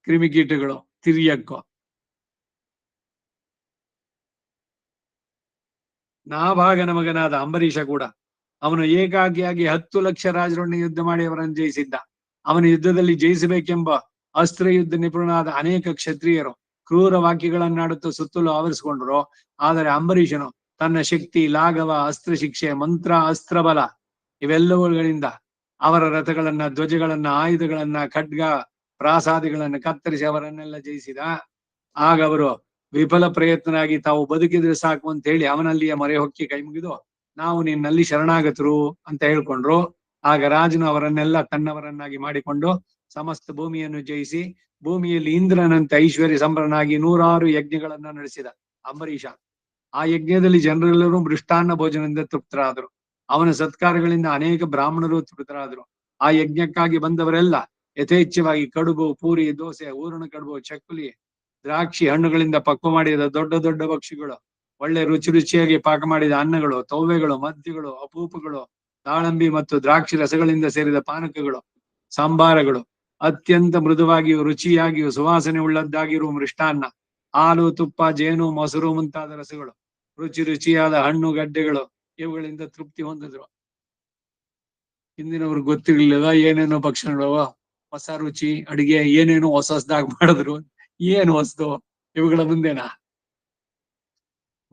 ಕ್ರಿಮಿಕೀಟಗಳು ತಿರಿಯಕ್ಕೋ, ನಾಭಾಗನ ಮಗನಾದ ಅಂಬರೀಷ ಕೂಡ ಅವನು ಏಕಾಗಿಯಾಗಿ 10 ಲಕ್ಷ ರಾಜರೊಡನೆ ಯುದ್ಧ ಮಾಡಿ ಅವರನ್ನು ಜಯಿಸಿದ್ದ. ಅವನ ಯುದ್ಧದಲ್ಲಿ ಜಯಿಸಬೇಕೆಂಬ ಅಸ್ತ್ರ ಯುದ್ಧ ನಿಪುಣರಾದ ಅನೇಕ ಕ್ಷತ್ರಿಯರು ಕ್ರೂರ ವಾಕ್ಯಗಳನ್ನಾಡುತ್ತಾ ಸುತ್ತಲೂ ಆವರಿಸಿಕೊಂಡರು. ಆದರೆ ಅಂಬರೀಷನು ತನ್ನ ಶಕ್ತಿ, ಲಾಘವ, ಅಸ್ತ್ರ ಶಿಕ್ಷೆ, ಮಂತ್ರ, ಅಸ್ತ್ರಬಲ ಇವೆಲ್ಲವುಗಳಿಂದ ಅವರ ರಥಗಳನ್ನ, ಧ್ವಜಗಳನ್ನ, ಆಯುಧಗಳನ್ನ, ಖಡ್ಗ ಪ್ರಾಸಾದಿಗಳನ್ನ ಕತ್ತರಿಸಿ ಅವರನ್ನೆಲ್ಲ ಜಯಿಸಿದ. ಆಗ ಅವರು ವಿಫಲ ಪ್ರಯತ್ನರಾಗಿ ತಾವು ಬದುಕಿದ್ರೆ ಸಾಕು ಅಂತ ಹೇಳಿ ಅವನಲ್ಲಿಯ ಮೊರೆ ಹೊಕ್ಕಿ ಕೈ ಮುಗಿದು ನಾವು ನಿನ್ನಲ್ಲಿ ಶರಣಾಗತರು ಅಂತ ಹೇಳ್ಕೊಂಡ್ರು. ಆಗ ರಾಜನು ಅವರನ್ನೆಲ್ಲ ತನ್ನವರನ್ನಾಗಿ ಮಾಡಿಕೊಂಡು ಸಮಸ್ತ ಭೂಮಿಯನ್ನು ಜಯಿಸಿ ಭೂಮಿಯಲ್ಲಿ ಇಂದ್ರನಂತೆ ಐಶ್ವರ್ಯ ಸಂಭ್ರನಾಗಿ 100 ಯಜ್ಞಗಳನ್ನ ನಡೆಸಿದ ಅಂಬರೀಷ. ಆ ಯಜ್ಞದಲ್ಲಿ ಜನರೆಲ್ಲರೂ ಮೃಷ್ಟಾನ್ನ ಭೋಜನದಿಂದ ತೃಪ್ತರಾದರು. ಅವನ ಸತ್ಕಾರಗಳಿಂದ ಅನೇಕ ಬ್ರಾಹ್ಮಣರು ತೃಪ್ತರಾದರು. ಆ ಯಜ್ಞಕ್ಕಾಗಿ ಬಂದವರೆಲ್ಲ ಯಥೇಚ್ಛವಾಗಿ ಕಡುಬು, ಪೂರಿ, ದೋಸೆ, ಊರಣ ಕಡುಬು, ಚಕ್ಕುಲಿ, ದ್ರಾಕ್ಷಿ ಹಣ್ಣುಗಳಿಂದ ಪಕ್ವ ಮಾಡಿದ ದೊಡ್ಡ ದೊಡ್ಡ ಭಕ್ಷ್ಯಗಳು, ಒಳ್ಳೆ ರುಚಿ ರುಚಿಯಾಗಿ ಪಾಕ ಮಾಡಿದ ಅನ್ನಗಳು, ತವ್ವೆಗಳು, ಮದ್ಯಗಳು, ಅಪೂಪಗಳು, ದಾಳಂಬಿ ಮತ್ತು ದ್ರಾಕ್ಷಿ ರಸಗಳಿಂದ ಸೇರಿದ ಪಾನಕಗಳು, ಸಾಂಬಾರಗಳು, ಅತ್ಯಂತ ಮೃದುವಾಗಿಯೂ ರುಚಿಯಾಗಿಯೂ ಸುವಾಸನೆ ಉಳ್ಳದ್ದಾಗಿರುವ ಮೃಷ್ಟಾನ್ನ, ಹಾಲು, ತುಪ್ಪ, ಜೇನು, ಮೊಸರು ಮುಂತಾದ ರಸಗಳು, ರುಚಿ ರುಚಿಯಾದ ಹಣ್ಣು ಗಡ್ಡೆಗಳು ಇವುಗಳಿಂದ ತೃಪ್ತಿ ಹೊಂದಿದ್ರು. ಹಿಂದಿನವ್ರಿಗೆ ಗೊತ್ತಿರ್ಲಿಲ್ಲ ಏನೇನೋ ಭಕ್ಷಣಗಳು, ಹೊಸ ರುಚಿ ಅಡಿಗೆ ಏನೇನೋ ಹೊಸದಾಗಿ ಮಾಡಿದ್ರು. ಏನು ಹೊಸದು ಇವುಗಳ ಮುಂದೆನಾ?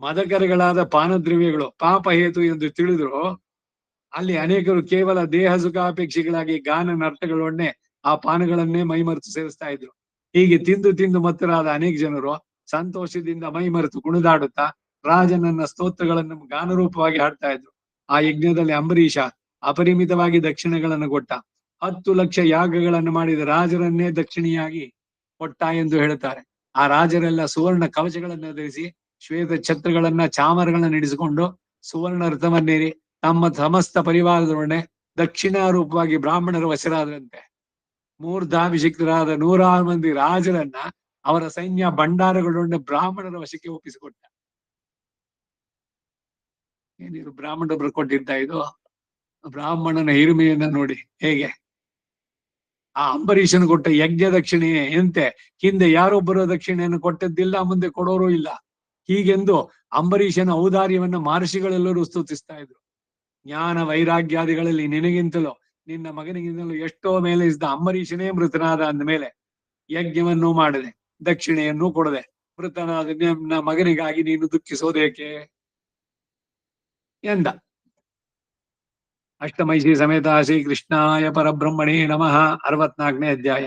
ಮದಕರಗಳಾದ ಪಾನದ್ರವ್ಯಗಳು ಪಾಪ ಹೇತು ಎಂದು ತಿಳಿದ್ರು ಅಲ್ಲಿ ಅನೇಕರು ಕೇವಲ ದೇಹ ಸುಖಾಪೇಕ್ಷಿಗಳಾಗಿ ಗಾನ ನರ್ತಗಳನ್ನೇ ಆ ಪಾನಗಳನ್ನೇ ಮೈಮರೆತು ಸೇವಿಸ್ತಾ ಇದ್ರು. ಹೀಗೆ ತಿಂದು ತಿಂದು ಮತ್ತರಾದ ಅನೇಕ ಜನರು ಸಂತೋಷದಿಂದ ಮೈಮರೆತು ಕುಣಿದಾಡುತ್ತಾ ರಾಜನನ್ನ ಸ್ತೋತ್ರಗಳನ್ನು ಗಾನರೂಪವಾಗಿ ಹಾಡ್ತಾ ಇದ್ರು. ಆ ಯಜ್ಞದಲ್ಲಿ ಅಂಬರೀಷ ಅಪರಿಮಿತವಾಗಿ ದಕ್ಷಿಣೆಗಳನ್ನು ಕೊಟ್ಟ. 10 ಲಕ್ಷ ಯಾಗಗಳನ್ನು ಮಾಡಿದ ರಾಜರನ್ನೇ ದಕ್ಷಿಣಿಯಾಗಿ ಕೊಟ್ಟ ಎಂದು ಹೇಳುತ್ತಾರೆ. ಆ ರಾಜರೆಲ್ಲ ಸುವರ್ಣ ಕವಚಗಳನ್ನು ಧರಿಸಿ ಶ್ವೇತ ಛತ್ರಗಳನ್ನ, ಚಾಮರಗಳನ್ನ ನಡೆಸಿಕೊಂಡು ಸುವರ್ಣ ರಥವನ್ನೇರಿ ತಮ್ಮ ಸಮಸ್ತ ಪರಿವಾರದೊಡನೆ ದಕ್ಷಿಣಾರೂಪವಾಗಿ ಬ್ರಾಹ್ಮಣರ ವಶರಾದರಂತೆ. ಮೂರ್ಧಾಭಿಷಿಕ್ತರಾದ 100 ಮಂದಿ ರಾಜರನ್ನ ಅವರ ಸೈನ್ಯ ಭಂಡಾರಗಳೊಡನೆ ಬ್ರಾಹ್ಮಣರ ವಶಕ್ಕೆ ಒಪ್ಪಿಸಿಕೊಟ್ಟ. ಏನಿದು ಬ್ರಾಹ್ಮಣರು ಕೊಟ್ಟಿದ್ದ ಇದು? ಬ್ರಾಹ್ಮಣನ ಹಿರಿಮೆಯನ್ನ ನೋಡಿ ಹೇಗೆ. ಆ ಅಂಬರೀಷನು ಕೊಟ್ಟ ಯಜ್ಞ ದಕ್ಷಿಣೆ ಎಂತೆ ಹಿಂದೆ ಯಾರೊಬ್ಬರು ದಕ್ಷಿಣೆಯನ್ನು ಕೊಟ್ಟದ್ದಿಲ್ಲ, ಮುಂದೆ ಕೊಡೋರು ಇಲ್ಲ. ಹೀಗೆಂದು ಅಂಬರೀಷನ ಔದಾರ್ಯವನ್ನ ಮಹರ್ಷಿಗಳೆಲ್ಲರೂ ಸ್ತುತಿಸ್ತಾ ಇದ್ರು. ಜ್ಞಾನ ವೈರಾಗ್ಯಾದಿಗಳಲ್ಲಿ ನಿನಗಿಂತಲೂ ನಿನ್ನ ಮಗನಿಗಿಂತಲೂ ಎಷ್ಟೋ ಮೇಲೆ ಇದ್ದ ಅಂಬರೀಷನೇ ಮೃತನಾದ ಅಂದ ಮೇಲೆ ಯಜ್ಞವನ್ನು ಮಾಡದೆ ದಕ್ಷಿಣೆಯನ್ನು ಕೊಡದೆ ಮೃತನಾದ ನಿನ್ನ ಮಗನಿಗಾಗಿ ನೀನು ದುಃಖಿಸೋದೇಕೆ ಎಂದ. ಅಷ್ಟಮೈಷಿ ಸಮೇತ ಶ್ರೀ ಕೃಷ್ಣಾಯ ಪರಬ್ರಹ್ಮಣೇ ನಮಃ. 64ನೇ ಅಧ್ಯಾಯ.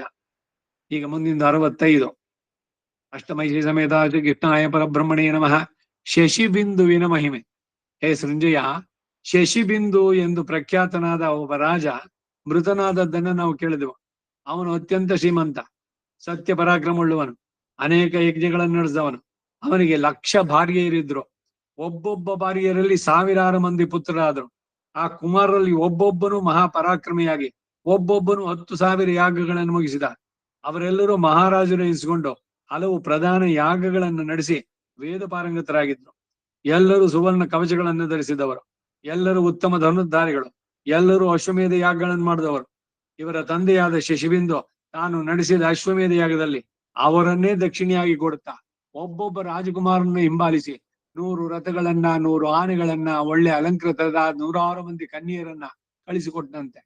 ಈಗ ಮುಂದಿನ 65. ಅಷ್ಟಮೈಷಿ ಸಮೇತ ಶ್ರೀ ಕೃಷ್ಣಾಯ ಪರಬ್ರಹ್ಮಣೇ ನಮಃ. ಶಶಿಬಿಂದುವಿನ ಮಹಿಮೆ. ಹೇ ಸಂಜಯ, ಶಶಿಬಿಂದು ಎಂದು ಪ್ರಖ್ಯಾತನಾದ ಒಬ್ಬ ರಾಜ ಮೃತನಾದದ್ದನ್ನ ನಾವು ಕೇಳಿದೆವು. ಅವನು ಅತ್ಯಂತ ಶ್ರೀಮಂತ, ಸತ್ಯ ಪರಾಕ್ರಮವುಳ್ಳವನು, ಅನೇಕ ಯಜ್ಞಗಳನ್ನು ನಡೆಸಿದವನು. ಅವನಿಗೆ 1,00,000 ಭಾರ್ಯರಿದ್ರು. ಒಬ್ಬೊಬ್ಬ ಭಾರ್ಯರಲ್ಲಿ 1000 ಮಂದಿ ಪುತ್ರರಾದರು. ಆ ಕುಮಾರರಲ್ಲಿ ಒಬ್ಬೊಬ್ಬನು ಮಹಾಪರಾಕ್ರಮಿಯಾಗಿ ಒಬ್ಬೊಬ್ಬನು 10,000 ಯಾಗಗಳನ್ನು ಮುಗಿಸಿದ. ಅವರೆಲ್ಲರೂ ಮಹಾರಾಜರು ಎನಿಸಿಕೊಂಡು ಹಲವು ಪ್ರಧಾನ ಯಾಗಗಳನ್ನು ನಡೆಸಿ ವೇದ ಪಾರಂಗತರಾಗಿದ್ರು. ಎಲ್ಲರೂ ಸುವರ್ಣ ಕವಚಗಳನ್ನು ಧರಿಸಿದವರು, ಎಲ್ಲರೂ ಉತ್ತಮ ಧನುರ್ಧಾರಿಗಳು, ಎಲ್ಲರೂ ಅಶ್ವಮೇಧ ಯಾಗಗಳನ್ನು ಮಾಡಿದವರು. ಇವರ ತಂದೆಯಾದ ಶಶಿಬಿಂದು ತಾನು ನಡೆಸಿದ ಅಶ್ವಮೇಧ ಯಾಗದಲ್ಲಿ ಅವರನ್ನೇ ದಕ್ಷಿಣಿಯಾಗಿ ಕೊಡುತ್ತಾ ಒಬ್ಬೊಬ್ಬ ರಾಜಕುಮಾರನ್ನು ಹಿಂಬಾಲಿಸಿ 100 ರಥಗಳನ್ನ, 100 ಆನೆಗಳನ್ನ, ಒಳ್ಳೆ ಅಲಂಕೃತದ 106 ಮಂದಿ ಕನ್ಯೆಯರನ್ನ ಕಳಿಸಿಕೊಟ್ಟಂತೆ.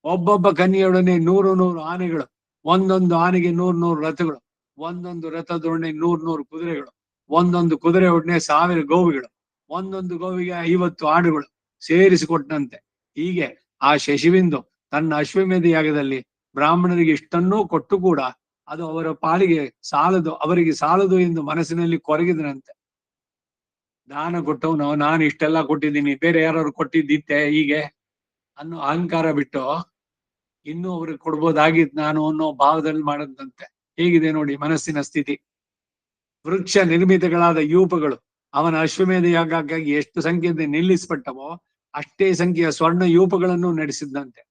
ಒಬ್ಬೊಬ್ಬ ಕನ್ಯೆಯೊಡನೆ 100 ಆನೆಗಳು, ಒಂದೊಂದು ಆನೆಗೆ 100 ರಥಗಳು, ಒಂದೊಂದು ರಥದೊಡನೆ 100 ಕುದುರೆಗಳು, ಒಂದೊಂದು ಕುದುರೆ ಒಡನೆ 1000 ಗೋವುಗಳು, ಒಂದೊಂದು ಗೋವಿಗೆ 50 ಆಡುಗಳು ಸೇರಿಸಿಕೊಟ್ಟಂತೆ. ಹೀಗೆ ಆ ಶಶಿಬಿಂದು ತನ್ನ ಅಶ್ವಮೇಧ ಯಾಗದಲ್ಲಿ ಬ್ರಾಹ್ಮಣರಿಗೆ ಇಷ್ಟನ್ನೂ ಕೊಟ್ಟು ಕೂಡ ಅದು ಅವರ ಪಾಲಿಗೆ ಸಾಲದು, ಅವರಿಗೆ ಸಾಲದು ಎಂದು ಮನಸ್ಸಿನಲ್ಲಿ ಕೊರಗಿದನಂತೆ. ದಾನ ಕೊಟ್ಟವನು ನಾನು ಇಷ್ಟೆಲ್ಲ ಕೊಟ್ಟಿದ್ದೀನಿ, ಬೇರೆ ಯಾರು ಕೊಟ್ಟಿದ್ದಿತ್ತೆ ಹೀಗೆ ಅನ್ನೋ ಅಹಂಕಾರ ಬಿಟ್ಟು ಇನ್ನೂ ಅವ್ರಿಗೆ ಕೊಡ್ಬೋದಾಗಿತ್ತು ನಾನು ಅನ್ನೋ ಭಾವದಲ್ಲಿ ಮಾಡದಂತೆ. ಹೇಗಿದೆ ನೋಡಿ ಮನಸ್ಸಿನ ಸ್ಥಿತಿ. ವೃಕ್ಷ ನಿರ್ಮಿತಗಳಾದ ಯೂಪಗಳು ಅವನ ಅಶ್ವಮೇಧ ಯಾಗಕ್ಕಾಗಿ ಎಷ್ಟು ಸಂಖ್ಯೆಯಿಂದ ನಿಲ್ಲಿಸಲ್ಪಟ್ಟವೋ ಅಷ್ಟೇ ಸಂಖ್ಯೆಯ ಸ್ವರ್ಣ ಯೂಪಗಳನ್ನು ನಡೆಸಿದ್ದಂತೆ.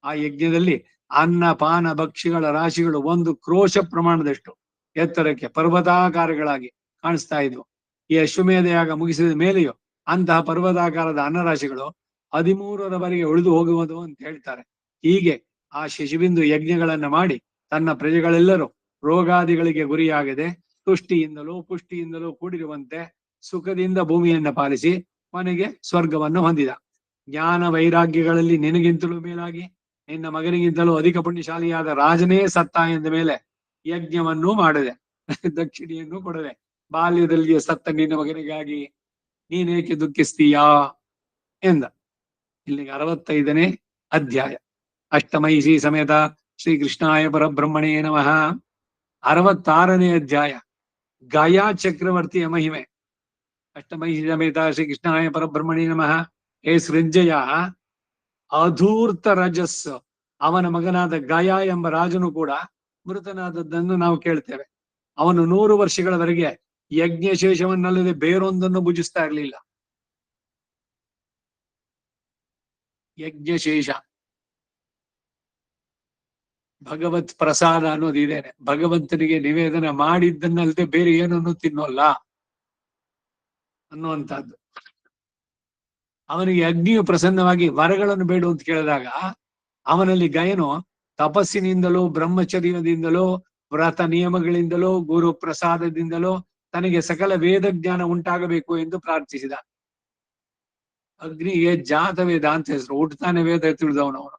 ಆ ಯಜ್ಞದಲ್ಲಿ ಅನ್ನ ಪಾನ ಭಕ್ಷಿಗಳ ರಾಶಿಗಳು 1 ಕ್ರೋಶ ಪ್ರಮಾಣದಷ್ಟು ಎತ್ತರಕ್ಕೆ ಪರ್ವತಾಕಾರಗಳಾಗಿ ಕಾಣಿಸ್ತಾ ಇದ್ವು. ಈ ಅಶ್ವಮೇಧ ಯಾಗ ಮುಗಿಸಿದ ಮೇಲೆಯೂ ಅಂತಹ ಪರ್ವತಾಕಾರದ ಅನ್ನರಾಶಿಗಳು 13ರವರೆಗೆ ಉಳಿದು ಹೋಗುವುದು ಅಂತ ಹೇಳ್ತಾರೆ. ಹೀಗೆ ಆ ಶಶಿಬಿಂದು ಯಜ್ಞಗಳನ್ನ ಮಾಡಿ ತನ್ನ ಪ್ರಜೆಗಳೆಲ್ಲರೂ ರೋಗಾದಿಗಳಿಗೆ ಗುರಿಯಾಗದೆ ತುಷ್ಟಿಯಿಂದಲೂ ಪುಷ್ಟಿಯಿಂದಲೂ ಕೂಡಿರುವಂತೆ ಸುಖದಿಂದ ಭೂಮಿಯನ್ನ ಪಾಲಿಸಿ ಮನೆಗೆ ಸ್ವರ್ಗವನ್ನು ಹೊಂದಿದ. ಜ್ಞಾನ ವೈರಾಗ್ಯಗಳಲ್ಲಿ ನಿನಗಿಂತಲೂ ಮೇಲಾಗಿ ನಿನ್ನ ಮಗನಿಗಿಂತಲೂ ಅಧಿಕ ಪುಣ್ಯಶಾಲಿಯಾದ ರಾಜನೇ ಸತ್ತ ಎಂದ ಮೇಲೆ ಯಜ್ಞವನ್ನೂ ಮಾಡದೆ ದಕ್ಷಿಣೆಯನ್ನು ಕೊಡದೆ ಬಾಲ್ಯದಲ್ಲಿ ಸತ್ತ ನಿನ್ನ ಮಗನಿಗಾಗಿ ನೀನೇಕೆ ದುಃಖಿಸ್ತೀಯಾ ಎಂದ. ಇಲ್ಲಿಗೆ 65ನೇ ಅಧ್ಯಾಯ. ಅಷ್ಟಮೈಷಿ ಸಮೇತ ಶ್ರೀ ಕೃಷ್ಣಾಯ ಪರಬ್ರಹ್ಮಣೇ ನಮಃ. 66ನೇ ಅಧ್ಯಾಯ ಗಾಯಾ ಚಕ್ರವರ್ತಿಯ ಮಹಿಮೆ. ಅಷ್ಟಮೈಷಿ ಸಮೇತ ಶ್ರೀ ಕೃಷ್ಣಾಯ ಪರಬ್ರಹ್ಮಣೇ ನಮಃ. ಹೇ ಸೃಂಜಯ, ಅಧೂರ್ತ ರಜಸ್ ಅವನ ಮಗನಾದ ಗಯ ಎಂಬ ರಾಜನು ಕೂಡ ಮೃತನಾದದ್ದನ್ನು ನಾವು ಕೇಳ್ತೇವೆ. ಅವನು 100 ವರ್ಷಗಳವರೆಗೆ ಯಜ್ಞಶೇಷವನ್ನಲ್ಲದೆ ಬೇರೊಂದನ್ನು ಭುಜಿಸ್ತಾ ಇರಲಿಲ್ಲ. ಯಜ್ಞಶೇಷ ಭಗವತ್ ಪ್ರಸಾದ ಅನ್ನೋದು ಇದೇನೆ. ಭಗವಂತನಿಗೆ ನಿವೇದನ ಮಾಡಿದ್ದನ್ನಲ್ಲದೆ ಬೇರೆ ಏನನ್ನು ತಿನ್ನೋಲ್ಲ ಅನ್ನುವಂಥದ್ದು. ಅವನಿಗೆ ಅಗ್ನಿಯು ಪ್ರಸನ್ನವಾಗಿ ವರಗಳನ್ನು ಬೇಡು ಅಂತ ಕೇಳಿದಾಗ ಅವನಲ್ಲಿ ಗಯನು ತಪಸ್ಸಿನಿಂದಲೂ ಬ್ರಹ್ಮಚರ್ಯದಿಂದಲೂ ವ್ರತ ನಿಯಮಗಳಿಂದಲೂ ಗುರು ಪ್ರಸಾದದಿಂದಲೂ ತನಗೆ ಸಕಲ ವೇದ ಜ್ಞಾನ ಉಂಟಾಗಬೇಕು ಎಂದು ಪ್ರಾರ್ಥಿಸಿದ. ಅಗ್ನಿಗೆ ಜಾತ ವೇದ ಅಂತ ಹೆಸರು. ಹುಟ್ಟತಾನೆ ವೇದ ತಿಳಿದವನವನು.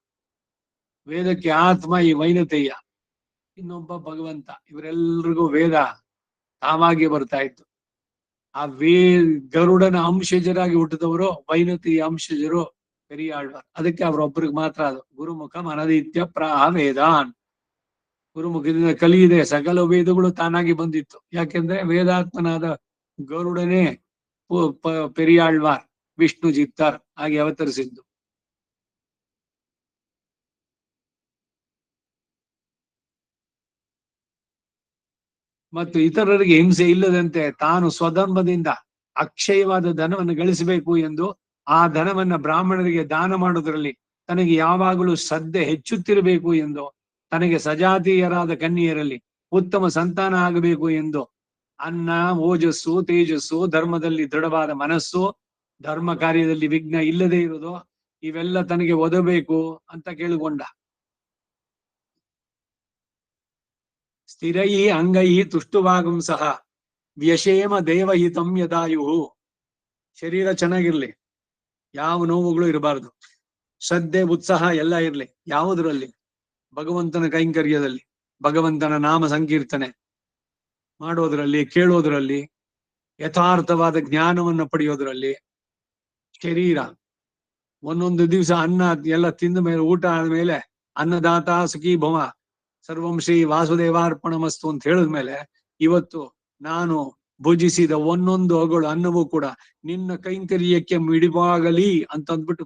ವೇದಕ್ಕೆ ಆತ್ಮ ಈ ವೈನತೆಯ, ಇನ್ನೊಬ್ಬ ಭಗವಂತ. ಇವರೆಲ್ರಿಗೂ ವೇದ ತಾವಾಗಿ ಬರ್ತಾ ಇತ್ತು. ಆ ಗರುಡನ ಅಂಶಜರಾಗಿ ಹುಟ್ಟಿದವರು ವೈನತೆಯ ಅಂಶಜರು ಪೆರಿಯಾಳ್ವಾರ್. ಅದಕ್ಕೆ ಅವರೊಬ್ಬರಿಗೆ ಮಾತ್ರ ಅದು ಗುರುಮುಖ ಅನದಿತ್ಯ ಪ್ರಾಹ ವೇದಾನ್. ಗುರುಮುಖದಿಂದ ಕಲಿಯಿದೆ, ಸಕಲ ವೇದಗಳು ತಾನಾಗಿ ಬಂದಿತ್ತು. ಯಾಕೆಂದ್ರೆ ವೇದಾತ್ಮನಾದ ಗರುಡನೇ ಪೆರಿಯಾಳ್ವಾರ್ ವಿಷ್ಣು ಚಿತ್ತರ್ ಆಗಿ ಅವತರಿಸಿದ್ದು. ಮತ್ತು ಇತರರಿಗೆ ಹಿಂಸೆ ಇಲ್ಲದಂತೆ ತಾನು ಸ್ವಧರ್ಮದಿಂದ ಅಕ್ಷಯವಾದ ಧನವನ್ನು ಗಳಿಸಬೇಕು ಎಂದು ಆ ಧನವನ್ನ ಬ್ರಾಹ್ಮಣರಿಗೆ ದಾನ ಮಾಡುವುದರಲ್ಲಿ ತನಗೆ ಯಾವಾಗಲೂ ಶ್ರದ್ಧೆ ಹೆಚ್ಚುತ್ತಿರಬೇಕು ಎಂದು, ತನಗೆ ಸಜಾತೀಯರಾದ ಕನ್ಯೆಯರಲ್ಲಿ ಉತ್ತಮ ಸಂತಾನ ಆಗಬೇಕು ಎಂದು, ಅನ್ನ ಓಜಸ್ಸು ತೇಜಸ್ಸು, ಧರ್ಮದಲ್ಲಿ ದೃಢವಾದ ಮನಸ್ಸು, ಧರ್ಮ ಕಾರ್ಯದಲ್ಲಿ ವಿಘ್ನ ಇಲ್ಲದೆ ಇರುವುದು, ಇವೆಲ್ಲ ತನಗೆ ಒದಬೇಕು ಅಂತ ಕೇಳಿಕೊಂಡ. ಸ್ಥಿರೈ ಅಂಗೈ ತುಷ್ಟುವಾಗಂ ಸಹ ವ್ಯಶೇಮ ದೇವಹಿತಂ ಯದಾಯು. ಶರೀರ ಚೆನ್ನಾಗಿರ್ಲಿ, ಯಾವ ನೋವುಗಳು ಇರಬಾರ್ದು, ಶ್ರದ್ಧೆ ಉತ್ಸಾಹ ಎಲ್ಲ ಇರ್ಲಿ. ಯಾವುದರಲ್ಲಿ? ಭಗವಂತನ ಕೈಂಕರ್ಯದಲ್ಲಿ, ಭಗವಂತನ ನಾಮ ಸಂಕೀರ್ತನೆ ಮಾಡೋದ್ರಲ್ಲಿ, ಕೇಳೋದ್ರಲ್ಲಿ, ಯಥಾರ್ಥವಾದ ಜ್ಞಾನವನ್ನು ಪಡೆಯೋದ್ರಲ್ಲಿ. ಶರೀರ ಒಂದೊಂದು ದಿವಸ ಅನ್ನ ಎಲ್ಲ ತಿಂದ ಮೇಲೆ, ಊಟ ಆದ್ಮೇಲೆ ಅನ್ನದಾತ ಸುಖೀ ಭವ ಸರ್ವಂ ಶ್ರೀ ವಾಸುದೇವಾರ್ಪಣಮಸ್ತು ಅಂತ ಹೇಳಿದ್ಮೇಲೆ, ಇವತ್ತು ನಾನು ಭುಜಿಸಿದ ಒಂದೊಂದು ಅಗಳು ಅನ್ನವೂ ಕೂಡ ನಿನ್ನ ಕೈಂಕರ್ಯಕ್ಕೆ ಮಿಡಿವಾಗಲಿ ಅಂತ ಅಂದ್ಬಿಟ್ಟು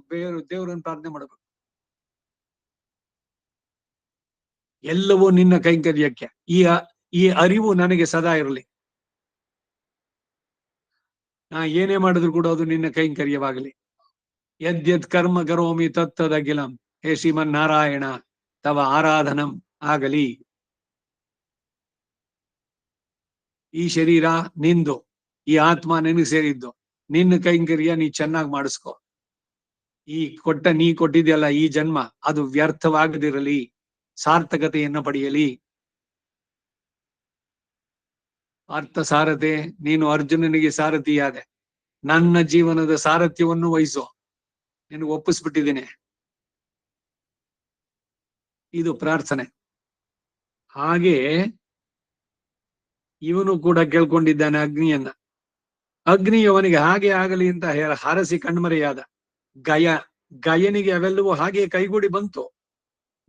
ದೇವರನ್ನು ಪ್ರಾರ್ಥನೆ ಮಾಡಬೇಕು. ಎಲ್ಲವೂ ನಿನ್ನ ಕೈಂಕರ್ಯಕ್ಕೆ, ಈ ಅರಿವು ನನಗೆ ಸದಾ ಇರಲಿ. ನಾ ಏನೇ ಮಾಡಿದ್ರು ಕೂಡ ಅದು ನಿನ್ನ ಕೈಂಕರ್ಯವಾಗಲಿ. ಯದ್ಯದ್ ಕರ್ಮ ಕರೋಮಿ ತತ್ತದಗಿಲಂ. ಹೇ ಶ್ರೀಮನ್ ನಾರಾಯಣ, ತವ ಆರಾಧನಂ ಆಗಲಿ. ಈ ಶರೀರ ನಿಂದು, ಈ ಆತ್ಮ ನಿನಗೆ ಸೇರಿದ್ದು, ನಿನ್ನ ಕೈಂಕರ್ಯ ನೀ ಚೆನ್ನಾಗಿ ಮಾಡಿಸ್ಕೊ. ನೀ ಕೊಟ್ಟಿದ್ಯಲ್ಲ ಈ ಜನ್ಮ, ಅದು ವ್ಯರ್ಥವಾಗದಿರಲಿ, ಸಾರ್ಥಕತೆಯನ್ನು ಪಡೆಯಲಿ. ಅರ್ಥ ಸಾರಥೆ, ನೀನು ಅರ್ಜುನನಿಗೆ ಸಾರಥಿಯಾದೆ, ನನ್ನ ಜೀವನದ ಸಾರಥ್ಯವನ್ನು ವಹಿಸು, ನಿನಗೆ ಒಪ್ಪಿಸ್ಬಿಟ್ಟಿದ್ದೀನಿ. ಇದು ಪ್ರಾರ್ಥನೆ. ಹಾಗೆ ಇವನು ಕೂಡ ಕೇಳ್ಕೊಂಡಿದ್ದಾನೆ ಅಗ್ನಿಯನ್ನ. ಅಗ್ನಿಯವನಿಗೆ ಹಾಗೆ ಆಗಲಿ ಅಂತ ಹರಸಿ ಕಣ್ಮರೆಯಾದ. ಗಯನಿಗೆ ಅವೆಲ್ಲವೂ ಹಾಗೆ ಕೈಗೂಡಿ ಬಂತು.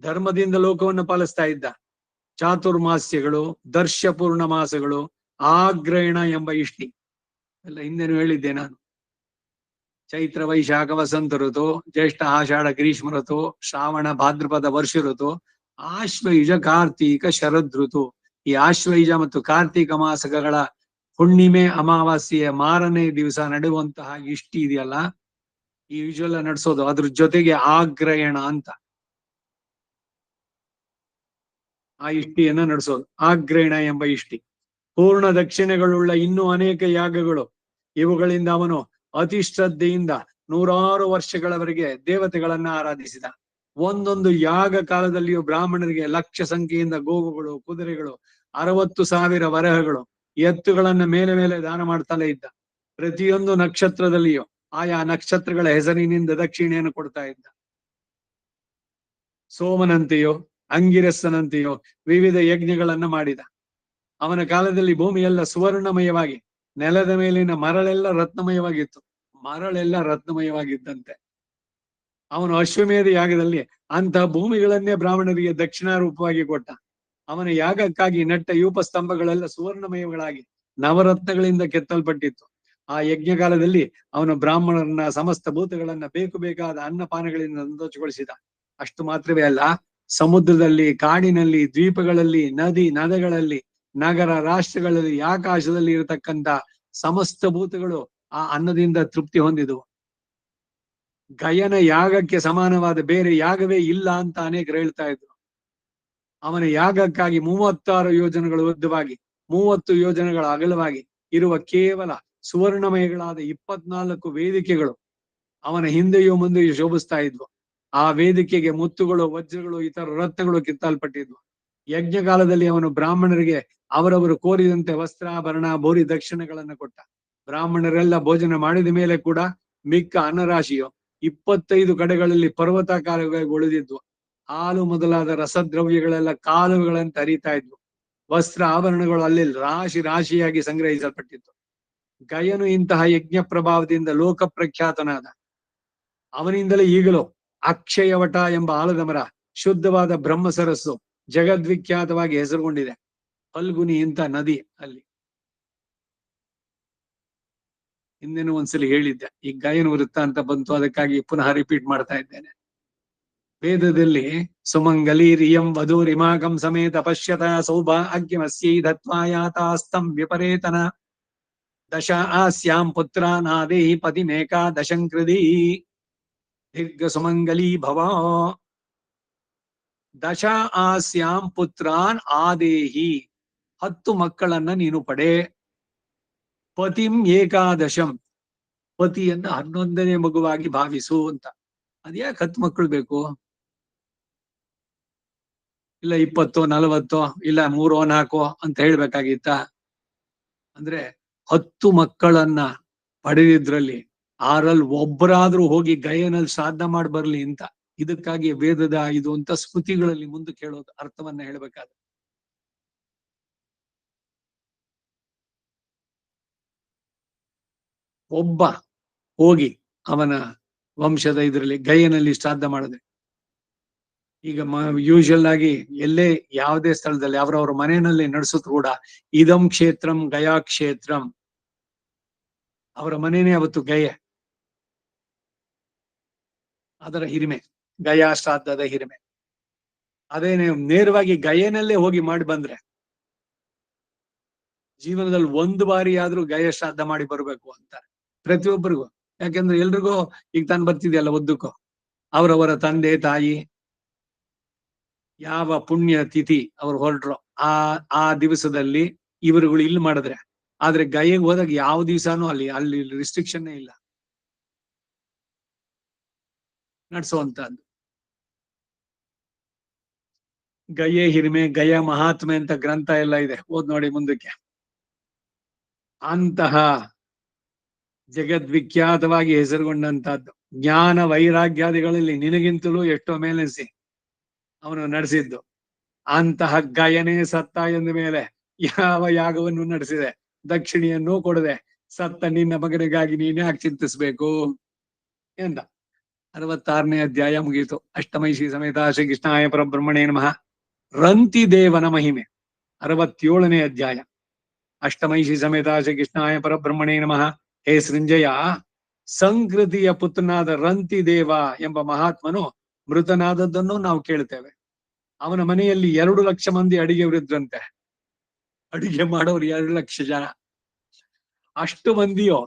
ಧರ್ಮದಿಂದ ಲೋಕವನ್ನು ಪಾಲಿಸ್ತಾ ಇದ್ದ. ಚಾತುರ್ಮಾಸ್ಯಗಳು, ದರ್ಶಪೂರ್ಣ ಮಾಸಗಳು, ಆಗ್ರಹಣ ಎಂಬ ಇಷ್ಟಿ ಎಲ್ಲ ಹಿಂದೆನೂ ಹೇಳಿದ್ದೆ ನಾನು. ಚೈತ್ರ ವೈಶಾಖ ವಸಂತ ಋತು, ಜ್ಯೇಷ್ಠ ಆಷಾಢ ಗ್ರೀಷ್ಮ ಋತು, ಶ್ರಾವಣ ಭಾದ್ರಪದ ವರ್ಷ ಋತು, ಆಶ್ವಯುಜ ಕಾರ್ತೀಕ ಶರದ್ ಋತು. ಈ ಆಶ್ವಯುಜ ಮತ್ತು ಕಾರ್ತೀಕ ಮಾಸಗಳ ಹುಣ್ಣಿಮೆ ಅಮಾವಾಸ್ಯೆಯ ಮಾರನೇ ದಿವಸ ನಡೆಯುವಂತಹ ಇಷ್ಟಿ ಇದೆಯಲ್ಲ, ಈ ಯೂಶುವಲ್ ನಡೆಸೋದು. ಅದ್ರ ಜೊತೆಗೆ ಆಗ್ರಹಣ ಅಂತ ಆ ಇಷ್ಟಿಯನ್ನ ನಡೆಸೋದು, ಆಗ್ರಹಣ ಎಂಬ ಇಷ್ಟಿ. ಪೂರ್ಣ ದಕ್ಷಿಣೆಗಳುಳ್ಳ ಇನ್ನೂ ಅನೇಕ ಯಾಗಗಳು. ಇವುಗಳಿಂದ ಅವನು ಅತಿ ಶ್ರದ್ಧೆಯಿಂದ 100 ವರ್ಷಗಳವರೆಗೆ ದೇವತೆಗಳನ್ನ ಆರಾಧಿಸಿದ. ಒಂದೊಂದು ಯಾಗ ಕಾಲದಲ್ಲಿಯೂ ಬ್ರಾಹ್ಮಣರಿಗೆ ಲಕ್ಷ ಸಂಖ್ಯೆಯಿಂದ ಗೋವುಗಳು, ಕುದುರೆಗಳು, 60,000 ವರಹಗಳು, ಎತ್ತುಗಳನ್ನ ಮೇಲೆ ಮೇಲೆ ದಾನ ಮಾಡ್ತಲೇ ಇದ್ದ. ಪ್ರತಿಯೊಂದು ನಕ್ಷತ್ರದಲ್ಲಿಯೂ ಆಯಾ ನಕ್ಷತ್ರಗಳ ಹೆಸರಿನಿಂದ ದಕ್ಷಿಣೆಯನ್ನು ಕೊಡ್ತಾ ಇದ್ದ. ಸೋಮನಂತೆಯೋ ಅಂಗಿರಸ್ಸನಂತೆಯೋ ವಿವಿಧ ಯಜ್ಞಗಳನ್ನ ಮಾಡಿದ. ಅವನ ಕಾಲದಲ್ಲಿ ಭೂಮಿಯೆಲ್ಲ ಸುವರ್ಣಮಯವಾಗಿ, ನೆಲದ ಮೇಲಿನ ಮರಳೆಲ್ಲ ರತ್ನಮಯವಾಗಿದ್ದಂತೆ. ಅವನು ಅಶ್ವಮೇಧ ಯಾಗದಲ್ಲಿ ಅಂತಹ ಭೂಮಿಗಳನ್ನೇ ಬ್ರಾಹ್ಮಣರಿಗೆ ದಕ್ಷಿಣಾರೂಪವಾಗಿ ಕೊಟ್ಟ. ಅವನ ಯಾಗಕ್ಕಾಗಿ ನೆಟ್ಟ ಯೂಪ ಸ್ತಂಭಗಳೆಲ್ಲ ಸುವರ್ಣಮಯಗಳಾಗಿ ನವರತ್ನಗಳಿಂದ ಕೆತ್ತಲ್ಪಟ್ಟಿತ್ತು. ಆ ಯಜ್ಞ ಕಾಲದಲ್ಲಿ ಅವನು ಬ್ರಾಹ್ಮಣರನ್ನ, ಸಮಸ್ತ ಭೂತಗಳನ್ನ ಬೇಕು ಬೇಕಾದ ಅನ್ನಪಾನಗಳಿಂದ ಸಂತೋಷಗೊಳಿಸಿದ. ಅಷ್ಟು ಮಾತ್ರವೇ ಅಲ್ಲ, ಸಮುದ್ರದಲ್ಲಿ, ಕಾಡಿನಲ್ಲಿ, ದ್ವೀಪಗಳಲ್ಲಿ, ನದಿಗಳಲ್ಲಿ, ನಗರ ರಾಷ್ಟ್ರಗಳಲ್ಲಿ, ಆಕಾಶದಲ್ಲಿ ಇರತಕ್ಕಂತ ಸಮಸ್ತ ಭೂತಗಳು ಆ ಅನ್ನದಿಂದ ತೃಪ್ತಿ ಹೊಂದಿದವು. ಗಯನ ಯಾಗಕ್ಕೆ ಸಮಾನವಾದ ಬೇರೆ ಯಾಗವೇ ಇಲ್ಲ ಅಂತ ಅನೇಕರು ಹೇಳ್ತಾ ಇದ್ರು. ಅವನ ಯಾಗಕ್ಕಾಗಿ 36 ಯೋಜನೆಗಳು ಉದ್ದವಾಗಿ, 30 ಯೋಜನೆಗಳ ಅಗಲವಾಗಿ ಇರುವ ಕೇವಲ ಸುವರ್ಣಮಯಗಳಾದ 24 ವೇದಿಕೆಗಳು ಅವನ ಹಿಂದೆಯೂ ಮುಂದೆಯೂ ಶೋಭಿಸ್ತಾ ಇದ್ವು. ಆ ವೇದಿಕೆಗೆ ಮುತ್ತುಗಳು, ವಜ್ರಗಳು, ಇತರ ರತ್ನಗಳು ಕಿತ್ತಲ್ಪಟ್ಟಿದ್ವು. ಯಜ್ಞಕಾಲದಲ್ಲಿ ಅವನು ಬ್ರಾಹ್ಮಣರಿಗೆ ಅವರವರು ಕೋರಿದಂತೆ ವಸ್ತ್ರಾಭರಣ, ಬೋರಿ ದಕ್ಷಿಣೆಗಳನ್ನು ಕೊಟ್ಟ. ಬ್ರಾಹ್ಮಣರೆಲ್ಲ ಭೋಜನ ಮಾಡಿದ ಮೇಲೆ ಕೂಡ ಮಿಕ್ಕ ಅನ್ನರಾಶಿಯು 25 ಕಡೆಗಳಲ್ಲಿ ಪರ್ವತಾಕಾರವಾಗಿ ಉಳಿದಿದ್ವು. ಹಾಲು ಮೊದಲಾದ ರಸದ್ರವ್ಯಗಳೆಲ್ಲ ಕಾಲುವೆಗಳಂತೆ ಹರಿತಾ ಇದ್ವು. ವಸ್ತ್ರ ಆಭರಣಗಳು ಅಲ್ಲಿ ರಾಶಿ ರಾಶಿಯಾಗಿ ಸಂಗ್ರಹಿಸಲ್ಪಟ್ಟಿತ್ತು. ಗಯನು ಇಂತಹ ಯಜ್ಞ ಪ್ರಭಾವದಿಂದ ಲೋಕ ಪ್ರಖ್ಯಾತನಾದ. ಅವನಿಂದಲೇ ಈಗಲೂ ಅಕ್ಷಯವಟ ಎಂಬ ಆಲದ ಮರ, ಶುದ್ಧವಾದ ಬ್ರಹ್ಮ ಸರಸ್ಸು ಜಗದ್ವಿಖ್ಯಾತವಾಗಿ ಹೆಸರುಗೊಂಡಿದೆ. ಫಲ್ಗುನಿ ಇಂತ ನದಿ ಅಲ್ಲಿ. ಹಿಂದೆನೂ ಒಂದ್ಸಲಿ ಹೇಳಿದ್ದೆ, ಈ ಗಯನ ವೃತ್ತ ಅಂತ ಬಂತು, ಅದಕ್ಕಾಗಿ ಪುನಃ ರಿಪೀಟ್ ಮಾಡ್ತಾ ಇದ್ದೇನೆ. ವೇದದಲ್ಲಿ ಸುಮಂಗಲಿ ರಿಯಂ ವಧೂರಿಮಾಕಂ ಸಮೇತ ಪಶ್ಯತ ಸೌಭಾಗ್ಯಮಸ್ಯೈ ಧತ್ವಾಯಾತಾಸ್ತಂ ವಿಪರೇತನ ದಶ ಆಸ್ಯಾಂ ಪುತ್ರಾನಾದೇಹಿ ಪತಿಮೇಕಾ ದಶಂಕೃದಿ ದೀರ್ಘ ಸುಮಂಗಲಿ ಭವ. ದಶ ಆಸ್ಯಾಂ ಪುತ್ರಾನ್ ಆದೇಹಿ, 10 ಮಕ್ಕಳನ್ನ ನೀನು ಪಡೆ. ಪತಿಂ ಏಕಾದಶಂ, ಪತಿಯನ್ನ 11ನೇ ಮಗುವಾಗಿ ಭಾವಿಸು ಅಂತ. ಅದ್ಯಾಕೆ 10 ಮಕ್ಕಳು ಬೇಕು? ಇಲ್ಲ 20, 40, ಇಲ್ಲ 3, 4 ಅಂತ ಹೇಳ್ಬೇಕಾಗಿತ್ತ? ಅಂದ್ರೆ 10 ಮಕ್ಕಳನ್ನ ಪಡೆದಿದ್ರಲ್ಲಿ 6ರಲ್ಲಿ ಒಬ್ಬರಾದ್ರೂ ಹೋಗಿ ಗಯನಲ್ಲಿ ಶ್ರಾದ್ದ ಮಾಡಿ ಬರ್ಲಿ ಅಂತ. ಇದಕ್ಕಾಗಿ ವೇದದ ಇದು ಅಂತ ಸ್ಮೃತಿಗಳಲ್ಲಿ ಮುಂದಕ್ಕೆ ಹೇಳೋದು, ಅರ್ಥವನ್ನ ಹೇಳ್ಬೇಕಾದ್ರೆ. ಒಬ್ಬ ಹೋಗಿ ಅವನ ವಂಶದ ಇದರಲ್ಲಿ ಗಯನಲ್ಲಿ ಶ್ರಾದ್ದ ಮಾಡಿದ್ರೆ, ಈಗ ಯೂಶಲ್ ಆಗಿ ಎಲ್ಲೇ ಯಾವುದೇ ಸ್ಥಳದಲ್ಲಿ ಅವರವರ ಮನೆಯಲ್ಲಿ ನಡೆಸುತ್ತ ಕೂಡ ಇದಂ ಕ್ಷೇತ್ರಂ ಗಯಾ ಕ್ಷೇತ್ರಂ, ಅವರ ಮನೆಯೇ ಅವತ್ತು ಗಯೆ, ಅದರ ಹಿರಿಮೆ, ಗಯಾ ಶ್ರಾದ್ದದ ಹಿರಿಮೆ. ಅದೇ ನೇರವಾಗಿ ಗಯನಲ್ಲೇ ಹೋಗಿ ಮಾಡಿ ಬಂದ್ರೆ ಜೀವನದಲ್ಲಿ 1 ಬಾರಿ ಆದ್ರೂ ಗಯ ಶ್ರಾದ್ದ ಮಾಡಿ ಬರ್ಬೇಕು ಅಂತಾರೆ ಪ್ರತಿಯೊಬ್ಬರಿಗೂ. ಯಾಕೆಂದ್ರೆ ಎಲ್ರಿಗೂ ಈಗ ತಾನು ಬರ್ತಿದೆಯಲ್ಲ, ಉದ್ದಕ್ಕೂ ಅವರವರ ತಂದೆ ತಾಯಿ ಯಾವ ಪುಣ್ಯ ತಿಥಿ ಅವ್ರು ಹೊರಟ್ರು ಆ ಆ ದಿವಸದಲ್ಲಿ ಇವರುಗಳು ಇಲ್ಲಿ ಮಾಡಿದ್ರೆ, ಆದ್ರೆ ಗಯೆಗೆ ಹೋದಾಗ ಯಾವ ದಿವಸನೂ ಅಲ್ಲಿ ಅಲ್ಲಿ ರಿಸ್ಟ್ರಿಕ್ಷನ್ ಇಲ್ಲ ನಡೆಸುವಂತದ್ದು. ಗಯೆ ಹಿರಿಮೆ, ಗಯ ಮಹಾತ್ಮೆ ಅಂತ ಗ್ರಂಥ ಎಲ್ಲ ಇದೆ, ಓದ್ ನೋಡಿ ಮುಂದಕ್ಕೆ. ಅಂತಹ ಜಗದ್ವಿಖ್ಯಾತವಾಗಿ ಹೆಸರುಗೊಂಡಂತಹದ್ದು ಜ್ಞಾನ ವೈರಾಗ್ಯಾದಿಗಳಲ್ಲಿ ನಿನಗಿಂತಲೂ ಎಷ್ಟೋ ಮೇಲೆನಿಸಿ ಅವನು ನಡೆಸಿದ್ದು. ಅಂತಹ ಗಯನೇ ಸತ್ತ ಎಂದ ಮೇಲೆ ಯಾವ ಯಾಗವನ್ನು ನಡೆಸಿದೆ, ದಕ್ಷಿಣೆಯನ್ನು ಕೊಡದೆ ಸತ್ತ ನಿನ್ನ ಮಗನಿಗಾಗಿ ನೀನೇ ಯಾಕೆ ಚಿಂತಿಸ್ಬೇಕು ಎಂದ. 66ನೇ ಅಧ್ಯಾಯ ಮುಗಿಯಿತು. ಅಷ್ಟಮೈಷಿ ಸಮೇತ ಶ್ರೀಕೃಷ್ಣಾಯ ಪರಬ್ರಹ್ಮಣೇ ನಮಃ. ರಂತಿ ದೇವನ ಮಹಿಮೆ 67ನೇ ಅಧ್ಯಾಯ. ಅಷ್ಟಮೈಷಿ ಸಮೇತ ಶ್ರೀಕೃಷ್ಣಾಯ ಪರಬ್ರಹ್ಮಣೇ ನಮಃ. ಹೇ ಸೃಂಜಯ, ಸಂಕೃತಿಯ ಪುತ್ರನಾದ ರಂತಿ ದೇವ ಎಂಬ ಮಹಾತ್ಮನು ಮೃತನಾದದ್ದನ್ನು ನಾವು ಕೇಳ್ತೇವೆ. ಅವನ ಮನೆಯಲ್ಲಿ 2 ಲಕ್ಷ ಮಂದಿ ಅಡಿಗೆವರಿದ್ರಂತೆ. ಅಡಿಗೆ ಮಾಡೋರು 2 ಲಕ್ಷ ಜನ. ಅಷ್ಟು ಮಂದಿಯೋ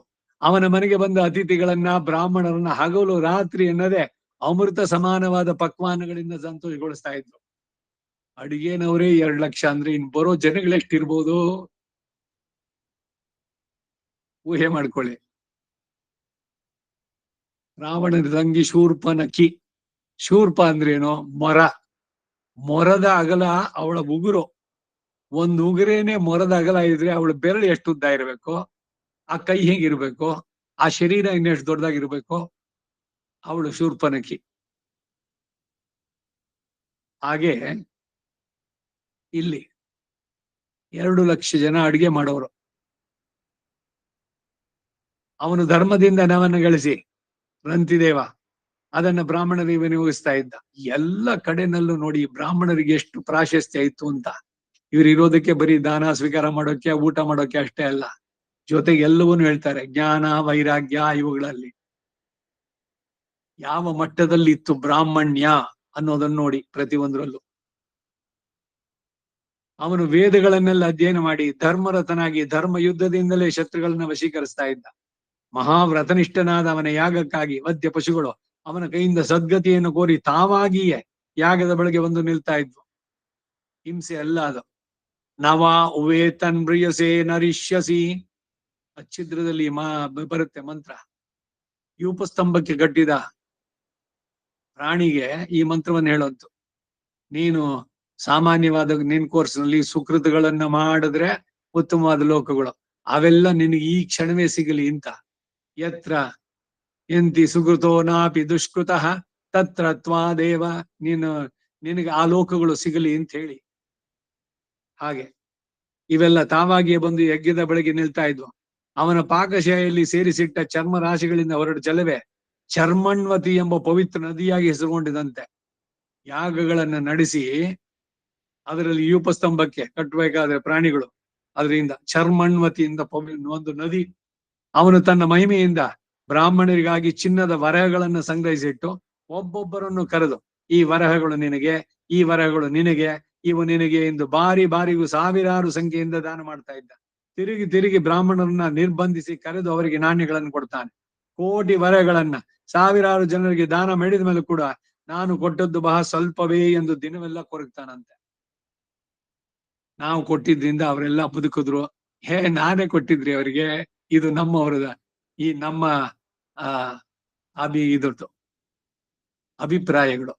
ಅವನ ಮನೆಗೆ ಬಂದ ಅತಿಥಿಗಳನ್ನ, ಬ್ರಾಹ್ಮಣರನ್ನ ಹಗಲು ರಾತ್ರಿ ಎನ್ನದೆ ಅಮೃತ ಸಮಾನವಾದ ಪಕ್ವಾನಗಳಿಂದ ಸಂತೋಷಗೊಳಿಸ್ತಾ ಇದ್ರು. ಅಡಿಗೆನವರೇ 2 ಲಕ್ಷ ಅಂದ್ರೆ ಇನ್ ಬರೋ ಜನಗಳೆಷ್ಟಿರ್ಬೋದು ಊಹೆ ಮಾಡ್ಕೊಳ್ಳಿ. ರಾವಣನ ತಂಗಿ ಶೂರ್ಪನಖಿ. ಶೂರ್ಪ ಅಂದ್ರೇನು? ಮೊರ. ಮೊರದ ಅಗಲ ಅವಳ ಉಗುರು. ಒಂದು ಉಗುರೇನೆ ಮೊರದ ಅಗಲ ಇದ್ರೆ ಅವಳ ಬೆರಳು ಎಷ್ಟು ಉದ್ದ ಇರಬೇಕು, ಆ ಕೈ ಹೇಗಿರ್ಬೇಕು, ಆ ಶರೀರ ಇನ್ನೆಷ್ಟು ದೊಡ್ಡದಾಗಿರ್ಬೇಕು. ಅವಳು ಶೂರ್ಪನಖಿ. ಹಾಗೆ ಇಲ್ಲಿ 2 ಲಕ್ಷ ಜನ ಅಡಿಗೆ ಮಾಡೋರು. ಅವನು ಧರ್ಮದಿಂದ ನವನ್ನು ಗಳಿಸಿ ರಂತಿದೇವ ಅದನ್ನ ಬ್ರಾಹ್ಮಣರಿಗೆ ವಿನಿಯೋಗಿಸ್ತಾ ಇದ್ದ. ಎಲ್ಲ ಕಡೆನಲ್ಲೂ ನೋಡಿ ಬ್ರಾಹ್ಮಣರಿಗೆ ಎಷ್ಟು ಪ್ರಾಶಸ್ತ್ಯ ಇತ್ತು ಅಂತ. ಇವ್ರು ಇರೋದಕ್ಕೆ ಬರೀ ದಾನ ಸ್ವೀಕಾರ ಮಾಡೋಕೆ, ಊಟ ಮಾಡೋಕೆ ಅಷ್ಟೇ ಅಲ್ಲ, ಜೊತೆಗೆ ಎಲ್ಲವನ್ನೂ ಹೇಳ್ತಾರೆ. ಜ್ಞಾನ ವೈರಾಗ್ಯ ಇವುಗಳಲ್ಲಿ ಯಾವ ಮಟ್ಟದಲ್ಲಿ ಇತ್ತು ಬ್ರಾಹ್ಮಣ್ಯ ಅನ್ನೋದನ್ನ ನೋಡಿ ಪ್ರತಿಯೊಂದರಲ್ಲೂ. ಅವನು ವೇದಗಳನ್ನೆಲ್ಲ ಅಧ್ಯಯನ ಮಾಡಿ ಧರ್ಮರತನಾಗಿ ಧರ್ಮ ಯುದ್ಧದಿಂದಲೇ ಶತ್ರುಗಳನ್ನ ವಶೀಕರಿಸ್ತಾ ಇದ್ದ. ಮಹಾವ್ರತನಿಷ್ಠನಾದ ಅವನ ಯಾಗಕ್ಕಾಗಿ ವದ್ಯ ಪಶುಗಳು ಅವನ ಕೈಯಿಂದ ಸದ್ಗತಿಯನ್ನು ಕೋರಿ ತಾವಾಗಿಯೇ ಯಾಗದ ಬಳಿಗೆ ಬಂದು ನಿಲ್ತಾ ಇದ್ವು. ಹಿಂಸೆ ಅಲ್ಲ ಅದು. ನವ ಉವೇತನ್ ಬ್ರಿಯಸೆ ನರಿಷ್ಯಸಿ. ಅಚ್ಛಿದ್ರದಲ್ಲಿ ಬರುತ್ತೆ ಮಂತ್ರ. ಯೂಪಸ್ತಂಭಕ್ಕೆ ಕಟ್ಟಿದ ಪ್ರಾಣಿಗೆ ಈ ಮಂತ್ರವನ್ನು ಹೇಳೋದು. ನೀನು ಸಾಮಾನ್ಯವಾದ ನಿನ್ ಕೋರ್ಸ್ನಲ್ಲಿ ಸುಕೃತಗಳನ್ನ ಮಾಡಿದ್ರೆ ಉತ್ತಮವಾದ ಲೋಕಗಳು, ಅವೆಲ್ಲ ನಿನಗೆ ಈ ಕ್ಷಣವೇ ಸಿಗಲಿ ಅಂತ. ಯತ್ರ ಎಂತಿ ಸುಕೃತೋ ನಾಪಿ ದುಷ್ಕೃತಃ ತತ್ರ ತ್ವಾದೇವ. ನಿನಗೆ ಆ ಲೋಕಗಳು ಸಿಗಲಿ ಅಂತ ಹೇಳಿ. ಹಾಗೆ ಇವೆಲ್ಲ ತಾವಾಗಿಯೇ ಬಂದು ಯಜ್ಞದ ಬಳಿಗೆ ನಿಲ್ತಾ ಇದ್ವು. ಅವನ ಪಾಕಶಾಲೆಯಲ್ಲಿ ಸೇರಿಸಿಟ್ಟ ಚರ್ಮ ರಾಶಿಗಳಿಂದ ಹೊರಡು ಜಲವೇ ಚರ್ಮಣ್ವತಿ ಎಂಬ ಪವಿತ್ರ ನದಿಯಾಗಿ ಹೆಸರುಗೊಂಡಿದಂತೆ. ಯಾಗಗಳನ್ನ ನಡೆಸಿ ಅದರಲ್ಲಿ ಯೂಪಸ್ತಂಭಕ್ಕೆ ಕಟ್ಟಬೇಕಾದ್ರೆ ಪ್ರಾಣಿಗಳು, ಅದರಿಂದ ಚರ್ಮಣ್ವತಿಯಿಂದ ಒಂದು ನದಿ. ಅವನು ತನ್ನ ಮಹಿಮೆಯಿಂದ ಬ್ರಾಹ್ಮಣರಿಗಾಗಿ ಚಿನ್ನದ ವರಹಗಳನ್ನು ಸಂಗ್ರಹಿಸಿಟ್ಟು ಒಬ್ಬೊಬ್ಬರನ್ನು ಕರೆದು, ಈ ವರಹಗಳು ನಿನಗೆ, ಈ ವರಹಗಳು ನಿನಗೆ, ಇವು ನಿನಗೆ ಎಂದು ಬಾರಿ ಬಾರಿಗೂ ಸಾವಿರಾರು ಸಂಖ್ಯೆಯಿಂದ ದಾನ ಮಾಡ್ತಾ ಇದ್ದ. ತಿರುಗಿ ತಿರುಗಿ ಬ್ರಾಹ್ಮಣರನ್ನ ನಿರ್ಬಂಧಿಸಿ ಕರೆದು ಅವರಿಗೆ ನಾಣ್ಯಗಳನ್ನು ಕೊಡ್ತಾನೆ. ಕೋಟಿ ವರಗಳನ್ನ ಸಾವಿರಾರು ಜನರಿಗೆ ದಾನ ಮಾಡಿದ ಮೇಲೆ ಕೂಡ ನಾನು ಕೊಟ್ಟದ್ದು ಬಹಳ ಸ್ವಲ್ಪವೇ ಎಂದು ದಿನವೆಲ್ಲ ಕೊರಗ್ತಾನಂತೆ. ನಾವು ಕೊಟ್ಟಿದ್ರಿಂದ ಅವರೆಲ್ಲ ಬದುಕಿದ್ರು. ನಾನೇ ಕೊಟ್ಟಿದ್ರಿ ಅವರಿಗೆ, ಇದು ನಮ್ಮವರದ, ಈ ನಮ್ಮ ಇದದ್ದು ಅಭಿಪ್ರಾಯಗಳು.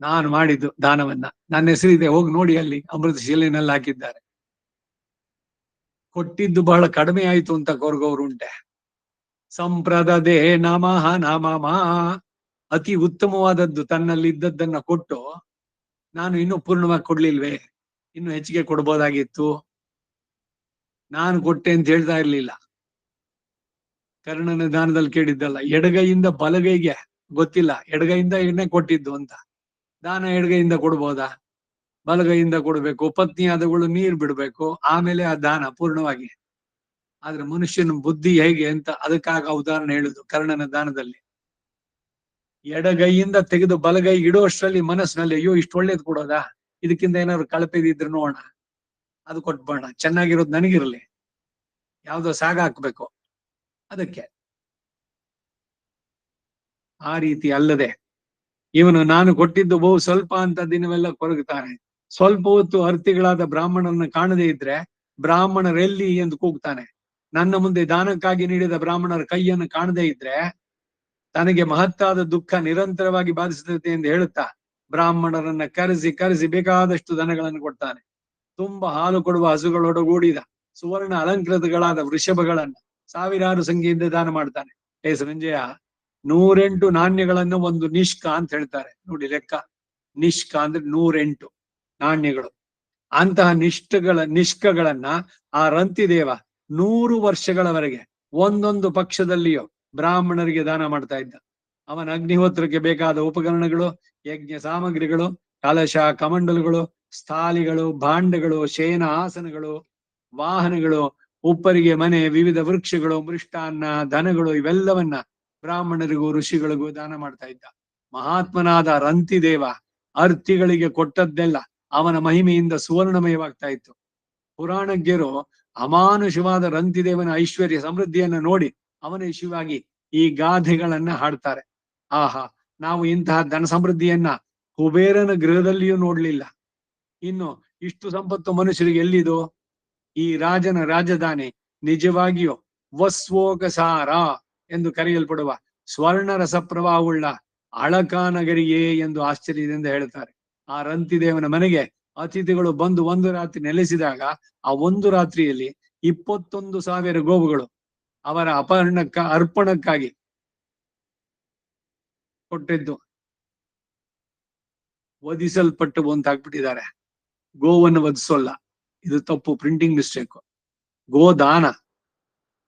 ನಾನು ಮಾಡಿದ್ದು ದಾನವನ್ನ, ನನ್ನ ಹೆಸರಿದೆ, ಹೋಗಿ ನೋಡಿ ಅಲ್ಲಿ ಅಮೃತ ಶಿಲೆನಲ್ಲಿ ಹಾಕಿದ್ದಾರೆ. ಕೊಟ್ಟಿದ್ದು ಬಹಳ ಕಡಿಮೆ ಆಯ್ತು ಅಂತ ಕೊರಗೋರು ಉಂಟೆ. ಸಂಪ್ರದದೆ ನಮಃ ನಮಃ. ಅತಿ ಉತ್ತಮವಾದದ್ದು ತನ್ನಲ್ಲಿ ಇದ್ದದ್ದನ್ನ ಕೊಟ್ಟು, ನಾನು ಇನ್ನೂ ಪೂರ್ಣವಾಗಿ ಕೊಡ್ಲಿಲ್ವೇ, ಇನ್ನು ಹೆಚ್ಚಿಗೆ ಕೊಡ್ಬೋದಾಗಿತ್ತು, ನಾನು ಕೊಟ್ಟೆ ಅಂತ ಹೇಳ್ತಾ ಇರ್ಲಿಲ್ಲ. ಕರ್ಣನ ದಾನದಲ್ಲಿ ಕೇಳಿದ್ದಲ್ಲ, ಎಡಗೈಯಿಂದ ಬಲಗೈಗೆ ಗೊತ್ತಿಲ್ಲ, ಎಡಗೈಯಿಂದ ಎಣ್ಣೆ ಕೊಟ್ಟಿದ್ದು ಅಂತ. ದಾನ ಎಡಗೈಯಿಂದ ಕೊಡ್ಬೋದಾ? ಬಲಗೈಯಿಂದ ಕೊಡ್ಬೇಕು. ಪತ್ನಿಯಾದಗಳು ನೀರು ಬಿಡ್ಬೇಕು, ಆಮೇಲೆ ಆ ದಾನ ಪೂರ್ಣವಾಗಿ. ಆದ್ರೆ ಮನುಷ್ಯನ ಬುದ್ಧಿ ಹೇಗೆ ಅಂತ ಅದಕ್ಕಾಗ ಉದಾಹರಣೆ ಹೇಳುದು. ಕರ್ಣನ ದಾನದಲ್ಲಿ ಎಡಗೈಯಿಂದ ತೆಗೆದು ಬಲಗೈ ಇಡೋಷ್ಟರಲ್ಲಿ ಮನಸ್ಸಿನಲ್ಲಿ, ಅಯ್ಯೋ ಇಷ್ಟು ಒಳ್ಳೇದು ಕೊಡೋದಾ, ಇದಕ್ಕಿಂತ ಏನಾದ್ರು ಕಳಪೆದಿದ್ರೆ ನೋಡೋಣ, ಅದು ಕೊಟ್ಬೋಣ, ಚೆನ್ನಾಗಿರೋದು ನನಗಿರ್ಲಿ, ಯಾವ್ದೋ ಸಾಗ ಹಾಕ್ಬೇಕು ಅದಕ್ಕೆ. ಆ ರೀತಿ ಅಲ್ಲದೆ ಇವನು ನಾನು ಕೊಟ್ಟಿದ್ದು ಬಹು ಸ್ವಲ್ಪ ಅಂತ ದಿನವೆಲ್ಲ ಕೊರಗುತ್ತಾನೆ. ಸ್ವಲ್ಪ ಹೊತ್ತು ಅರ್ಥಿಗಳಾದ ಬ್ರಾಹ್ಮಣರನ್ನ ಕಾಣದೇ ಇದ್ರೆ ಬ್ರಾಹ್ಮಣರೆಲ್ಲಿ ಎಂದು ಕೂಗ್ತಾನೆ. ನನ್ನ ಮುಂದೆ ದಾನಕ್ಕಾಗಿ ನೀಡಿದ ಬ್ರಾಹ್ಮಣರ ಕೈಯನ್ನು ಕಾಣದೇ ಇದ್ರೆ ತನಗೆ ಮಹತ್ತಾದ ದುಃಖ ನಿರಂತರವಾಗಿ ಬಾಧಿಸುತ್ತದೆ ಎಂದು ಹೇಳುತ್ತಾ ಬ್ರಾಹ್ಮಣರನ್ನ ಕರೆಸಿ ಬೇಕಾದಷ್ಟು ದನಗಳನ್ನು ಕೊಡ್ತಾನೆ. ತುಂಬಾ ಹಾಲು ಕೊಡುವ ಹಸುಗಳೊಡಗೂಡಿದ ಸುವರ್ಣ ಅಲಂಕೃತಗಳಾದ ವೃಷಭಗಳನ್ನ ಸಾವಿರಾರು ಸಂಖ್ಯೆಯಿಂದ ದಾನ ಮಾಡ್ತಾನೆ. ಸಂಜಯ 108 ನಾಣ್ಯಗಳನ್ನು ಒಂದು ನಿಷ್ಕ ಅಂತ ಹೇಳ್ತಾರೆ ನೋಡಿ ಲೆಕ್ಕ. ನಿಷ್ಕ ಅಂದ್ರೆ 108 ನಾಣ್ಯಗಳು. ಅಂತಹ ನಿಷ್ಕಗಳನ್ನ ಆ ರಂತಿದೇವ 100 ವರ್ಷಗಳವರೆಗೆ ಒಂದೊಂದು ಪಕ್ಷದಲ್ಲಿಯೋ ಬ್ರಾಹ್ಮಣರಿಗೆ ದಾನ ಮಾಡ್ತಾ ಇದ್ದ. ಅವನ ಅಗ್ನಿಹೋತ್ರಕ್ಕೆ ಬೇಕಾದ ಉಪಕರಣಗಳು, ಯಜ್ಞ ಸಾಮಗ್ರಿಗಳು, ಕಲಶ, ಕಮಂಡಲುಗಳು, ಸ್ಥಾಲಿಗಳು, ಭಾಂಡಗಳು, ಶಯನ ಆಸನಗಳು, ವಾಹನಗಳು, ಉಪ್ಪರಿಗೆ ಮನೆ, ವಿವಿಧ ವೃಕ್ಷಗಳು, ಮೃಷ್ಟಾನ್ನ, ದನಗಳು ಇವೆಲ್ಲವನ್ನ ಬ್ರಾಹ್ಮಣರಿಗೂ ಋಷಿಗಳಿಗೂ ದಾನ ಮಾಡ್ತಾ ಇದ್ದ. ಮಹಾತ್ಮನಾದ ರಂತಿದೇವ ಅರ್ಥಿಗಳಿಗೆ ಕೊಟ್ಟದ್ದೆಲ್ಲ ಅವನ ಮಹಿಮೆಯಿಂದ ಸುವರ್ಣಮಯವಾಗ್ತಾ ಇತ್ತು. ಪುರಾಣಜ್ಞರು ಅಮಾನುಷವಾದ ರಂತಿದೇವನ ಐಶ್ವರ್ಯ ಸಮೃದ್ಧಿಯನ್ನ ನೋಡಿ ಅವನ ಶಿವಾಗಿ ಈ ಗಾದೆಗಳನ್ನ ಹಾಡ್ತಾರೆ. ಆಹಾ, ನಾವು ಇಂತಹ ಧನ ಸಮೃದ್ಧಿಯನ್ನ ಕುಬೇರನ ಗೃಹದಲ್ಲಿಯೂ ನೋಡ್ಲಿಲ್ಲ. ಇನ್ನು ಇಷ್ಟು ಸಂಪತ್ತು ಮನುಷ್ಯರಿಗೆ ಎಲ್ಲಿದು? ಈ ರಾಜನ ರಾಜಧಾನಿ ನಿಜವಾಗಿಯೂ ವಸ್ವೋಕಸಾರ ಎಂದು ಕರೆಯಲ್ಪಡುವ ಸ್ವರ್ಣ ರಸಪ್ರವಾಹವುಳ್ಳ ಅಳಕಾನಗರಿಯೇ ಎಂದು ಆಶ್ಚರ್ಯದಿಂದ ಹೇಳ್ತಾರೆ. ಆ ರಂತಿದೇವನ ಮನೆಗೆ ಅತಿಥಿಗಳು ಬಂದು ಒಂದು ರಾತ್ರಿ ನೆಲೆಸಿದಾಗ ಆ ಒಂದು ರಾತ್ರಿಯಲ್ಲಿ 21,000 ಗೋವುಗಳು ಅವರ ಅರ್ಪಣಕ್ಕಾಗಿ ಕೊಟ್ಟಿದ್ದು ವಧಿಸಲ್ಪಟ್ಟು ಅಂತ ಹಾಕ್ಬಿಟ್ಟಿದ್ದಾರೆ. ಗೋವನ್ನು ವಧಿಸೋಲ್ಲ, ಇದು ತಪ್ಪು, ಪ್ರಿಂಟಿಂಗ್ ಮಿಸ್ಟೇಕ್. ಗೋದಾನ.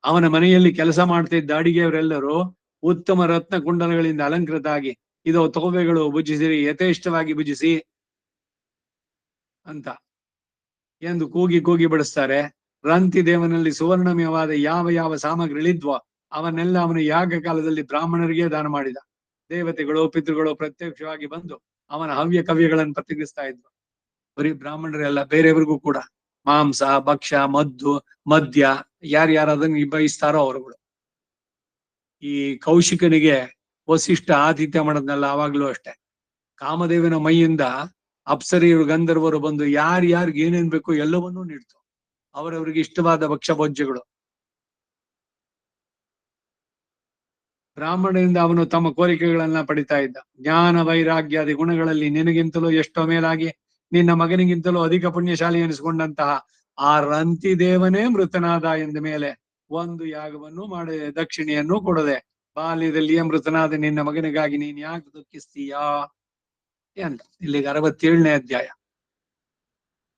ಅವನ ಮನೆಯಲ್ಲಿ ಕೆಲಸ ಮಾಡ್ತಾ ಇದ್ದ ಅಡಿಗೆಯವರೆಲ್ಲರೂ ಉತ್ತಮ ರತ್ನ ಕುಂಡಲಗಳಿಂದ ಅಲಂಕೃತ ಆಗಿ ಇದು ತೋವೆಗಳು ಭುಜಿಸಿರಿ, ಯಥೇಷ್ಟವಾಗಿ ಭುಜಿಸಿ ಅಂತ ಎಂದು ಕೂಗಿ ಬಡಿಸ್ತಾರೆ. ರಂತಿದೇವನಲ್ಲಿ ಸುವರ್ಣಮಯವಾದ ಯಾವ ಯಾವ ಸಾಮಗ್ರಿಗಳಿದ್ವೋ ಅವನ್ನೆಲ್ಲ ಅವನು ಯಾಗ ಕಾಲದಲ್ಲಿ ಬ್ರಾಹ್ಮಣರಿಗೆ ದಾನ ಮಾಡಿದ. ದೇವತೆಗಳು ಪಿತೃಗಳು ಪ್ರತ್ಯಕ್ಷವಾಗಿ ಬಂದು ಅವನ ಹವ್ಯ ಕವ್ಯಗಳನ್ನು ಪ್ರತಿನಿಧಿಸ್ತಾ ಇದ್ವು. ಬರೀ ಬ್ರಾಹ್ಮಣರೆಲ್ಲ, ಬೇರೆಯವರಿಗೂ ಕೂಡ ಮಾಂಸ, ಭಕ್ಷ್ಯ, ಮದ್ಯ ಯಾರ್ಯಾರು ಅದನ್ನು ಬಯಸ್ತಾರೋ ಅವರುಗಳು. ಈ ಕೌಶಿಕನಿಗೆ ವಸಿಷ್ಠ ಆತಿಥ್ಯ ಮಾಡೋದ್ನಲ್ಲ, ಅವಾಗ್ಲೂ ಅಷ್ಟೆ. ಕಾಮದೇವನ ಮೈಯಿಂದ ಅಪ್ಸರಿಯರು ಗಂಧರ್ವರು ಬಂದು ಯಾರ್ಯಾರಿಗೆ ಏನೇನ್ ಬೇಕು ಎಲ್ಲವನ್ನೂ ನೀಡ್ತು. ಅವರವರಿಗೆ ಇಷ್ಟವಾದ ಭಕ್ಷ್ಯ ಭೋಜ್ಯಗಳು. ಬ್ರಾಹ್ಮಣರಿಂದ ಅವನು ತಮ್ಮ ಕೋರಿಕೆಗಳನ್ನ ಪಡಿತಾ ಇದ್ದ. ಜ್ಞಾನ ವೈರಾಗ್ಯಾದಿ ಗುಣಗಳಲ್ಲಿ ನಿನಗಿಂತಲೂ ಎಷ್ಟೋ ಮೇಲಾಗಿ ನಿನ್ನ ಮಗನಿಗಿಂತಲೂ ಅಧಿಕ ಪುಣ್ಯಶಾಲಿ ಎನಿಸಿಕೊಂಡಂತಹ ಆ ರಂತಿದೇವನೇ ಮೃತನಾದ ಎಂದ ಮೇಲೆ ಒಂದು ಯಾಗವನ್ನು ಮಾಡದೆ, ದಕ್ಷಿಣೆಯನ್ನು ಕೊಡದೆ, ಬಾಲ್ಯದಲ್ಲಿಯೇ ಮೃತನಾದ ನಿನ್ನ ಮಗನಿಗಾಗಿ ನೀನ್ ಯಾಕೆ ದುಃಖಿಸ್ತೀಯಾ ಅಂತ. ಇಲ್ಲಿಗೆ 67ನೇ ಅಧ್ಯಾಯ.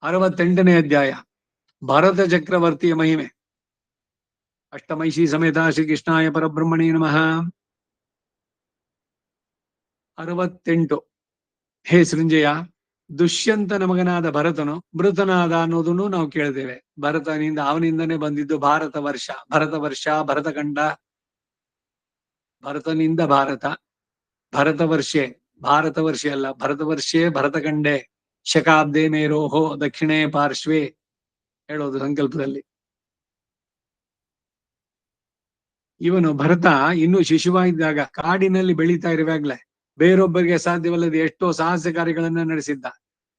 68ನೇ ಅಧ್ಯಾಯ ಭರತ ಚಕ್ರವರ್ತಿಯ ಮಹಿಮೆ. ಅಷ್ಟಮೈಷಿ ಸಮೇತ ಶ್ರೀಕೃಷ್ಣಾಯ ಪರಬ್ರಹ್ಮಣೇ ನಮಃ. 68. ಹೇ ಸೃಂಜಯ, ದುಷ್ಯಂತನ ಮಗನಾದ ಭರತನು ಮೃತನಾದ ಅನ್ನೋದನ್ನು ನಾವು ಕೇಳಿದ್ದೇವೆ. ಅವನಿಂದನೇ ಬಂದಿದ್ದು ಭಾರತ ವರ್ಷ. ಭರತಖಂಡ, ಭರತನಿಂದ ಭಾರತ, ಭಾರತ ವರ್ಷೆ ಅಲ್ಲ, ಭರತಖಂಡೇ ಶಕಾಬ್ದೇ ಮೇರೋಹೋ ದಕ್ಷಿಣೇ ಪಾರ್ಶ್ವೇ ಹೇಳೋದು ಸಂಕಲ್ಪದಲ್ಲಿ. ಇವನು ಭರತ ಇನ್ನೂ ಶಿಶುವಾಗಿದ್ದಾಗ ಕಾಡಿನಲ್ಲಿ ಬೆಳೀತಾ ಇರುವಾಗ್ಲೇ ಬೇರೊಬ್ಬರಿಗೆ ಸಾಧ್ಯವಲ್ಲದೆ ಎಷ್ಟೋ ಸಾಹಸ ಕಾರ್ಯಗಳನ್ನ ನಡೆಸಿದ್ದ.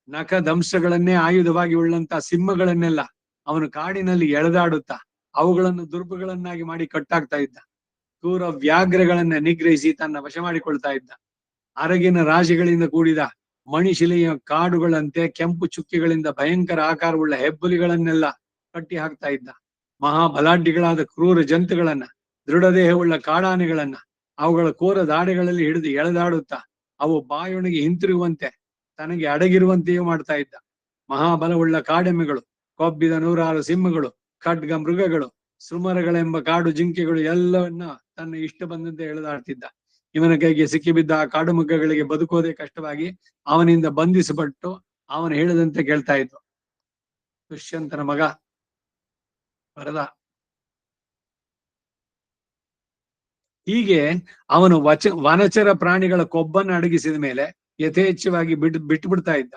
ನಖ ದಂಶಗಳನ್ನೇ ಆಯುಧವಾಗಿ ಉಳ್ಳಂತ ಸಿಂಹಗಳನ್ನೆಲ್ಲ ಅವನು ಕಾಡಿನಲ್ಲಿ ಎಳೆದಾಡುತ್ತಾ ಅವುಗಳನ್ನು ದುರ್ಬಗಳನ್ನಾಗಿ ಮಾಡಿ ಕಟ್ಟಾಗ್ತಾ ಇದ್ದ. ಕ್ರೂರ ವ್ಯಾಘ್ರಗಳನ್ನ ನಿಗ್ರಹಿಸಿ ತನ್ನ ವಶ ಮಾಡಿಕೊಳ್ತಾ ಇದ್ದ. ಅರಗಿನ ರಾಶಿಗಳಿಂದ ಕೂಡಿದ ಮಣಿಶಿಲೆಯ ಕಾಡುಗಳಂತೆ ಕೆಂಪು ಚುಕ್ಕಿಗಳಿಂದ ಭಯಂಕರ ಆಕಾರವುಳ್ಳ ಹೆಬ್ಬುಲಿಗಳನ್ನೆಲ್ಲ ಕಟ್ಟಿ ಹಾಕ್ತಾ ಇದ್ದ. ಮಹಾಬಲಾಢ್ಯಗಳಾದ ಕ್ರೂರ ಜಂತುಗಳನ್ನ, ದೃಢದೇಹವುಳ್ಳ ಕಾಡಾನೆಗಳನ್ನ ಅವುಗಳ ಕೋರ ದಾಡೆಗಳಲ್ಲಿ ಹಿಡಿದು ಎಳೆದಾಡುತ್ತಾ ಅವು ಬಾಯೊಣಗಿ ಹಿಂತಿರುಗುವಂತೆ ತನಗೆ ಅಡಗಿರುವಂತೆಯೂ ಮಾಡ್ತಾ ಇದ್ದ. ಮಹಾಬಲವುಳ್ಳ ಕಾಡೆಮ್ಮೆಗಳು, ಕೊಬ್ಬಿದ 106 ಸಿಂಹಗಳು, ಖಡ್ಗ ಮೃಗಗಳು, ಸುಮರಗಳೆಂಬ ಕಾಡು ಜಿಂಕೆಗಳು ಎಲ್ಲವನ್ನ ತನ್ನ ಇಷ್ಟ ಬಂದಂತೆ ಎಳೆದಾಡ್ತಿದ್ದ. ಇವನ ಕೈಗೆ ಸಿಕ್ಕಿಬಿದ್ದ ಆ ಕಾಡು ಮೃಗಗಳಿಗೆ ಬದುಕೋದೇ ಕಷ್ಟವಾಗಿ ಅವನಿಂದ ಬಂಧಿಸಪಟ್ಟು ಅವನು ಹೇಳಿದಂತೆ ಕೇಳ್ತಾ ಇದ್ವು. ದುಷ್ಯಂತನ ಮಗ ಭರತ. ಹೀಗೆ ಅವನು ವನಚರ ಪ್ರಾಣಿಗಳ ಕೊಬ್ಬನ್ನು ಅಡಗಿಸಿದ ಮೇಲೆ ಯಥೇಚ್ಛವಾಗಿ ಬಿಟ್ಟು ಬಿಡ್ತಾ ಇದ್ದ.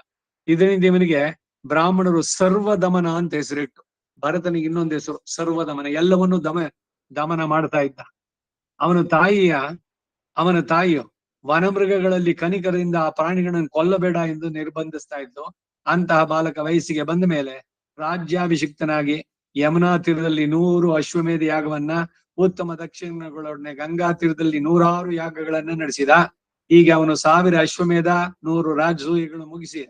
ಇದರಿಂದ ಇವನಿಗೆ ಬ್ರಾಹ್ಮಣರು ಸರ್ವದಮನ ಅಂತ ಹೆಸರಿಟ್ಟು. ಭರತನಿಗೆ ಇನ್ನೊಂದು ಹೆಸರು ಸರ್ವದಮನ, ಎಲ್ಲವನ್ನೂ ದಮನ ಮಾಡ್ತಾ ಇದ್ದ. ಅವನ ತಾಯಿಯು ವನಮೃಗಗಳಲ್ಲಿ ಕನಿಕರದಿಂದ ಆ ಪ್ರಾಣಿಗಳನ್ನು ಕೊಲ್ಲಬೇಡ ಎಂದು ನಿರ್ಬಂಧಿಸ್ತಾ ಇದ್ದು. ಅಂತಹ ಬಾಲಕ ವಯಸ್ಸಿಗೆ ಬಂದ ಮೇಲೆ ರಾಜ್ಯಾಭಿಷಿಕ್ತನಾಗಿ ಯಮುನಾ ತೀರದಲ್ಲಿ 100 ಅಶ್ವಮೇಧ ಯಾಗವನ್ನ, ಉತ್ತಮ ದಕ್ಷಿಣಗಳೊಡನೆ ಗಂಗಾ ತೀರದಲ್ಲಿ 100 ಯಾಗಗಳನ್ನ ನಡೆಸಿದ. ಹೀಗೆ ಅವನು 1000 ಅಶ್ವಮೇಧ 100 ರಾಜಸೂಯಗಳು ಮುಗಿಸಿ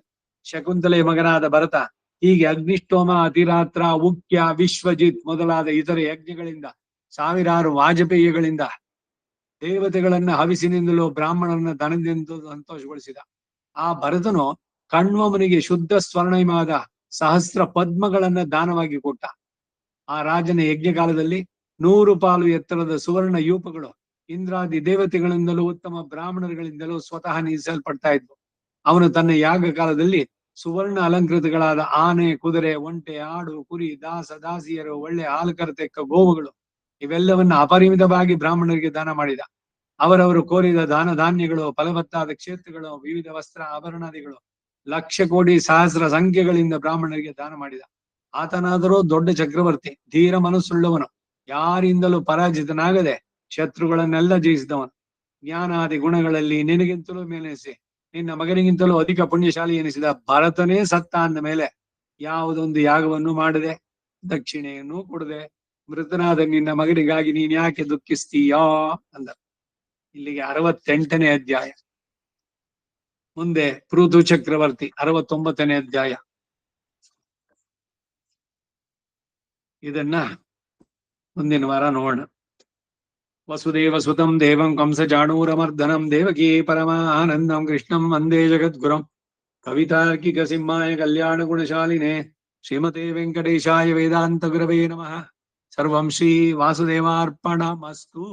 ಶಕುಂತಲೆಯ ಮಗನಾದ ಭರತ ಹೀಗೆ ಅಗ್ನಿಷ್ಠೋಮ, ಅತಿರಾತ್ರ, ಉಕ್ಯ, ವಿಶ್ವಜಿತ್ ಮೊದಲಾದ ಇತರ ಯಜ್ಞಗಳಿಂದ, ಸಾವಿರಾರು ವಾಜಪೇಯಿಗಳಿಂದ ದೇವತೆಗಳನ್ನ ಹವಿಸಿನಿಂದಲೂ ಬ್ರಾಹ್ಮಣರನ್ನ ದನದಿಂದ ಸಂತೋಷಗೊಳಿಸಿದ. ಆ ಭರತನು ಕಣ್ವಮನಿಗೆ ಶುದ್ಧ ಸ್ವರ್ಣಮಯವಾದ ಸಹಸ್ರ ಪದ್ಮಗಳನ್ನ ದಾನವಾಗಿ ಕೊಟ್ಟ. ಆ ರಾಜನ ಯಜ್ಞ ಕಾಲದಲ್ಲಿ 100 ಪಾಲು ಎತ್ತರದ ಸುವರ್ಣ ಯೂಪಗಳು ಇಂದ್ರಾದಿ ದೇವತೆಗಳಿಂದಲೂ ಉತ್ತಮ ಬ್ರಾಹ್ಮಣರುಗಳಿಂದಲೂ ಸ್ವತಃ ನಿಲ್ಲಿಸಲ್ಪಡ್ತಾ ಇದ್ವು. ಅವನು ತನ್ನ ಯಾಗ ಕಾಲದಲ್ಲಿ ಸುವರ್ಣ ಅಲಂಕೃತಗಳಾದ ಆನೆ, ಕುದುರೆ, ಒಂಟೆ, ಆಡು, ಕುರಿ, ದಾಸ ದಾಸಿಯರು, ಒಳ್ಳೆ ಹಾಲು ಕರೆತೆಕ್ಕ ಗೋವುಗಳು ಇವೆಲ್ಲವನ್ನ ಅಪರಿಮಿತವಾಗಿ ಬ್ರಾಹ್ಮಣರಿಗೆ ದಾನ ಮಾಡಿದ. ಅವರವರು ಕೋರಿದ ದಾನ ಧಾನ್ಯಗಳು, ಫಲವತ್ತಾದ ಕ್ಷೇತ್ರಗಳು, ವಿವಿಧ ವಸ್ತ್ರ ಆಭರಣಾದಿಗಳು ಲಕ್ಷ ಕೋಟಿ ಸಹಸ್ರ ಸಂಖ್ಯೆಗಳಿಂದ ಬ್ರಾಹ್ಮಣರಿಗೆ ದಾನ ಮಾಡಿದ. ಆತನಾದರೂ ದೊಡ್ಡ ಚಕ್ರವರ್ತಿ, ಧೀರ ಮನಸ್ಸುಳ್ಳವನು, ಯಾರಿಂದಲೂ ಪರಾಜಿತನಾಗದೆ ಶತ್ರುಗಳನ್ನೆಲ್ಲ ಜಯಿಸಿದವನು. ಜ್ಞಾನಾದಿ ಗುಣಗಳಲ್ಲಿ ನಿನಗಿಂತಲೂ ಮೇಲೆನಿಸಿ ನಿನ್ನ ಮಗನಿಗಿಂತಲೂ ಅಧಿಕ ಪುಣ್ಯಶಾಲಿ ಎನಿಸಿದ ಭರತನೇ ಸತ್ತ ಅಂದ ಮೇಲೆ ಯಾವುದೊಂದು ಯಾಗವನ್ನು ಮಾಡದೆ, ದಕ್ಷಿಣೆಯನ್ನು ಕೊಡದೆ ಮೃತನಾದ ನಿನ್ನ ಮಗನಿಗಾಗಿ ನೀನ್ ಯಾಕೆ ದುಃಖಿಸ್ತೀಯಾ ಅಂದ. ಇಲ್ಲಿಗೆ 68ನೇ ಅಧ್ಯಾಯ. ಮುಂದೆ ಪೃಥು ಚಕ್ರವರ್ತಿ 69ನೇ ಅಧ್ಯಾಯ. ಇದನ್ನ ಮುಂದಿನ ವಾರ ನೋಡೋಣ. ವಸುದೇವ ಸುತಂ ದೇವಂ ಕಂಸ ಜಾಣೂರಮರ್ದನಂ ದೇವಕೀ ಪರಮಾನಂದಂ ಕೃಷ್ಣಂ ವಂದೇ ಜಗದ್ಗುರುಂ ಕವಿತಾರ್ಕಿಕ ಸಿಂಹಾಯ ಕಲ್ಯಾಣ ಗುಣಶಾಲಿನೇ ಶ್ರೀಮತೆ ವೆಂಕಟೇಶಾಯ ವೇದಾಂತ ಗುರವೇ ನಮಃ. ಸರ್ವಂ ಶ್ರೀ ವಾಸುದೇವಾರ್ಪಣಮಸ್ತು.